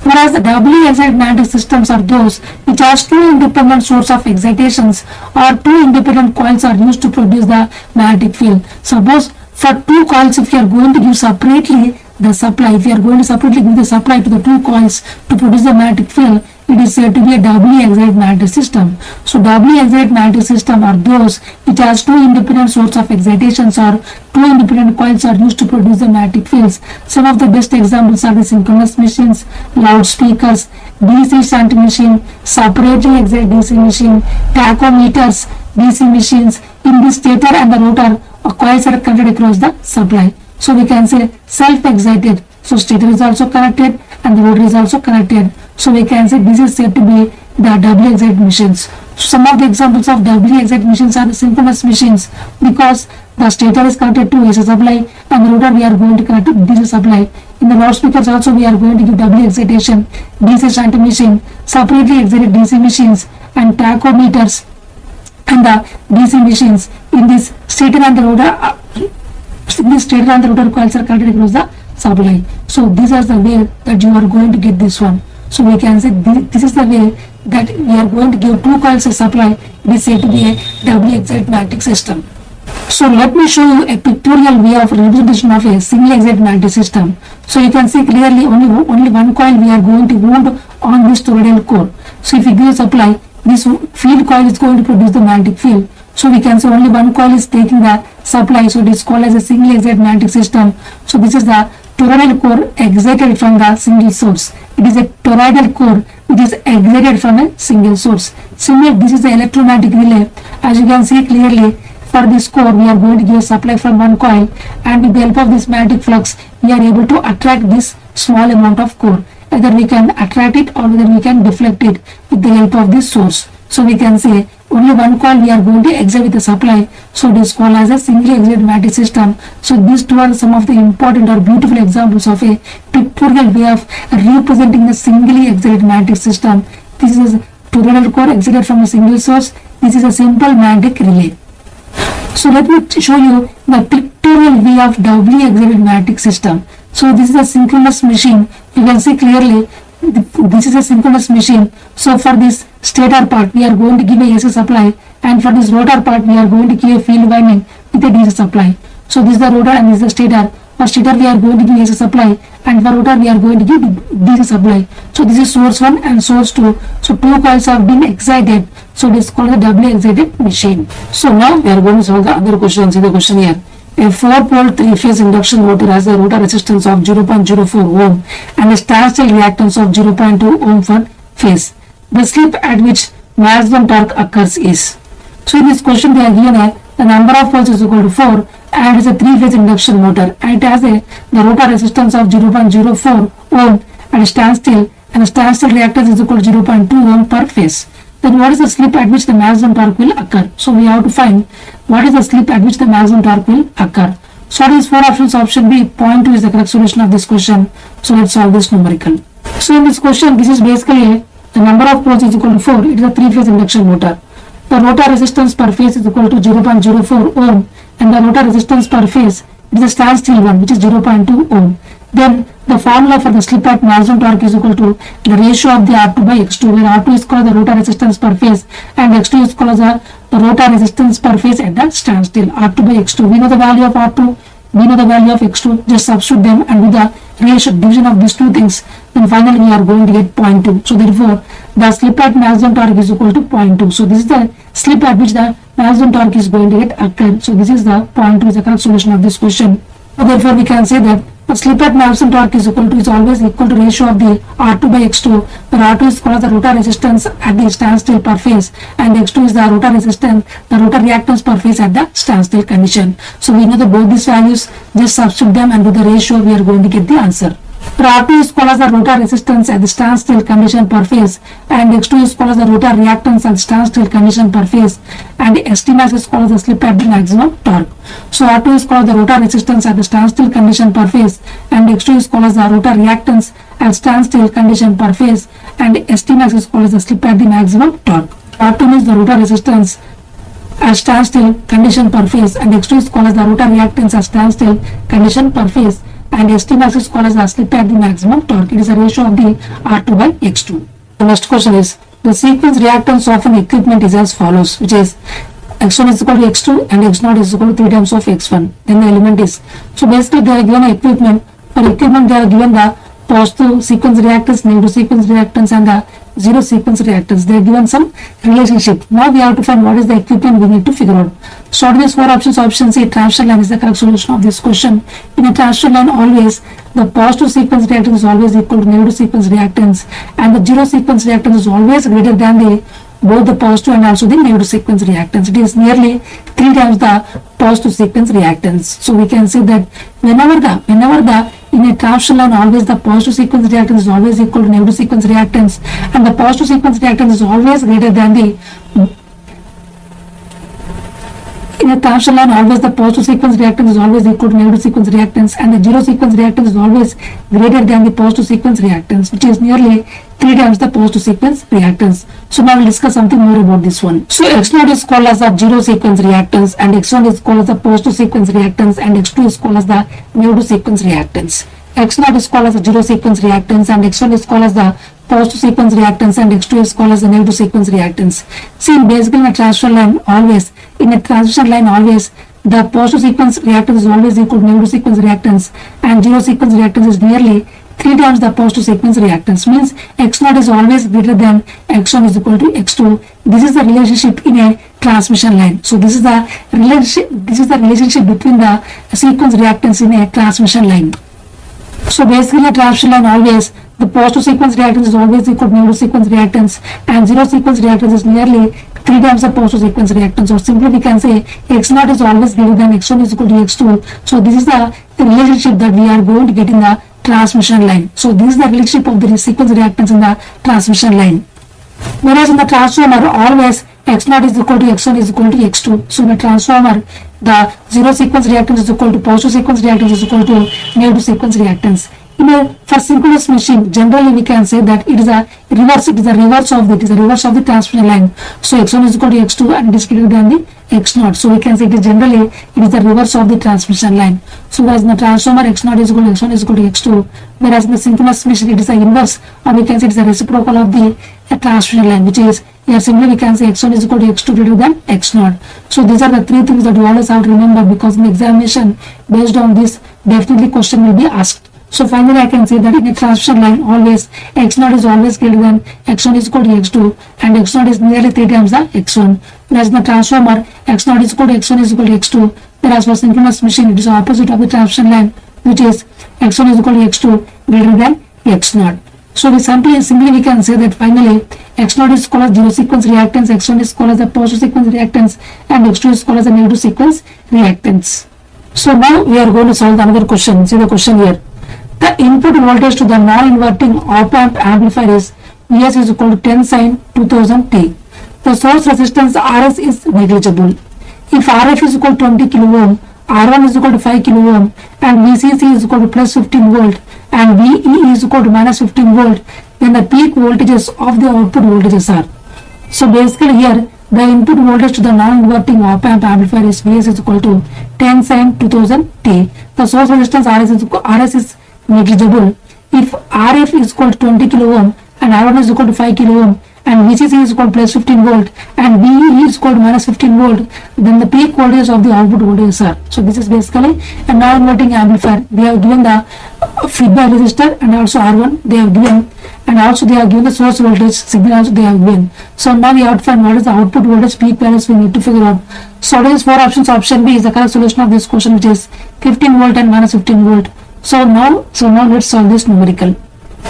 Whereas the doubly excited magnetic systems are those which has two independent sources of excitations or two independent coils are used to produce the magnetic field. Suppose for two coils if you are going to give separately the supply, if you are going to separately give the supply to the two coils to produce the magnetic field, it is said to be a doubly excited magnetic system. So doubly excited magnetic system are those which has two independent sources of excitations or two independent coils are used to produce the magnetic fields. Some of the best examples are the synchronous machines, loudspeakers, DC shunt machine, separately excited DC machine, tachometers, DC machines. In the stator and the rotor, coils are connected across the supply. So we can say self-excited. So stator is also connected and the rotor is also connected. So we can say this is said to be the doubly excited machines. Some of the examples of doubly excited machines are the synchronous machines because the stator is connected to AC supply and the rotor we are going to connect to DC supply. In the loudspeakers also we are going to give doubly excitation, DC shunt machine, separately excited DC machines and tachometers and the DC machines. In this stator and the rotor, coils are connected across the supply. So these are the way that you are going to get this one. So we can say this is the way that we are going to give two coils a supply. It is said to be a doubly excited magnetic system. So let me show you a pictorial way of representation of a single excited magnetic system. So you can see clearly only one coil we are going to wound on this toroidal core. So if you give a supply, this field coil is going to produce the magnetic field. So we can say only one coil is taking the supply. So it is called as a single excited magnetic system. So this is the toroidal core excited from the single source. It is a toroidal core which is excited from a single source. Similarly, this is the electromagnetic relay. As you can see clearly, for this core we are going to give a supply from one coil and with the help of this magnetic flux we are able to attract this small amount of core. Either we can attract it or whether we can deflect it with the help of this source. So we can say only one coil we are going to excite with the supply. So it is called as a single excited magnetic system. So these two are some of the important or beautiful examples of a pictorial way of representing the singly excited magnetic system. This is a toroidal core excited from a single source. This is a simple magnetic relay. So let me show you the pictorial way of doubly excited magnetic system. So this is a synchronous machine. You can see clearly this is a synchronous machine. So for this stator part, we are going to give a AC supply, and for this rotor part, we are going to give a field winding with a DC supply. So this is the rotor and this is the stator. For stator, we are going to give AC supply, and for rotor, we are going to give DC supply. So this is source 1 and source 2. So two coils have been excited. So this is called the doubly excited machine. So now we are going to solve the other question. See the question here. A 4-pole 3-phase induction motor has a rotor resistance of 0.04 ohm and a standstill reactance of 0.2 ohm per phase. The slip at which maximum torque occurs is. So in this question they are given the number of poles is equal to 4 and it is a 3-phase induction motor and it has the rotor resistance of 0.04 ohm and standstill, and the standstill reactance is equal to 0.2 ohm per phase. Then what is the slip at which the maximum torque will occur? So we have to find what is the slip at which the maximum torque will occur. So what is 4 options? Option B, 0.2 is the correct solution of this question. So let's solve this numerical. So in this question, this is basically the number of poles is equal to 4. It is a 3-phase induction motor. The rotor resistance per phase is equal to 0.04 ohm and the rotor resistance per phase is a standstill one, which is 0.2 ohm. Then the formula for the slip at maximum torque is equal to the ratio of the R2 by X2, where R2 is called the rotor resistance per phase and X2 is called the rotor resistance per phase at the standstill. R2 by X2. We know the value of R2, we know the value of X2. Just substitute them and with the ratio division of these two things, then finally we are going to get 0.2. So therefore, the slip at maximum torque is equal to 0.2. So this is the slip at which the maximum torque is going to get occur. So this is the 0.2 is the correct solution of this question. So therefore, we can say that the slip at maximum torque is always equal to ratio of the R2 by X2, where R2 is called the rotor resistance at the standstill per phase and X2 is the rotor resistance, the rotor reactance per phase at the standstill condition. So we know that both these values, just substitute them and with the ratio we are going to get the answer. R2 is called as the rotor resistance at the standstill condition per phase and X2 is called as the rotor reactance at the standstill condition per phase and ST max is called as the slip at the maximum torque. So R2 is called the rotor resistance at the standstill condition per phase and X2 is called as the rotor reactance at standstill condition per phase and ST max is called as the slip at the maximum torque. R2 means the rotor resistance at standstill condition per phase and X2 is called as the rotor reactance at standstill condition per phase and ST max is called as the slip at the maximum torque. It is a ratio of the R2 by X2. The next question is, the sequence reactance of an equipment is as follows, which is X1 is equal to X2 and X0 is equal to 3 times of X1. Then the element is, so basically they are given equipment. For equipment they are given the positive sequence reactance, negative sequence reactance and the zero sequence reactance. They are given some relationship. Now we have to find what is the equipment we need to figure out. So out of these 4 options, option C, transfer line is the correct solution of this question. In a transfer line, always the positive sequence reactance is always equal to negative sequence reactance and the zero sequence reactance is always greater than the both the positive and also the negative sequence reactance. It is nearly 3 times the positive sequence reactance. So we can say that whenever the in a transfer line, always the positive sequence reactance is always equal to negative sequence reactance and the positive sequence reactance is always greater than the in a transfer line, always the positive sequence reactance is always equal to negative sequence reactance and the zero sequence reactance is always greater than the positive sequence reactance, which is nearly 3 times the positive sequence reactance. So now we'll discuss something more about this one. So X0 is called as the zero sequence reactance and X1 is called as the positive sequence reactance and X2 is called as the negative sequence reactance. X0 is called as the zero sequence reactance and X1 is called as the positive sequence reactance and X2 is called as the negative sequence reactance. See, basically in a transfer line, always in a transition line, always the positive sequence reactance is always equal to negative sequence reactance and zero sequence reactance is nearly 3 times the positive sequence reactance. Means X0 is always greater than X1 is equal to X2. This is the relationship in a transmission line. So this is the relationship between the sequence reactance in a transmission line. So basically a transmission line, always the positive sequence reactance is always equal to negative sequence reactance and zero sequence reactance is nearly 3 times the positive sequence reactance. Or simply we can say X0 is always greater than X1 is equal to X2. So this is the relationship that we are going to get in the transmission line. So this is the relationship of the sequence reactance in the transmission line. Whereas in the transformer, always X0 is equal to X1 is equal to X2. So in a transformer, the zero sequence reactance is equal to positive sequence reactance is equal to negative sequence reactance. For synchronous machine, generally we can say that it is a reverse of the transmission line. So X1 is equal to X2 and it is greater than the X naught. So we can say it is generally it is the reverse of the transmission line. So whereas in the transformer X naught is equal to X1 is equal to X2, whereas in the synchronous machine it is the inverse, or we can say it is the reciprocal of the transmission line, which is here simply we can say X1 is equal to X2 greater than X naught. So these are the three things that you always have to remember, because in the examination based on this definitely question will be asked. So finally I can say that in a transmission line always X0 is always greater than X1 is equal to X2, and X0 is nearly 3 times the X1. Whereas in the transformer X0 is equal to X1 is equal to X2, whereas for synchronous machine it is opposite of the transmission line, which is X1 is equal to X2 greater than X0. So we simply we can say that finally X0 is called as zero sequence reactance, X1 is called as the positive sequence reactance, and X2 is called as the negative sequence reactance. So now we are going to solve another question. See the question here. The input voltage to the non-inverting op-amp amplifier is Vs is equal to 10 sin 2000 T. The source resistance Rs is negligible. If Rf is equal to 20 kilo ohm, R1 is equal to 5 kilo ohm, and Vcc is equal to plus 15 volt, and Ve is equal to minus 15 volt, then the peak voltages of the output voltages are. So basically here the input voltage to the non-inverting op-amp amplifier is Vs is equal to 10 sin 2000 T. The source resistance Rs is negligible. If Rf is equal to 20 kilo ohm and R1 is equal to 5 kilo ohm and Vcc is equal to plus 15 volt and Ve is equal to minus 15 volt, then the peak voltage of the output voltages are. So this is basically a non-inverting amplifier. They have given the feedback resistor and also R1 they have given, and also they have given the source voltage signal also they have given. So now we have to find what is the output voltage peak values we need to figure out. So there is four options. Option B is the correct solution of this question, which is 15 volt and minus 15 volt. So now let's solve this numerical.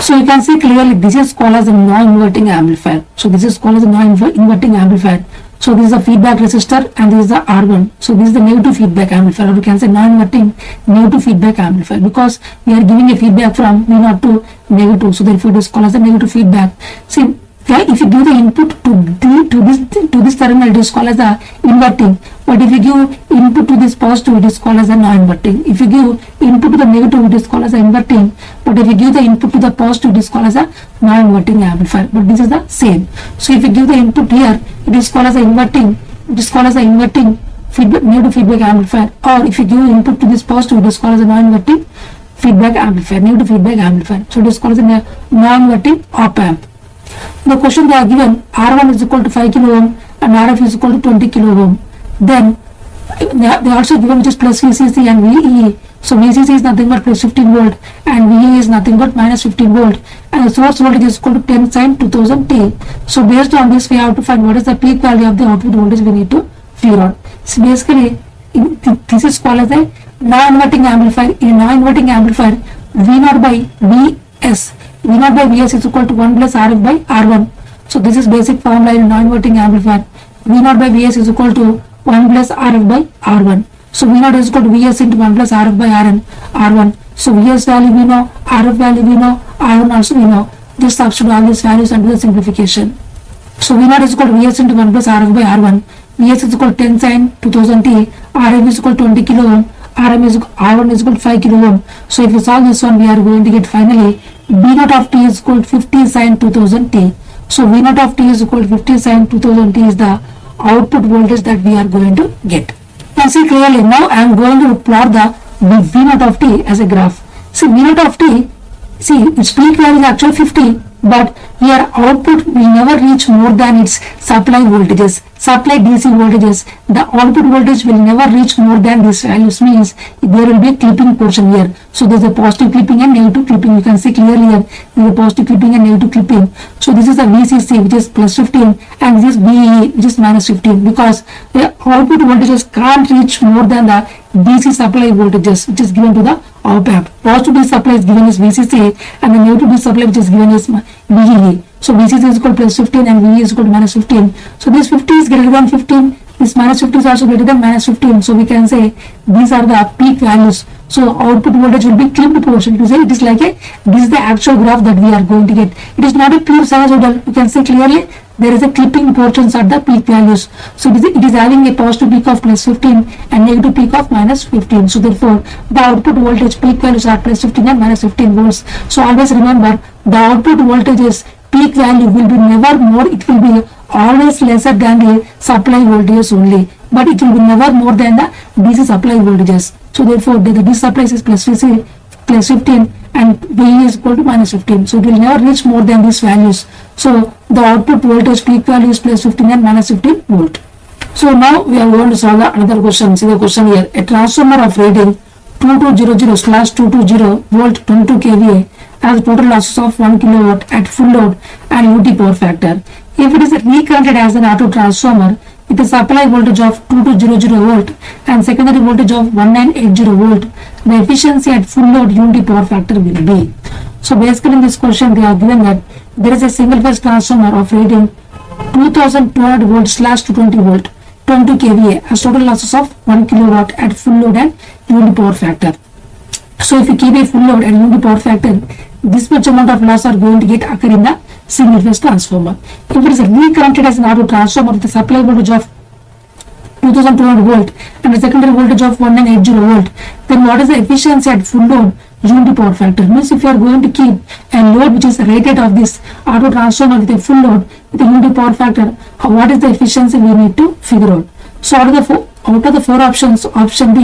So you can see clearly this is called as a non-inverting amplifier. So this is called as a non-inverting amplifier. So this is the feedback resistor and this is the R1. So this is the negative feedback amplifier, or we can say non-inverting negative feedback amplifier, because we are giving a feedback from V0 to negative. So therefore it is called as a negative feedback. See, if you give the input to this terminal, it is called as the inverting. But if you give input to this positive, it is called as a non-inverting. If you give input to the negative, it is called as a inverting. But if you give the input to the positive, it is called as a non-inverting amplifier. But this is the same. So if you give the input here, it is called as a inverting. It is called as a inverting feedback, negative feedback amplifier. Or if you give input to this positive, it is called as a non-inverting feedback amplifier, negative feedback amplifier. So it is called as a non-inverting op-amp. The question they are given, R1 is equal to 5 kilo ohm and Rf is equal to 20 kilo ohm. Then they also given which is plus Vcc and Ve. So Vcc is nothing but plus 15 volt and Ve is nothing but minus 15 volt, and the source voltage is equal to 10 sin 2000 T. So based on this we have to find what is the peak value of the output voltage we need to figure out. So basically this is called as a non-inverting amplifier. In a non-inverting amplifier, V0 by Vs, V0 by Vs is equal to 1 plus Rf by R1. So this is basic formula in non-inverting amplifier. V0 by Vs is equal to 1 plus Rf by R1. So V0 is equal to Vs into 1 plus Rf by R1. So Vs value we know, Rf value we know, R1 also we know. Just substitute all these values and do the simplification. So V0 is equal to Vs into 1 plus Rf by R1. Vs is equal to 10 sin 2000 T. Rf is equal to 20 kilo ohm. R1 is equal to 5 kilo ohm. So if you solve this one, we are going to get finally V0 of T is equal to 50 sin 2000 T. So V0 of T is equal to 50 sin 2000 T is the output voltage that we are going to get. Now see clearly, now I am going to plot the V0 of T as a graph. See V0 of T, see its peak value is actually 50, but here output will never reach more than its supply voltages, supply DC voltages. The output voltage will never reach more than these values, means there will be a clipping portion here. So there is a positive clipping and negative clipping. You can see clearly here there is a positive clipping and negative clipping. So this is the VCC, which is plus 15, and this is VE, which is minus 15, because the output voltages can't reach more than the DC supply voltages which is given to the op-amp. Positive DC supply is given as VCC and the negative DC supply which is given as VE. So VCC is equal to plus 15 and VE is equal to minus 15. So this 50 is greater than 15. This minus 50 is also greater than minus 15. So we can say these are the peak values. So output voltage will be clipped portion. To say it is like this is the actual graph that we are going to get. It is not a pure sinusoidal. You can see clearly there is a clipping portions at the peak values. So it is having a positive peak of plus 15 and negative peak of minus 15. So therefore the output voltage peak values are plus 15 and minus 15 volts. So always remember the output voltages peak value will be never more, it will be always lesser than the supply voltages only, but it will be never more than the DC supply voltages. So therefore the DC supply is plus 15 and VE is equal to minus 15. So it will never reach more than these values. So the output voltage peak value is plus 15 and minus 15 volt. So now we are going to solve another question. See the question here. A transformer of rating 2200/220 volt 22 kVA has total losses of 1 kilowatt at full load and UT power factor. If it is reconnected as an auto transformer with a supply voltage of 2200 volt and secondary voltage of 1980 volt, the efficiency at full load unity power factor will be. So basically in this question they are given that there is a single phase transformer of rating 2200 volt/220 volt 22 kVA has total losses of 1 kilowatt at full load and unity power factor. So if you keep a full load and unity power factor, this much amount of loss are going to get occur in the single phase transformer. If it is reconnected as an auto transformer with a supply voltage of 2200 volt and a secondary voltage of 1980 volt, then what is the efficiency at full load unity power factor? Means if you are going to keep a load which is rated of this auto transformer with a full load with a unity power factor, what is the efficiency we need to figure out. So out of the four options, option B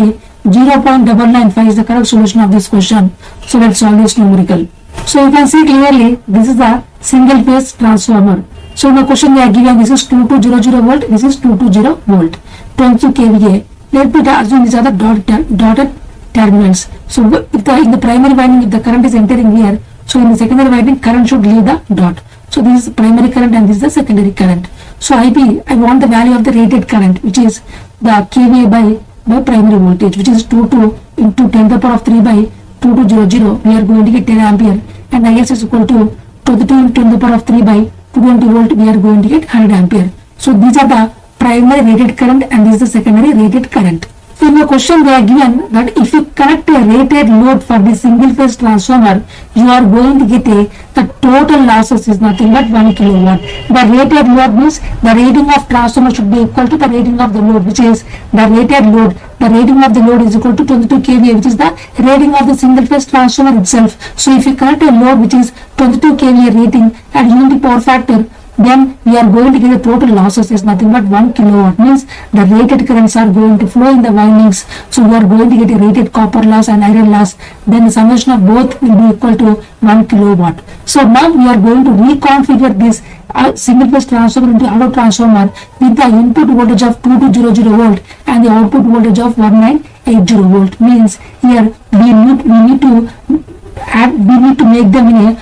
0.995 is the correct solution of this question. So let's solve this numerical. So you can see clearly this is the single phase transformer. So in the question they are given this is 2200 volt, this is 220 volt, 22 kVA. Let me assume these are the dotted terminals. So if in the primary winding if the current is entering here, so in the secondary winding current should leave the dot. So this is primary current and this is the secondary current. So I want the value of the rated current, which is the kVA by primary voltage, which is 22 into 10 to the power of 3 by 2200. We are going to get 10 ampere, and IS is equal to 22 into 10 to the power of 3 by 220 volt. We are going to get 100 ampere. So these are the primary rated current and this is the secondary rated current. So in the question they are given that if you connect a rated load for the single phase transformer, you are going to get the total losses is nothing but 1 kilowatt. The rated load means the rating of transformer should be equal to the rating of the load, which is the rated load. The rating of the load is equal to 22 kVA, which is the rating of the single phase transformer itself. So if you connect a load which is 22 kVA rating at unity power factor, then we are going to get the total losses is nothing but 1 kilowatt, means the rated currents are going to flow in the windings. So we are going to get a rated copper loss and iron loss. Then the summation of both will be equal to 1 kilowatt. So now we are going to reconfigure this single phase transformer into auto transformer with the input voltage of 2200 volt and the output voltage of 1980 volt. Means here we need to make them in a,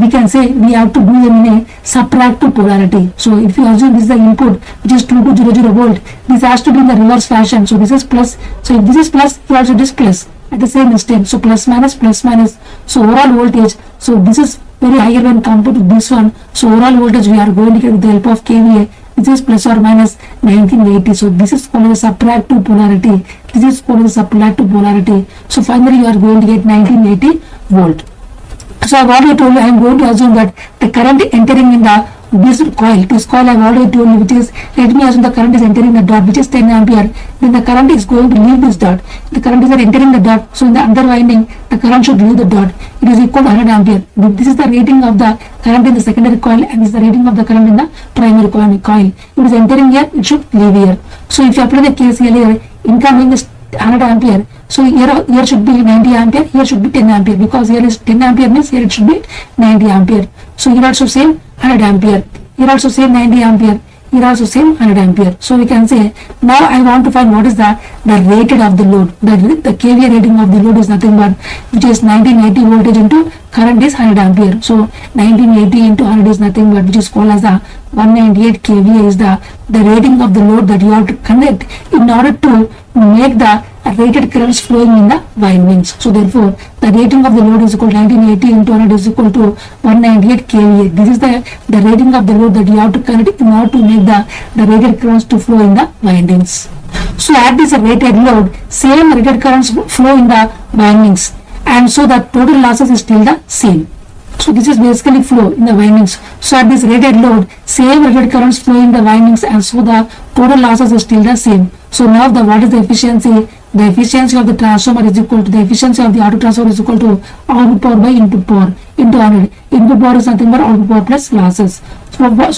we can say we have to do them in a subtractive polarity. So if you assume this is the input which is 2200 volt, this has to be in the reverse fashion. So this is plus. So if this is plus, here also it is plus at the same instant. So plus minus plus minus. So overall voltage. So this is very higher when compared to this one. So overall voltage we are going to get with the help of kVA. This is plus or minus 1980. So this is called as subtractive polarity. This is called as subtractive polarity. So finally you are going to get 1980 volt. So I've already told you I am going to assume that the current entering in this coil I've already told you, which is, let me assume the current is entering the dot which is 10 ampere, then the current is going to leave this dot. The current is entering the dot, so in the other winding the current should leave the dot. It is equal to 100 ampere. This is the rating of the current in the secondary coil and this is the rating of the current in the primary coil. It is entering here, it should leave here. So if you apply the KCL here, incoming is 100 ampere. So here should be 90 ampere, here should be 10 ampere, because here is 10 ampere means here it should be 90 ampere. So here also same 100 ampere, here also same 90 ampere, here also same 100 ampere. So we can say now I want to find what is the rated of the load. The kVA rating of the load is nothing but which is 1980 voltage into current is 100 ampere. So 1980 into 100 is nothing but which is called as the 198 kVA is the rating of the load that you have to connect in order to make the rated currents flowing in the windings. So therefore the rating of the load is equal to 1980 into 100 is equal to 198 kVA. This is the rating of the load that you have to connect in order to make the rated currents to flow in the windings. So at this rated load, same rated currents flow in the windings, and so the total losses is still the same. So this is basically flow in the windings. So at this rated load, same rated currents flow in the windings, and so the total losses is still the same. So now what is the efficiency? The efficiency of the transformer is equal to the efficiency of the auto transformer is equal to output power by input power into 100. Input power is nothing but output power plus losses. So what is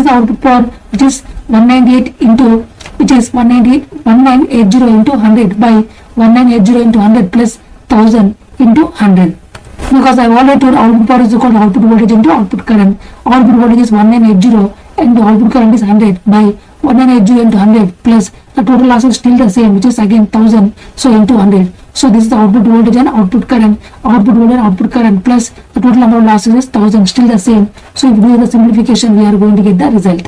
the output power? Which is 198 into 1980 into 100 by 1980 into 100 plus 1000 into 100. Because I already told output power is equal to output voltage into output current. Output voltage is 1980 and the output current is 100 by 1980 into 100 plus the total loss is still the same, which is again 1000, so into 100. So this is the output voltage and output current. Output voltage and output current plus the total number of losses is 1000, still the same. So if we do the simplification, we are going to get the result.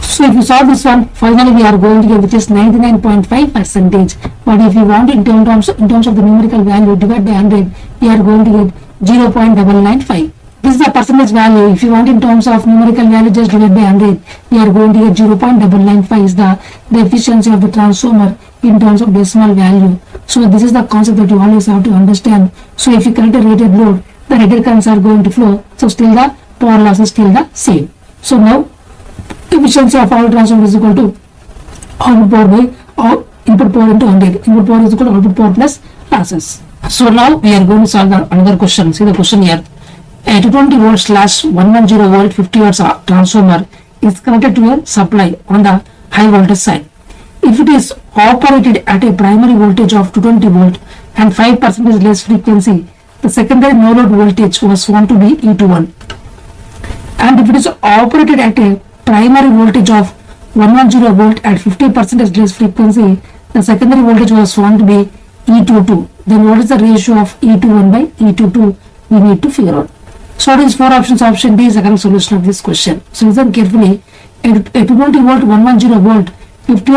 So if you solve this one, finally we are going to get which is 99.5%. But if you want in terms of the numerical value divide by 100, we are going to get 0.995. This is the percentage value. If you want in terms of numerical value, just divide by 100, we are going to get 0.995 is the efficiency of the transformer in terms of decimal value. So this is the concept that you always have to understand. So if you connect a rated load, the rated currents are going to flow. So still the power loss is still the same. So now efficiency of auto transformer is equal to output power by input power into 100. Input power is equal to output power plus losses. So now we are going to solve another question. See the question here. A 220 volt slash 110 volt 50 watts transformer is connected to a supply on the high voltage side. If it is operated at a primary voltage of 220 volt and 5% less frequency, the secondary no load voltage was found to be E21. And if it is operated at a primary voltage of 110 volt at 50% less frequency, the secondary voltage was found to be E22. Then what is the ratio of E21 by E22? We need to figure out. So these four options. Option D is the correct solution of this question. So listen carefully. A 220 volt 110 volt 50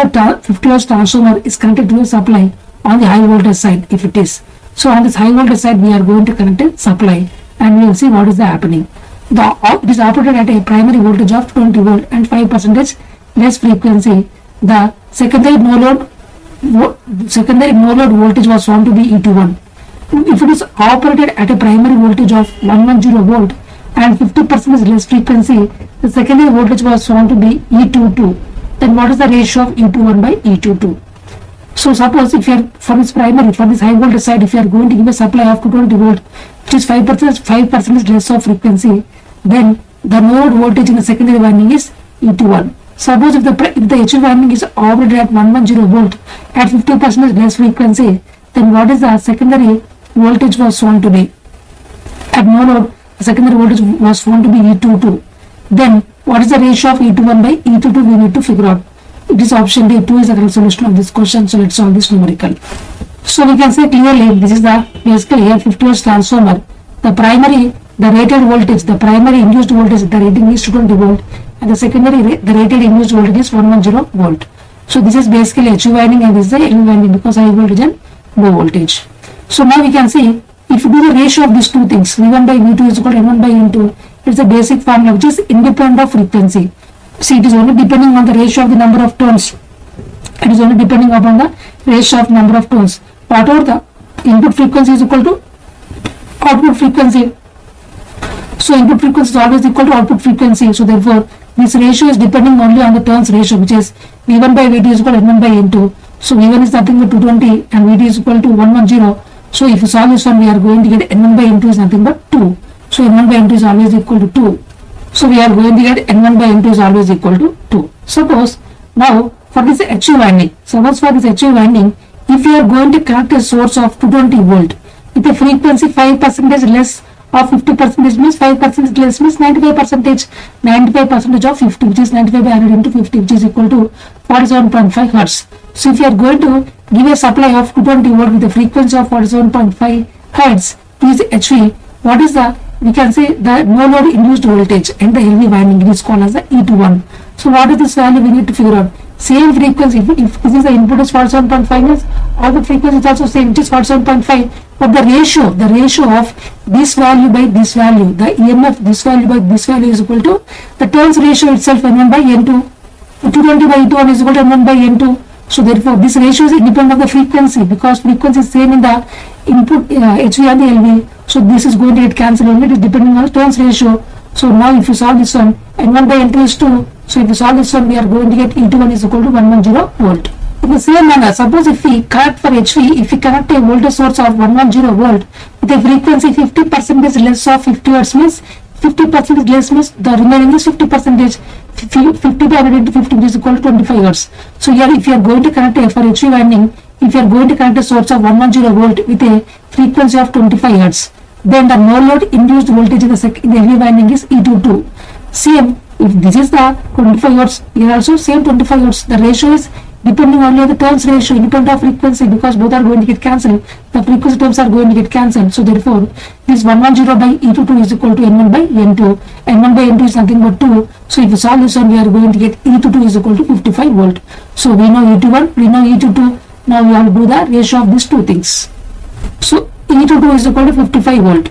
watts transformer is connected to a supply on the high voltage side if it is. So on this high voltage side we are going to connect a supply and we will see what is the happening. It is operated at a primary voltage of 20 volt and 5% less frequency. The secondary no load voltage was found to be E21. If it is operated at a primary voltage of 110 volt and 50% less frequency, the secondary voltage was found to be E22. Then what is the ratio of E21 by E22? So suppose if you are for this high voltage side, if you are going to give a supply of 220 volt, which is 5% less of frequency, then the no load voltage in the secondary winding is E21. Suppose if the HV winding is operated at 110 volt at 50% less frequency, then what is the secondary voltage was found to be? At no load, the secondary voltage was found to be E22. Then what is the ratio of E21 by E22? We need to figure out. It is option D. 2 is the correct solution of this question. So let's solve this numerical. So we can say clearly this is the basically here 50 watts transformer. The rated voltage, the primary induced voltage, the rating is 220 volt, and the secondary, the rated induced voltage is 110 volt. So this is basically HV winding and this is the LV winding because high voltage and low voltage. So now we can see if you do the ratio of these two things, V1 by V2 is equal to N1 by N2, it's a basic formula which is independent of frequency. See, it is only depending on the ratio of the number of turns. It is only depending upon the ratio of number of turns. Whatever the input frequency is equal to output frequency. So input frequency is always equal to output frequency. So therefore, this ratio is depending only on the turns ratio, which is V1 by V2 is equal to N1 by N2. So V1 is nothing but 220 and V2 is equal to 110. So if you solve this one, we are going to get N1 by N2 is nothing but 2. So N1 by N2 is always equal to 2. So we are going to get N1 by N2 is always equal to 2. Suppose now for this HV winding, if you are going to connect a source of 220 volt with a frequency 5% less of 50% means 5% less means 95% of 50, which is 95 by 100 into 50, which is equal to 47.5 hertz. So if you are going to give a supply of 220 volt with a frequency of 47.5 hertz, is HV, what is the, we can say the no load induced voltage and the LV winding, it is called as the E21. So what is this value we need to figure out? Same frequency, if this is the input is 47.5 means output frequency is also same, which is 47.5, but the ratio of this value by this value, the EMF this value by this value is equal to the turns ratio itself N1 by N2, 220 by E21 is equal to N1 by N2. So therefore this ratio is independent of the frequency because frequency is same in the input HV and the LV. So this is going to get cancelled only, it is depending on the turns ratio. So now if you solve this one, N1 by N2 is 2. So if you solve this one, we are going to get E21 is equal to 110 volt. In the same manner, suppose if we connect for HV, if we connect a voltage source of 110 volt with a frequency 50% is less of 50 hertz means 50% is less means the remaining is 50%. 50 by 100 into 50 is equal to 25 hertz. So here if you are going to connect a for HV winding, if you are going to connect a source of 110 volt with a frequency of 25 hertz, then the no load induced voltage in the HV winding is E22. Same, if this is the 25 hertz, here also same 25 hertz. The ratio is depending only on the turns ratio, independent of frequency, because both are going to get cancelled. The frequency terms are going to get cancelled. So therefore, this 110 by E22 is equal to N1 by N2. N1 by N2 is nothing but 2. So if you solve this one, we are going to get E22 is equal to 55 volt. So we know E21, we know E22. Now we have to do the ratio of these two things. So E22 is equal to 55 volt.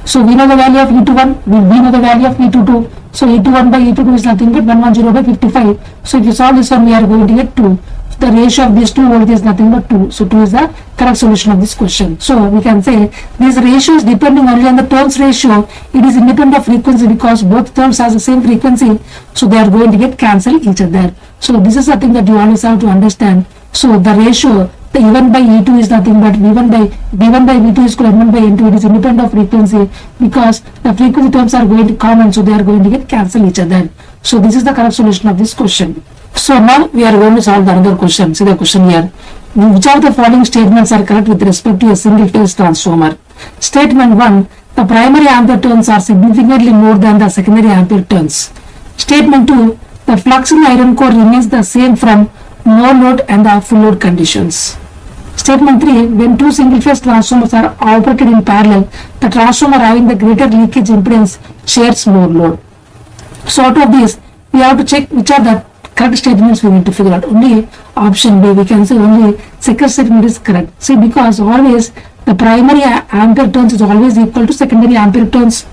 So we know the value of E21, we know the value of E22. So E21 by E22 is nothing but 110 by 55. So if you solve this one, we are going to get 2. The ratio of these two voltages is nothing but 2. So 2 is the correct solution of this question. So we can say this ratio is depending only on the turns ratio. It is independent of frequency because both terms has the same frequency. So they are going to get cancelled each other. So this is something that you always have to understand. So the ratio, the E1 by E2 is nothing but V1 by V2 is equal to N1 by N2. It is independent of frequency because the frequency terms are going to common. So they are going to get cancelled each other. So this is the correct solution of this question. So now we are going to solve the another question. See the question here. Which of the following statements are correct with respect to a single phase transformer? Statement 1. The primary ampere turns are significantly more than the secondary ampere turns. Statement 2. The flux in the iron core remains the same from no load and the full load conditions. Statement 3. When two single phase transformers are operated in parallel, the transformer having the greater leakage impedance shares more load. So out of these, we have to check which are the correct statements we need to figure out. Only option B, we can say only second statement is correct. See, because always the primary ampere turns is always equal to secondary ampere turns,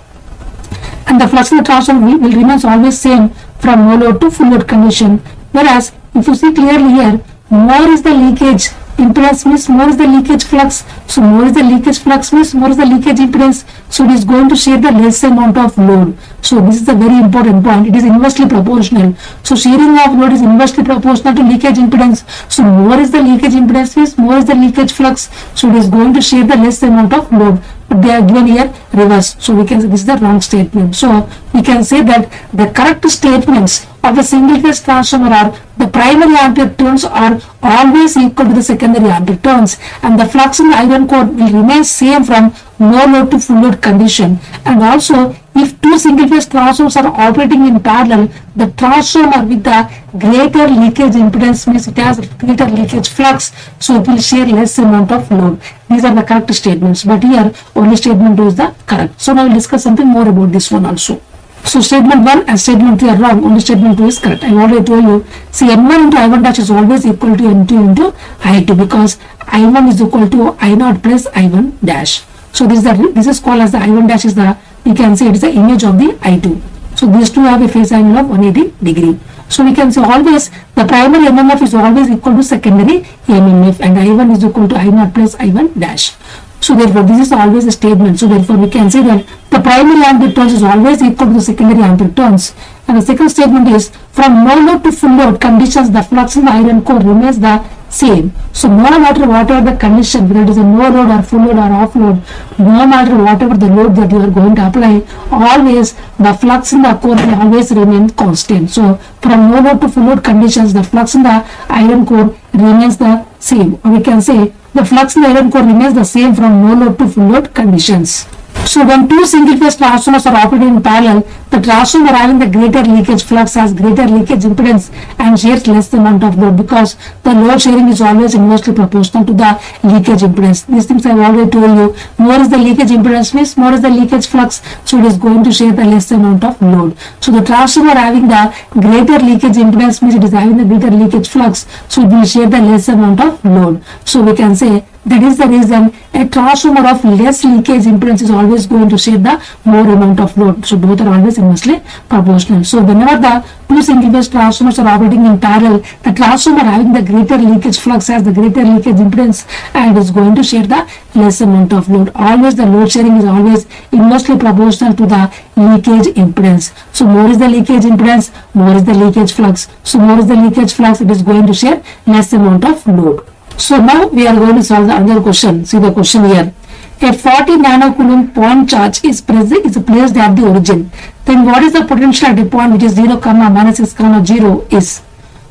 and the flux in the transformer will remain always same from no load to full load condition. Whereas if you see clearly here, more is the leakage impedance means more is the leakage flux. So more is the leakage flux means more is the leakage impedance. So it is going to share the less amount of load. So this is a very important point. It is inversely proportional. So sharing of load is inversely proportional to leakage impedance. So more is the leakage impedance means more is the leakage flux. So it is going to share the less amount of load. But they are given here reverse. So we can say this is the wrong statement. So we can say that the correct statements of a single phase transformer are the primary ampere turns are always equal to the secondary ampere turns, and the flux in the iron core will remain same from no load to full load condition. And also, if two single phase transformers are operating in parallel, the transformer with the greater leakage impedance means it has greater leakage flux, so it will share less amount of load. These are the correct statements, but here only statement 2 is the correct. So now we'll discuss something more about this one also. So statement 1 and statement 3 are wrong, only statement 2 is correct. I already told you, see N1 into I1 dash is always equal to N2 into I2 because I1 is equal to I0 plus I1 dash. So this is called as the I1 dash is the, we can say it is the image of the I2. So these two have a phase angle of 180 degree. So we can say always the primary MMF is always equal to secondary MMF and I1 is equal to I0 plus I1 dash. So therefore this is always a statement. So therefore we can say that the primary ampere turns is always equal to the secondary ampere turns. And the second statement is from no load to full load conditions the flux in the iron core remains the same. So no matter whatever the condition, whether it is a no load or full load or off load, no matter whatever the load that you are going to apply, always the flux in the core will always remain constant. So from no load to full load conditions, the flux in the iron core remains the same. Or we can say the flux in the iron core remains the same from no load to full load conditions. So when two single phase transformers are operating in parallel, the transformer having the greater leakage flux has greater leakage impedance and shares less amount of load because the load sharing is always inversely proportional to the leakage impedance. These things I have already told you. More is the leakage impedance means more is the leakage flux, so it is going to share the less amount of load. So the transformer having the greater leakage impedance means it is having the greater leakage flux, so it will share the less amount of load. So we can say That is the reason a transformer of less leakage impedance is always going to share the more amount of load. So both are always inversely proportional. So whenever the two single phase transformers are operating in parallel, the transformer having the greater leakage flux has the greater leakage impedance and is going to share the less amount of load. Always the load sharing is always inversely proportional to the leakage impedance. So more is the leakage impedance, more is the leakage flux. So more is the leakage flux, it is going to share less amount of load. So now we are going to solve the other question. See the question here. A 40 nanocoulomb point charge is placed at the origin. Then what is the potential at the point which is 0, minus 6, 0 is?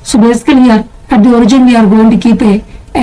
So basically here at the origin we are going to keep a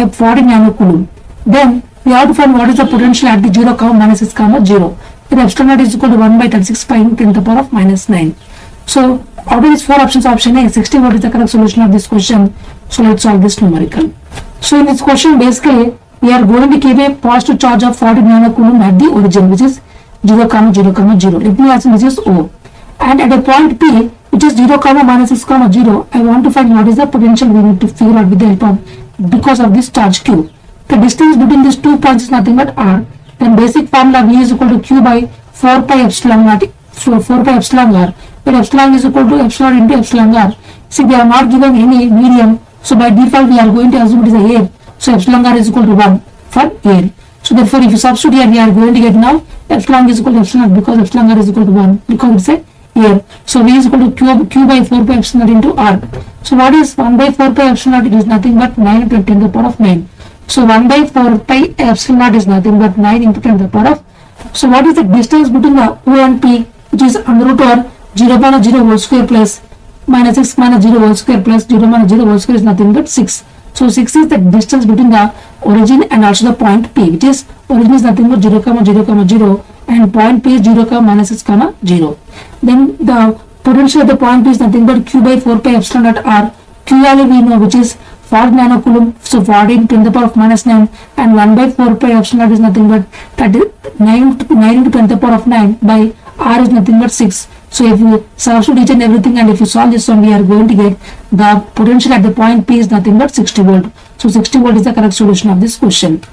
40 nanocoulomb. Then we have to find what is the potential at the 0, minus 6, 0. Then epsilon naught is equal to 1 by 36 pi into 10 to the power of minus 9. So out of these four options, option A, 60 what is the correct solution of this question. So let's solve this numerical. So in this question basically we are going to keep a positive charge of 40 nanocoulomb at the origin which is 0, 0, 0. Let me assume this is O. And at a point P which is 0, minus 6, 0, I want to find what is the potential we need to figure out with the help of because of this charge Q. The distance between these 2 points is nothing but R. Then basic formula V is equal to Q by 4 pi epsilon naught. So 4 pi epsilon R. Where epsilon is equal to epsilon into epsilon R. See they are not given any medium. So by default we are going to assume it is a air. So epsilon R is equal to 1 for air. So therefore if you substitute here we are going to get now epsilon is equal to epsilon because epsilon R is equal to 1 because it's a air. So V is equal to Q by 4 pi epsilon naught into R. So what is 1 by 4 pi epsilon naught? It is nothing but 9 into 10 to the power of 9. So 1 by 4 pi epsilon naught is nothing but 9 into 10 to the power of. So what is the distance between the O and P which is under root over 0 minus 0 whole square plus minus 6 minus 0 whole square plus 0 minus 0 whole square is nothing but 6. So 6 is the distance between the origin and also the point P which is origin is nothing but 0, 0, 0 and point P is 0, minus 6, 0. Then the potential at the point P is nothing but Q by 4 pi epsilon naught R. Q value we know which is 40 nanocoulomb. So 40 into 10 to the power of minus 9 and 1 by 4 pi epsilon naught is nothing but that is 9 into 10 to the power of 9 by R is nothing but 6. So if you substitute each and everything and if you solve this one we are going to get the potential at the point P is nothing but 60 volt. So 60 volt is the correct solution of this question.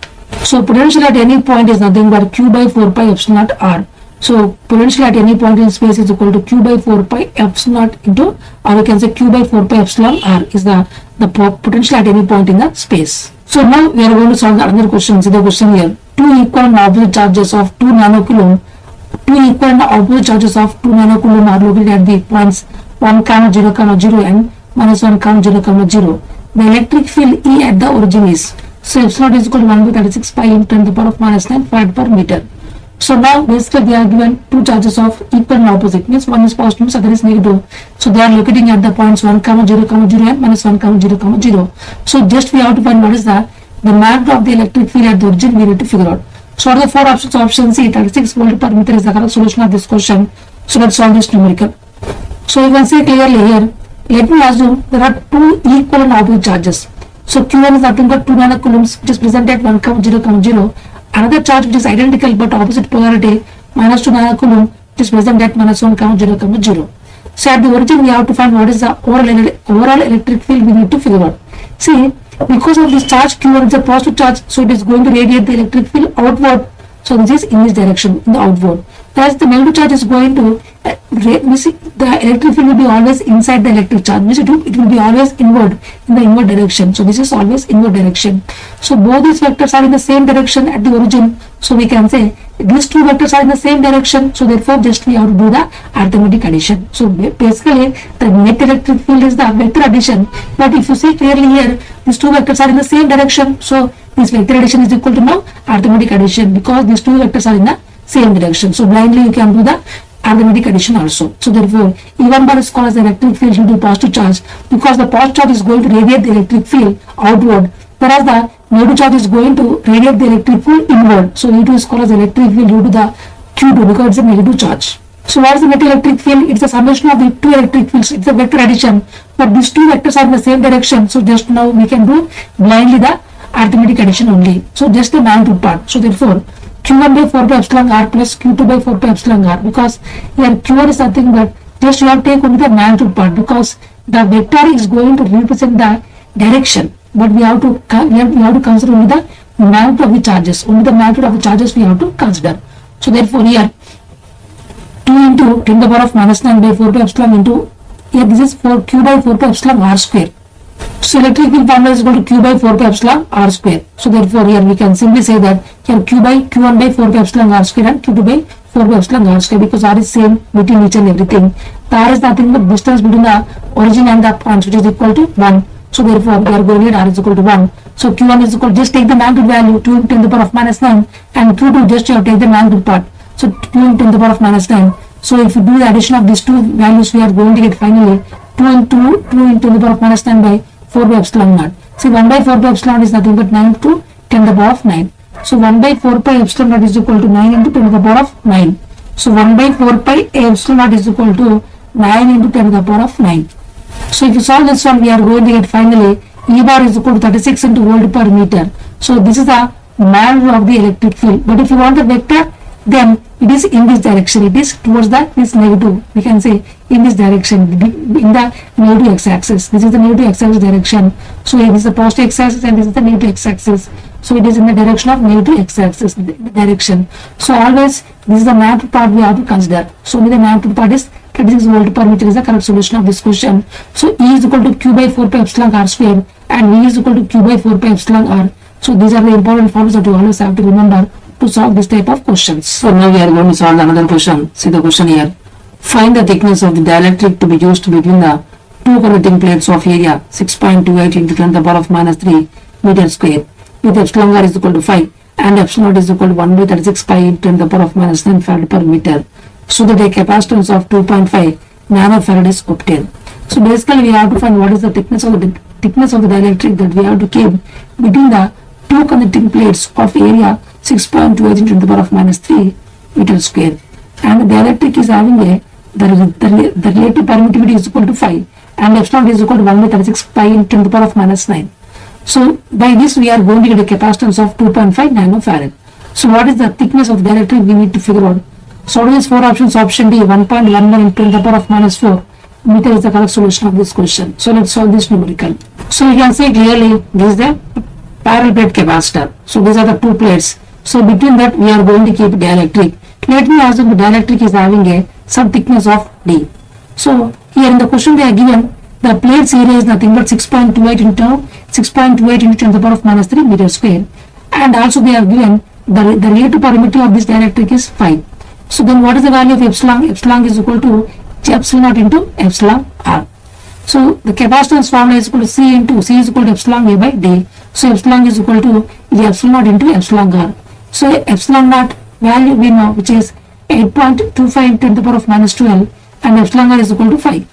So potential at any point is nothing but Q by 4 pi epsilon naught R. So potential at any point in space is equal to Q by 4 pi epsilon naught into, or we can say Q by 4 pi epsilon R is the potential at any point in the space. So now we are going to solve the other question. See the question here. Two equal and opposite charges of 2 nanocoulomb. Two equal and opposite charges of 2 nanocoulomb are located at the points 1, 0, 0 and minus 1, 0, 0. The electric field E at the origin is. So epsilon is equal to 1 by 36 pi into 10 to the power of minus 9 farad per meter. So now basically they are given two charges of equal and opposite, means one is positive, other is negative. So they are locating at the points 1, 0, 0 and minus 1, 0, 0. So just we have to find what is the magnitude of the electric field at the origin we need to figure out. So what are the four options? Option C, 36 volt per meter is the correct solution of this question. So let's solve this numerical. So you can see clearly here, let me assume there are two equal and opposite charges. So Q1 is nothing but 2 nanocoulombs which is present at 1, 0, 0. Another charge which is identical but opposite polarity, minus 2 nanocoulomb, which is present at minus 1, 0, 0. So at the origin we have to find what is the overall electric field we need to figure out. See, because of this charge Q1 is a positive charge, so it is going to radiate the electric field outward. So this is in this direction, in the outward. Whereas the negative charge is going to, the electric field will be always inside the electric charge, means it will be always inward, in the inward direction. So this is always inward direction. So both these vectors are in the same direction at the origin. So we can say these two vectors are in the same direction. So therefore just we have to do the arithmetic addition. So basically the net electric field is the vector addition. But if you see clearly here, these two vectors are in the same direction. So this vector addition is equal to now arithmetic addition because these two vectors are in the same direction. So blindly you can do the arithmetic addition also. So therefore E1 bar is called as the electric field due to positive charge because the positive charge is going to radiate the electric field outward, whereas the negative charge is going to radiate the electric field inward. So E2 is called as electric field due to the Q2 because it's a negative charge. So what is the net electric field? It's a summation of the two electric fields. It's a vector addition, but these two vectors are in the same direction. So just now we can do blindly the arithmetic addition only. So just the magnitude part. So therefore Q1 by 4 pi epsilon R plus Q2 by 4 pi epsilon R, because here Q1 is nothing but just you have to take only the magnitude part because the vector is going to represent the direction, but we have to consider only the magnitude of the charges. Only the magnitude of the charges we have to consider. So therefore here 2 into 10 to the power of minus 9 by 4 pi epsilon into, here this is 4 q by 4 pi epsilon r square. So electric field formula is equal to q by 4 pi epsilon r square. So therefore here we can simply say that here q1 by 4 pi epsilon r square and q2 by 4 pi epsilon r square, because r is same between each and everything. The r is nothing but distance between the origin and the point, which is equal to 1. So therefore we are going to get r is equal to 1. So q1 is equal, just take the magnitude value 2 into 10 to the power of minus 9, and q2 just you have to take the magnitude part. So 2 into 10 to the power of minus 9. So if you do the addition of these two values, we are going to get finally 2 into 10 to the power of minus 9 by 4 by epsilon naught. See, 1 by 4 by epsilon is nothing but 9 to 10 to the power of 9. So 1 by 4 pi epsilon naught is equal to 9 into 10 to the power of 9. So 1 by 4 pi epsilon naught is equal to 9 into 10 to the power of 9. So if you solve this one, we are going to get finally E bar is equal to 36 into volt per meter. So this is the magnitude of the electric field. But if you want the vector, then it is in this direction. It is towards this negative. We can say in this direction, in the negative x-axis. This is the negative x-axis direction. So here is the positive x-axis and this is the negative x-axis. So it is in the direction of negative x-axis direction. So always this is the magnitude part we have to consider. So only the magnitude part is 36 volt per meter is the correct solution of this question. So E is equal to q by 4 pi epsilon r square and V is equal to q by 4 pi epsilon r. So these are the important formulas that you always have to remember to solve this type of questions. So now we are going to solve another question. See the question here. Find the thickness of the dielectric to be used between the two connecting plates of area 6.28 into 10 to the power of minus 3 meter square with epsilon r is equal to 5 and epsilon naught is equal to 1 by 36 pi into 10 to the power of minus 9 farad per meter. So that a capacitance of 2.5 nanofarad is obtained. So basically we have to find what is the thickness of the dielectric that we have to keep between the two connecting plates of area 6.28 into 10 to the power of minus 3 meter square, and the dielectric is having the relative permittivity is equal to 5 and epsilon is equal to 1 by 36 pi into 10 to the power of minus 9. So by this we are going to get a capacitance of 2.5 nanofarad. So what is the thickness of the dielectric we need to figure out. So out of these four options, option D 1.11 into 10 to the power of minus 4 meter is the correct solution of this question. So let's solve this numerical. So you can say clearly this is the parallel plate capacitor. So these are the two plates. So between that we are going to keep dielectric. Let me assume the dielectric is having some thickness of D. So here in the question they are given the plate's area is nothing but 6.28 into 10 to the power of minus 3 meter square, and also they are given the relative permittivity of this dielectric is 5. So then what is the value of epsilon? Epsilon is equal to epsilon naught into epsilon r. So the capacitance formula is equal to C is equal to epsilon A by D. So epsilon is equal to epsilon naught into epsilon r. So epsilon naught value we know, which is 8.25 into 10 to the power of minus 12, and epsilon r is equal to 5.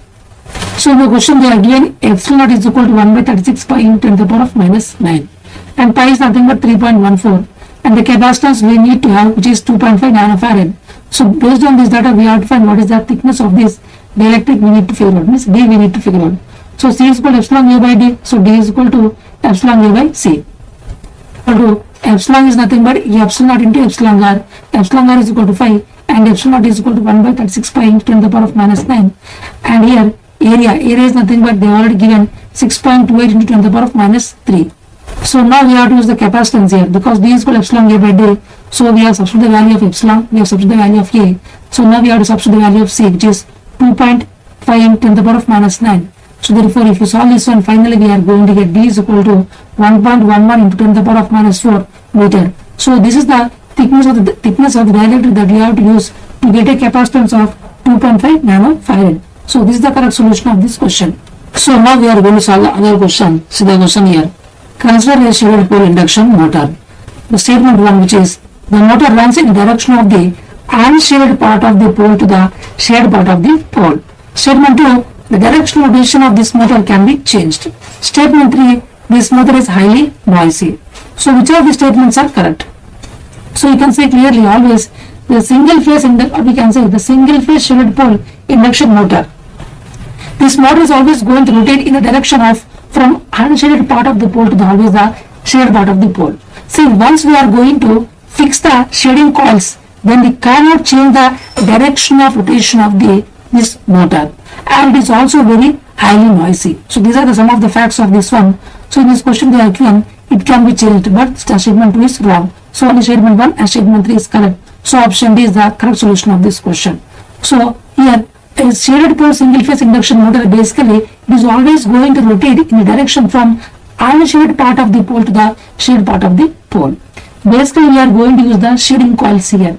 So in the question they are given epsilon naught is equal to 1 by 36 pi into 10 to the power of minus 9, and pi is nothing but 3.14, and the capacitance we need to have, which is 2.5 nanofarad. So based on this data we have to find what is the thickness of this dielectric we need to figure out, means D we need to figure out. So C is equal to epsilon A by D, so D is equal to epsilon A by C. So epsilon is nothing but epsilon naught into epsilon r. Epsilon r is equal to 5 and epsilon naught is equal to 1 by 36 pi into 10 to the power of minus 9, and here area is nothing but they already given 6.28 into 10 to the power of minus 3. So now we have to use the capacitance here because D is equal to epsilon A by D. So we have substituted the value of epsilon, we have substituted the value of A. So now we have to substitute the value of C, which is 2.5 into 10 to the power of minus 9. So therefore if you solve this one, finally we are going to get D is equal to 1.11 into 10 to the power of minus 4 meter. So this is the thickness of the dielectric that we have to use to get a capacitance of 2.5 nanofarad. So this is the correct solution of this question. So now we are going to solve another question. See the question here. Consider a shaded pole induction motor. The statement 1, which is the motor runs in the direction of the unshaded part of the pole to the shaded part of the pole. Statement 2, the directional rotation of this motor can be changed. Statement 3, this motor is highly noisy. So which of the statements are correct? So you can say clearly always the single phase shaded pole induction motor. This motor is always going to rotate in the direction of from unshaded part of the pole to always the shaded part of the pole. See, once we are going to fix the shading coils, then we cannot change the direction of rotation of this motor, and it is also very highly noisy. So these are some of the facts of this one. So in this question they are given it can be changed, but statement 2 is wrong. So only statement 1 and statement 3 is correct. So option D is the correct solution of this question. So here a shaded pole single phase induction motor, basically it is always going to rotate in the direction from unshaded part of the pole to the shaded part of the pole. Basically we are going to use the shading coils here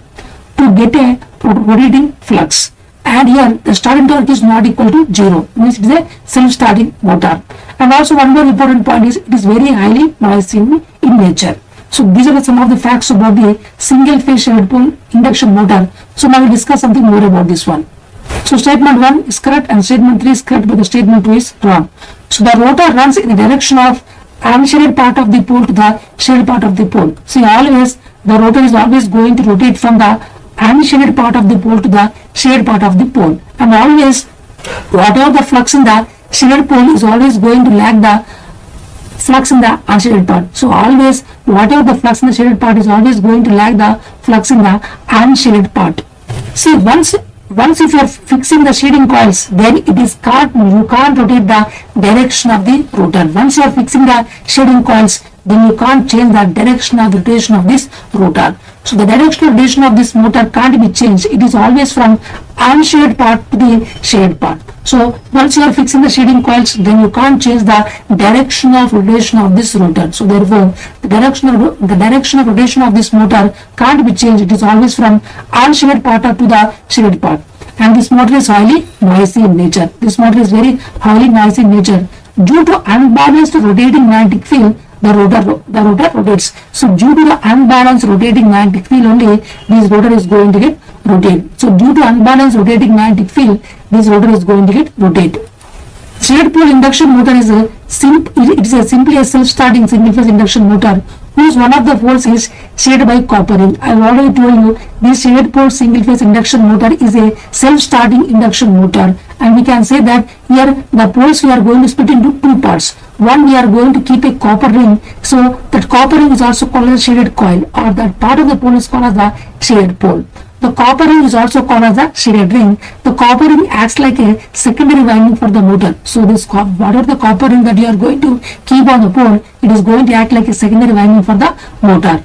to get a rotating flux. And here the starting torque is not equal to 0, means it is a self-starting motor. And also one more important point is it is very highly noisy in nature. So these are some of the facts about the single phase shaded pole induction motor. So now we discuss something more about this one. So statement 1 is correct and statement 3 is correct, but the statement 2 is wrong. So the rotor runs in the direction of unshaded part of the pole to the shaded part of the pole. See, always the rotor is always going to rotate from the unshaded part of the pole to the shaded part of the pole, and always whatever the flux in the shaded pole is always going to lag the flux in the unshaded part. So always whatever the flux in the shaded part is always going to lag the flux in the unshaded part. See, once if you are fixing the shading coils, then it is you can't rotate the direction of the rotor. Once you are fixing the shading coils, then you can't change the direction of rotation of this rotor. So the directional rotation of this motor can't be changed. It is always from unshaded part to the shaded part. So once you are fixing the shading coils, then you can't change the direction of rotation of this rotor. So therefore, the direction of rotation of this motor can't be changed. It is always from unshaded part to the shaded part. And this motor is highly noisy in nature. This motor is very highly noisy in nature. Due to unbalanced rotating magnetic field, the rotor rotates. So due to the unbalanced rotating magnetic field only, this rotor is going to get rotated. So due to unbalanced rotating magnetic field, this rotor is going to get rotated. Shaded pole induction motor is simply a self-starting single phase induction motor whose one of the poles is shaded by copper ring. I have already told you this shaded pole single phase induction motor is a self-starting induction motor, and we can say that here the poles we are going to split into two parts. One, we are going to keep a copper ring, so that copper ring is also called as shaded coil, or that part of the pole is called as the shaded pole. The copper ring is also called as the shaded ring. The copper ring acts like a secondary winding for the motor. So this whatever the copper ring that you are going to keep on the pole, it is going to act like a secondary winding for the motor.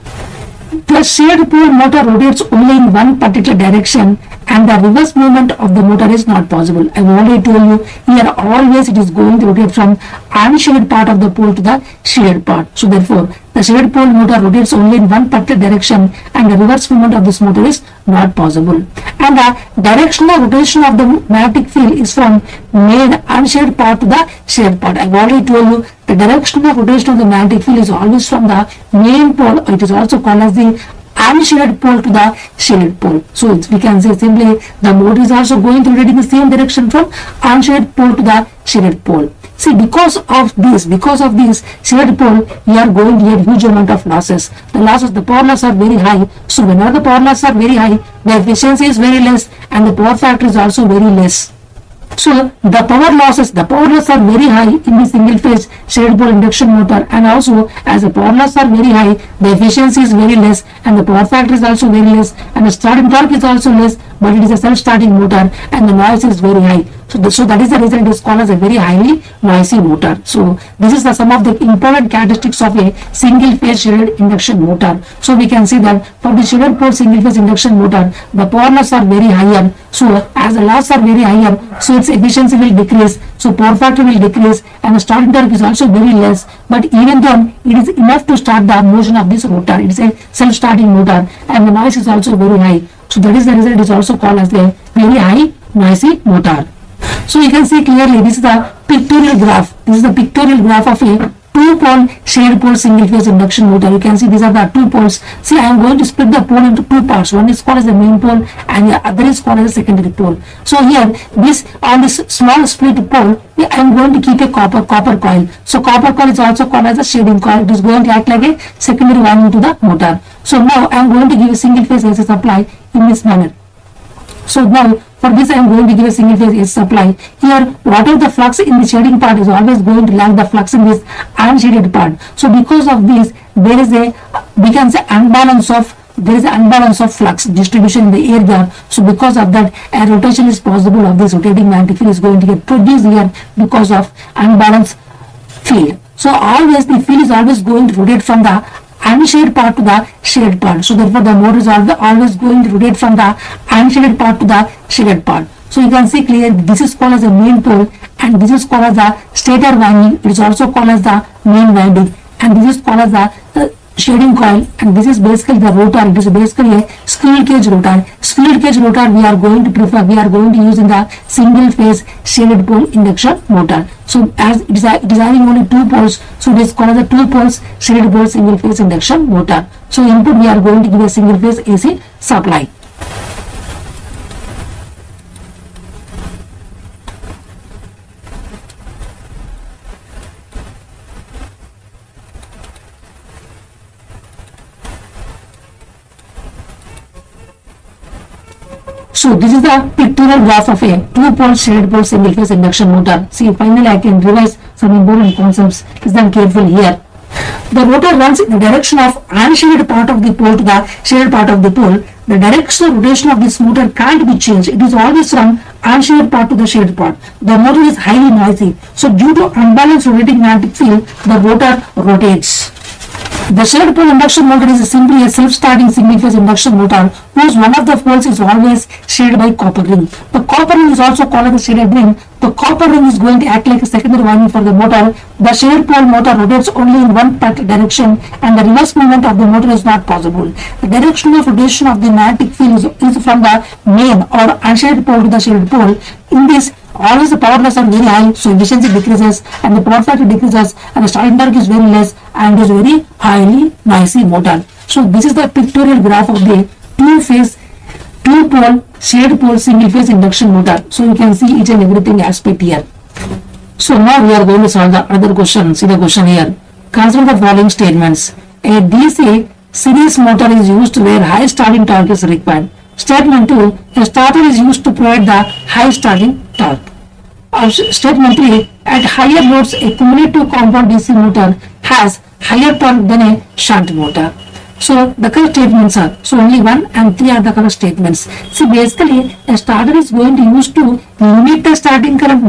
The shaded pole motor rotates only in one particular direction, and the reverse movement of the motor is not possible. I have already told you here always it is going to rotate from unshaded part of the pole to the shaded part. So therefore, the shaded pole motor rotates only in one particular direction, and the reverse movement of this motor is not possible. And the directional rotation of the magnetic field is from main unshaded part to the shaded part. I have already told you the directional rotation of the magnetic field is always from the main pole. It is also called as the unshaded pole to the shaded pole. So we can say simply the motor is also going to rotate in the same direction from unshaded pole to the shaded pole. See, because of this shaded pole, we are going to get huge amount of losses. The power losses are very high. So whenever the power losses are very high, the efficiency is very less, and the power factor is also very less. So the power losses are very high in the single phase shaded pole induction motor, and also as the power losses are very high, the efficiency is very less, and the power factor is also very less, and the starting torque is also less, but it is a self-starting motor, and the noise is very high. So that is the reason it is called as a very highly noisy motor. So this is some of the important characteristics of a single phase shaded induction motor. So we can see that for the shaded pole single phase induction motor, the power losses are very higher. So as the losses are very higher, so its efficiency will decrease, so power factor will decrease, and the starting torque is also very less. But even though it is enough to start the motion of this rotor, it is a self-starting motor, and the noise is also very high. So that is the reason it is also called as a very high noisy motor. So you can see clearly this is the pictorial graph. This is the pictorial graph of a two-pole shaded pole single phase induction motor. You can see these are the two poles. See, I am going to split the pole into two parts. One is called as the main pole, and the other is called as the secondary pole. So here, on this small split pole, I am going to keep a copper coil. So copper coil is also called as a shading coil. It is going to act like a secondary winding to the motor. So now I am going to give a single phase AC supply in this manner. So now for this I am going to give a single phase AC supply. Here whatever the flux in the shading part is always going to lag the flux in this unshaded part. So because of this there is an unbalance of flux distribution in the air gap. So because of that, a rotation is possible of this rotating magnetic field is going to get produced here because of unbalanced field. So always the field is always going to rotate from the unshaded part to the shaded part. So therefore the motor is always going to rotate from the unshaded part to the shaded part. So you can see clearly this is called as the main pole and this is called as the stator winding. It is also called as the main winding and this is called as the shading coil and this is basically the rotor. It is basically a squirrel cage rotor. Squirrel cage rotor we are going to use in the single phase shaded pole induction motor. So as it is having only 2 poles, so it is called as a 2 poles shaded pole single phase induction motor. So input we are going to give a single phase AC supply. So this is the pictorial graph of a 2-pole shaded pole single phase induction motor. See, finally I can revise some important concepts. Listen carefully here. The rotor runs in the direction of unshaded part of the pole to the shaded part of the pole. The directional rotation of this motor can't be changed. It is always from unshaded part to the shaded part. The motor is highly noisy. So due to unbalanced rotating magnetic field, the rotor rotates. The shaded pole induction motor is simply a self-starting single-phase induction motor whose one of the poles is always shaded by copper ring. The copper ring is also called as a shaded ring. The copper ring is going to act like a secondary winding for the motor. The shaded pole motor rotates only in one direction and the reverse movement of the motor is not possible. The direction of rotation of the magnetic field is from the main or unshaded pole to the shaded pole. In this, always the power loss are very high, so efficiency decreases and the power factor decreases and the starting torque is very less and is very highly noisy motor. So this is the pictorial graph of the 2-pole shaded pole single phase induction motor. So you can see each and everything aspect here. So now we are going to solve the other question. See the question here. Consider the following statements. A DC series motor is used where high starting torque is required. Statement 2. A starter is used to provide the high starting torque. Statement 3. At higher loads, a cumulative compound DC motor has higher torque than a shunt motor. So the correct statements are, so only 1 and 3 are the correct statements. See, basically a starter is going to use to limit the starting current,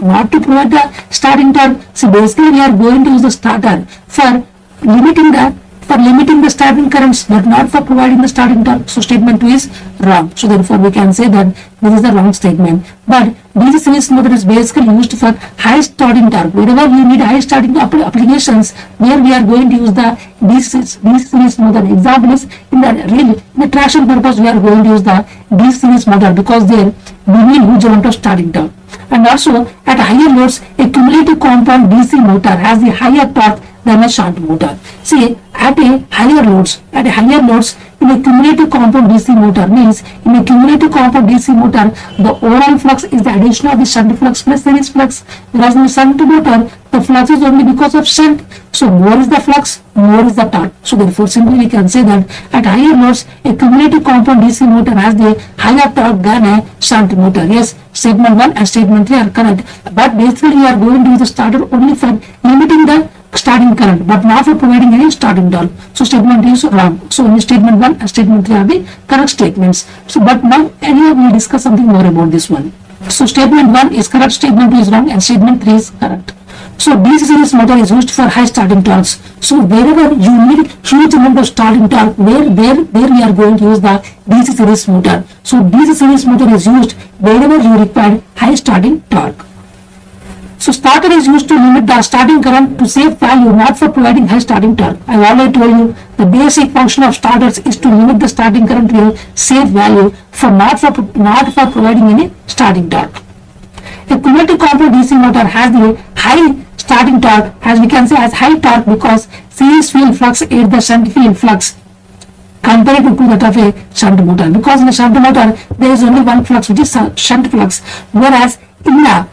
not to provide the starting torque. See, basically we are going to use the starter for limiting the starting currents, but not for providing the starting torque. So statement 2 is wrong. So therefore we can say that this is the wrong statement. But DC series motor is basically used for high starting torque. Wherever we need high starting applications, where we are going to use the DC series motor. Example is in the traction purpose we are going to use the DC series motor because there we need huge amount of starting torque. And also at higher loads, a cumulative compound DC motor has the higher torque than a shunt motor. See, at higher loads, in a cumulative compound DC motor means in a cumulative compound DC motor, the overall flux is the addition of the shunt flux plus series flux. Whereas in the shunt motor, the flux is only because of shunt. So more is the flux, more is the torque. So therefore simply we can say that at higher loads, a cumulative compound DC motor has the higher torque than a shunt motor. Yes, statement 1 and statement 3 are correct. But basically we are going to use the starter only for limiting the starting current, but not for providing any starting torque. So statement is wrong. So only statement 1 and statement 3 are the correct statements. So but now anyway we will discuss something more about this one. So statement 1 is correct, statement 2 is wrong and statement 3 is correct. So DC series motor is used for high starting torques. So wherever you need huge amount of starting torque, where we are going to use the DC series motor. So DC series motor is used wherever you require high starting torque. So starter is used to limit the starting current to save value, not for providing high starting torque. I already told you the basic function of starters is to limit the starting current to save value, for not for providing any starting torque. A cumulative compound DC motor has the high starting torque, as we can say as high torque, because series field flux aids the shunt field flux compared to that of a shunt motor. Because in a shunt motor there is only one flux, which is shunt flux, whereas in the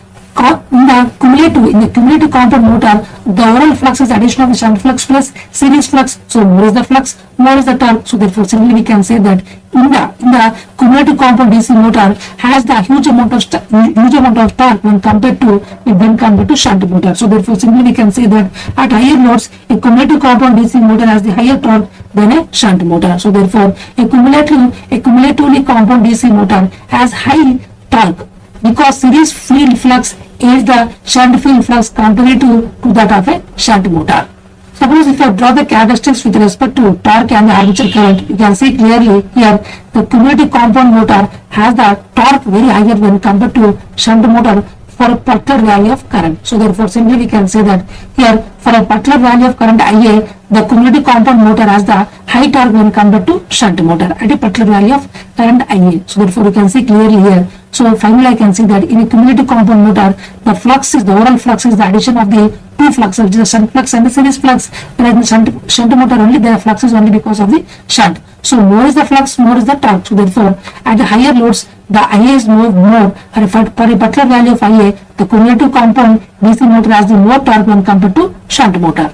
cumulative compound motor, the overall flux is addition of the shunt flux plus series flux. So more is the flux, more is the torque. So therefore simply we can say that in the cumulative compound DC motor has the huge amount of torque when compared to shunt motor. So therefore simply we can say that at higher loads, a cumulative compound DC motor has the higher torque than a shunt motor. So therefore a cumulatively compound DC motor has high torque, because series field flux is the shunt field flux contrary to that of a shunt motor. Suppose if I draw the characteristics with respect to torque and the armature current, you can see clearly here the cumulative compound motor has the torque very higher when compared to shunt motor for a particular value of current. So therefore simply we can say that here for a particular value of current IA, the cumulative compound motor has the high torque when compared to shunt motor at a particular value of current IA. So therefore you can see clearly here. So finally I can see that in a cumulative compound motor, the overall flux is the addition of the two fluxes, which is the shunt flux and the series flux. Whereas in shunt motor only the flux is only because of the shunt. So more is the flux, more is the torque. So therefore at the higher loads, the IA is more and for a particular value of IA, the cumulative compound DC motor has the more torque when compared to shunt motor.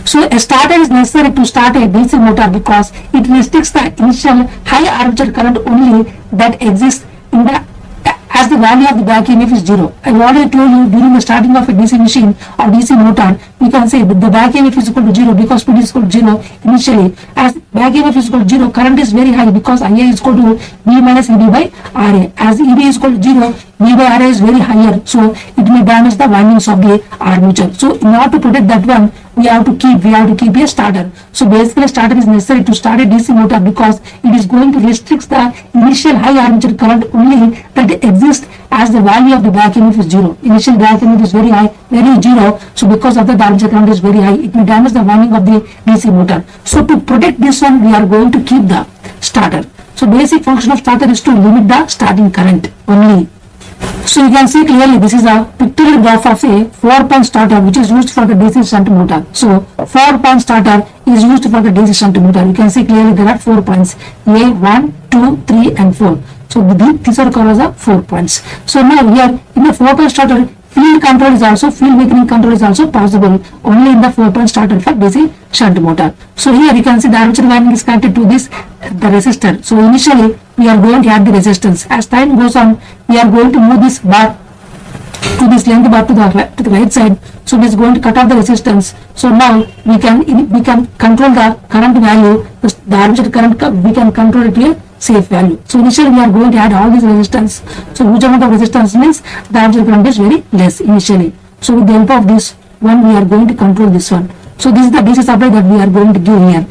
So a starter is necessary to start a DC motor because it restricts the initial high armature current only that exists in the as the value of the back EMF is 0. I already told you during the starting of a DC machine or DC motor, we can say that the back EMF is equal to 0 because speed is equal to 0 initially. As back EMF is equal to 0, current is very high because IA is equal to V minus EB by RA. As EB is equal to 0, V by RA is very higher, so it may damage the windings of the armature. So in order to protect that one, we have to keep a starter. So basically a starter is necessary to start a DC motor because it is going to restrict the initial high armature current only that exists as the value of the back EMF is 0. Initial back EMF is very high, very 0. So because of that, the armature current is very high. It may damage the winding of the DC motor. So to protect this one, we are going to keep the starter. So basic function of starter is to limit the starting current only. So you can see clearly this is a pictorial graph of a 4-point starter which is used for the DC shunt motor. So 4-point starter is used for the DC shunt motor. You can see clearly there are 4 points, A, 1, 2, 3 and 4. So these are called as the 4 points. So now here in the 4-point starter, field weakening control is also possible only in the 4-point starter for DC shunt motor. So here you can see the armature winding is connected to this the resistor. So initially we are going to add the resistance. As time goes on, we are going to move this bar to this length bar to the right side. So it is going to cut off the resistance. So now we can control the current value. The armature current we can control it to a safe value. So initially we are going to add all these resistance. So huge amount of resistance means the armature current is very less initially. So with the help of this one, we are going to control this one. So this is the DC supply that we are going to give here.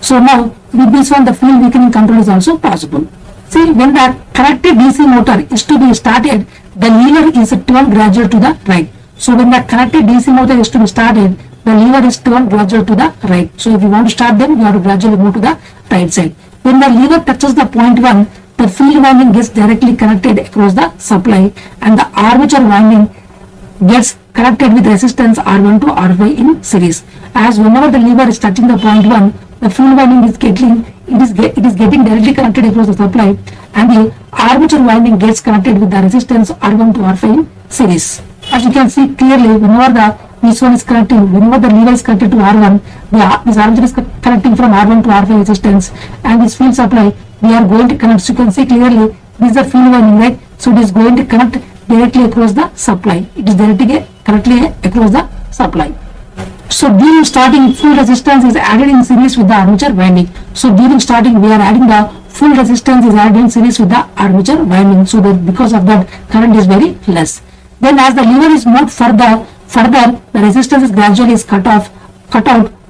So now with this one, the field weakening control is also possible. See, when the connected DC motor is to be started, the lever is turned gradually to the right. So when the connected DC motor is to be started, the lever is turned gradually to the right. So if you want to start them, you have to gradually move to the right side. When the lever touches the point 1, the field winding gets directly connected across the supply and the armature winding gets connected with resistance R1 to R5 in series. As whenever the lever is touching the point 1, the field winding is getting directly connected across the supply and the armature winding gets connected with the resistance R1 to R5 in series. As you can see clearly, whenever this one is connecting, whenever the lever is connected to R1, this armature is connecting from R1 to R5 resistance and this field supply we are going to connect. So you can see clearly this is the field winding, right? So it is going to connect directly across the supply. It is directly across the supply. So during starting, full resistance is added in series with the armature winding. So during starting, we are adding the full resistance is added in series with the armature winding. So that because of that, current is very less. Then as the lever is moved further, the resistance is gradually cut out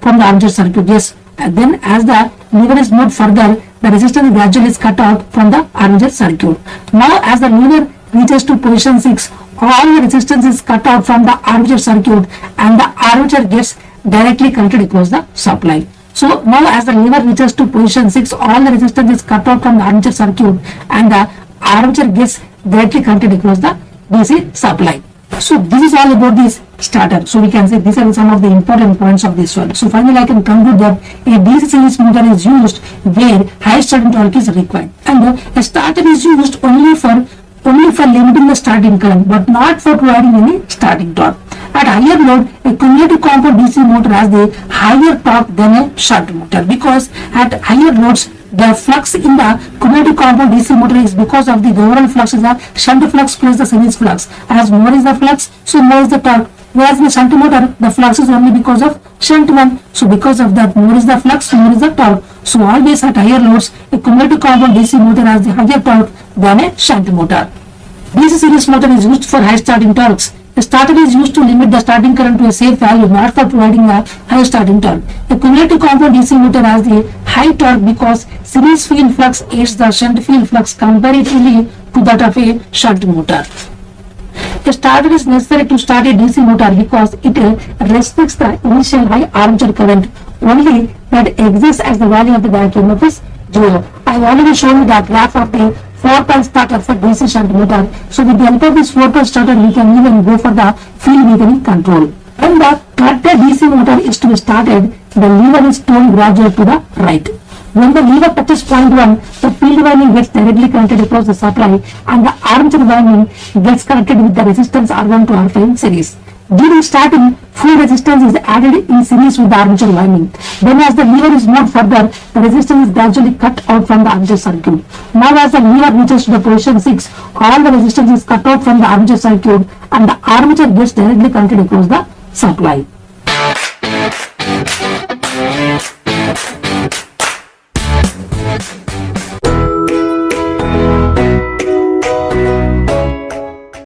from the armature circuit. Yes. And then as the lever is moved further, the resistance gradually is cut out from the armature circuit. Now as the lever reaches to position 6, all the resistance is cut out from the armature circuit and the armature gets directly connected across the supply. So now as the lever reaches to position 6, all the resistance is cut out from the armature circuit and the armature gets directly connected across the DC supply. So this is all about this starter. So we can say these are some of the important points of this one. So finally I can conclude that a DC series motor is used where high starting torque is required and a starter is used only for limiting the starting current but not for providing any starting torque. At higher load, a cumulative compound DC motor has the higher torque than a shunt motor because at higher loads the flux in the cumulative compound DC motor is because of the overall flux is the shunt flux plus the series flux. As more is the flux, so more is the torque. Whereas in the shunt motor, the flux is only because of shunt one. So because of that, more is the flux, more is the torque. So always at higher loads, a cumulative compound DC motor has the higher torque than a shunt motor. DC series motor is used for high starting torques. A starter is used to limit the starting current to a safe value, not for providing a high starting torque. A cumulative compound DC motor has the high torque because series field flux aids the shunt field flux comparatively to that of a shunt motor. A starter is necessary to start a DC motor because it restricts the initial high armature current only that exists as the value of the back EMF is 0. I have already shown you the graph of the 4-pole starter for DC shunt motor. So with the help of this 4-pole starter, we can even go for the field mechanic control. When the corrected DC motor is to be started, the lever is turned gradually to the right. When the lever touches point 1, the field winding gets directly connected across the supply and the armature winding gets connected with the resistance R1 to R5 in series. During starting, full resistance is added in series with the armature winding. Then as the lever is moved further, the resistance is gradually cut out from the armature circuit. Now as the lever reaches to the position 6, all the resistance is cut out from the armature circuit and the armature gets directly connected across the supply.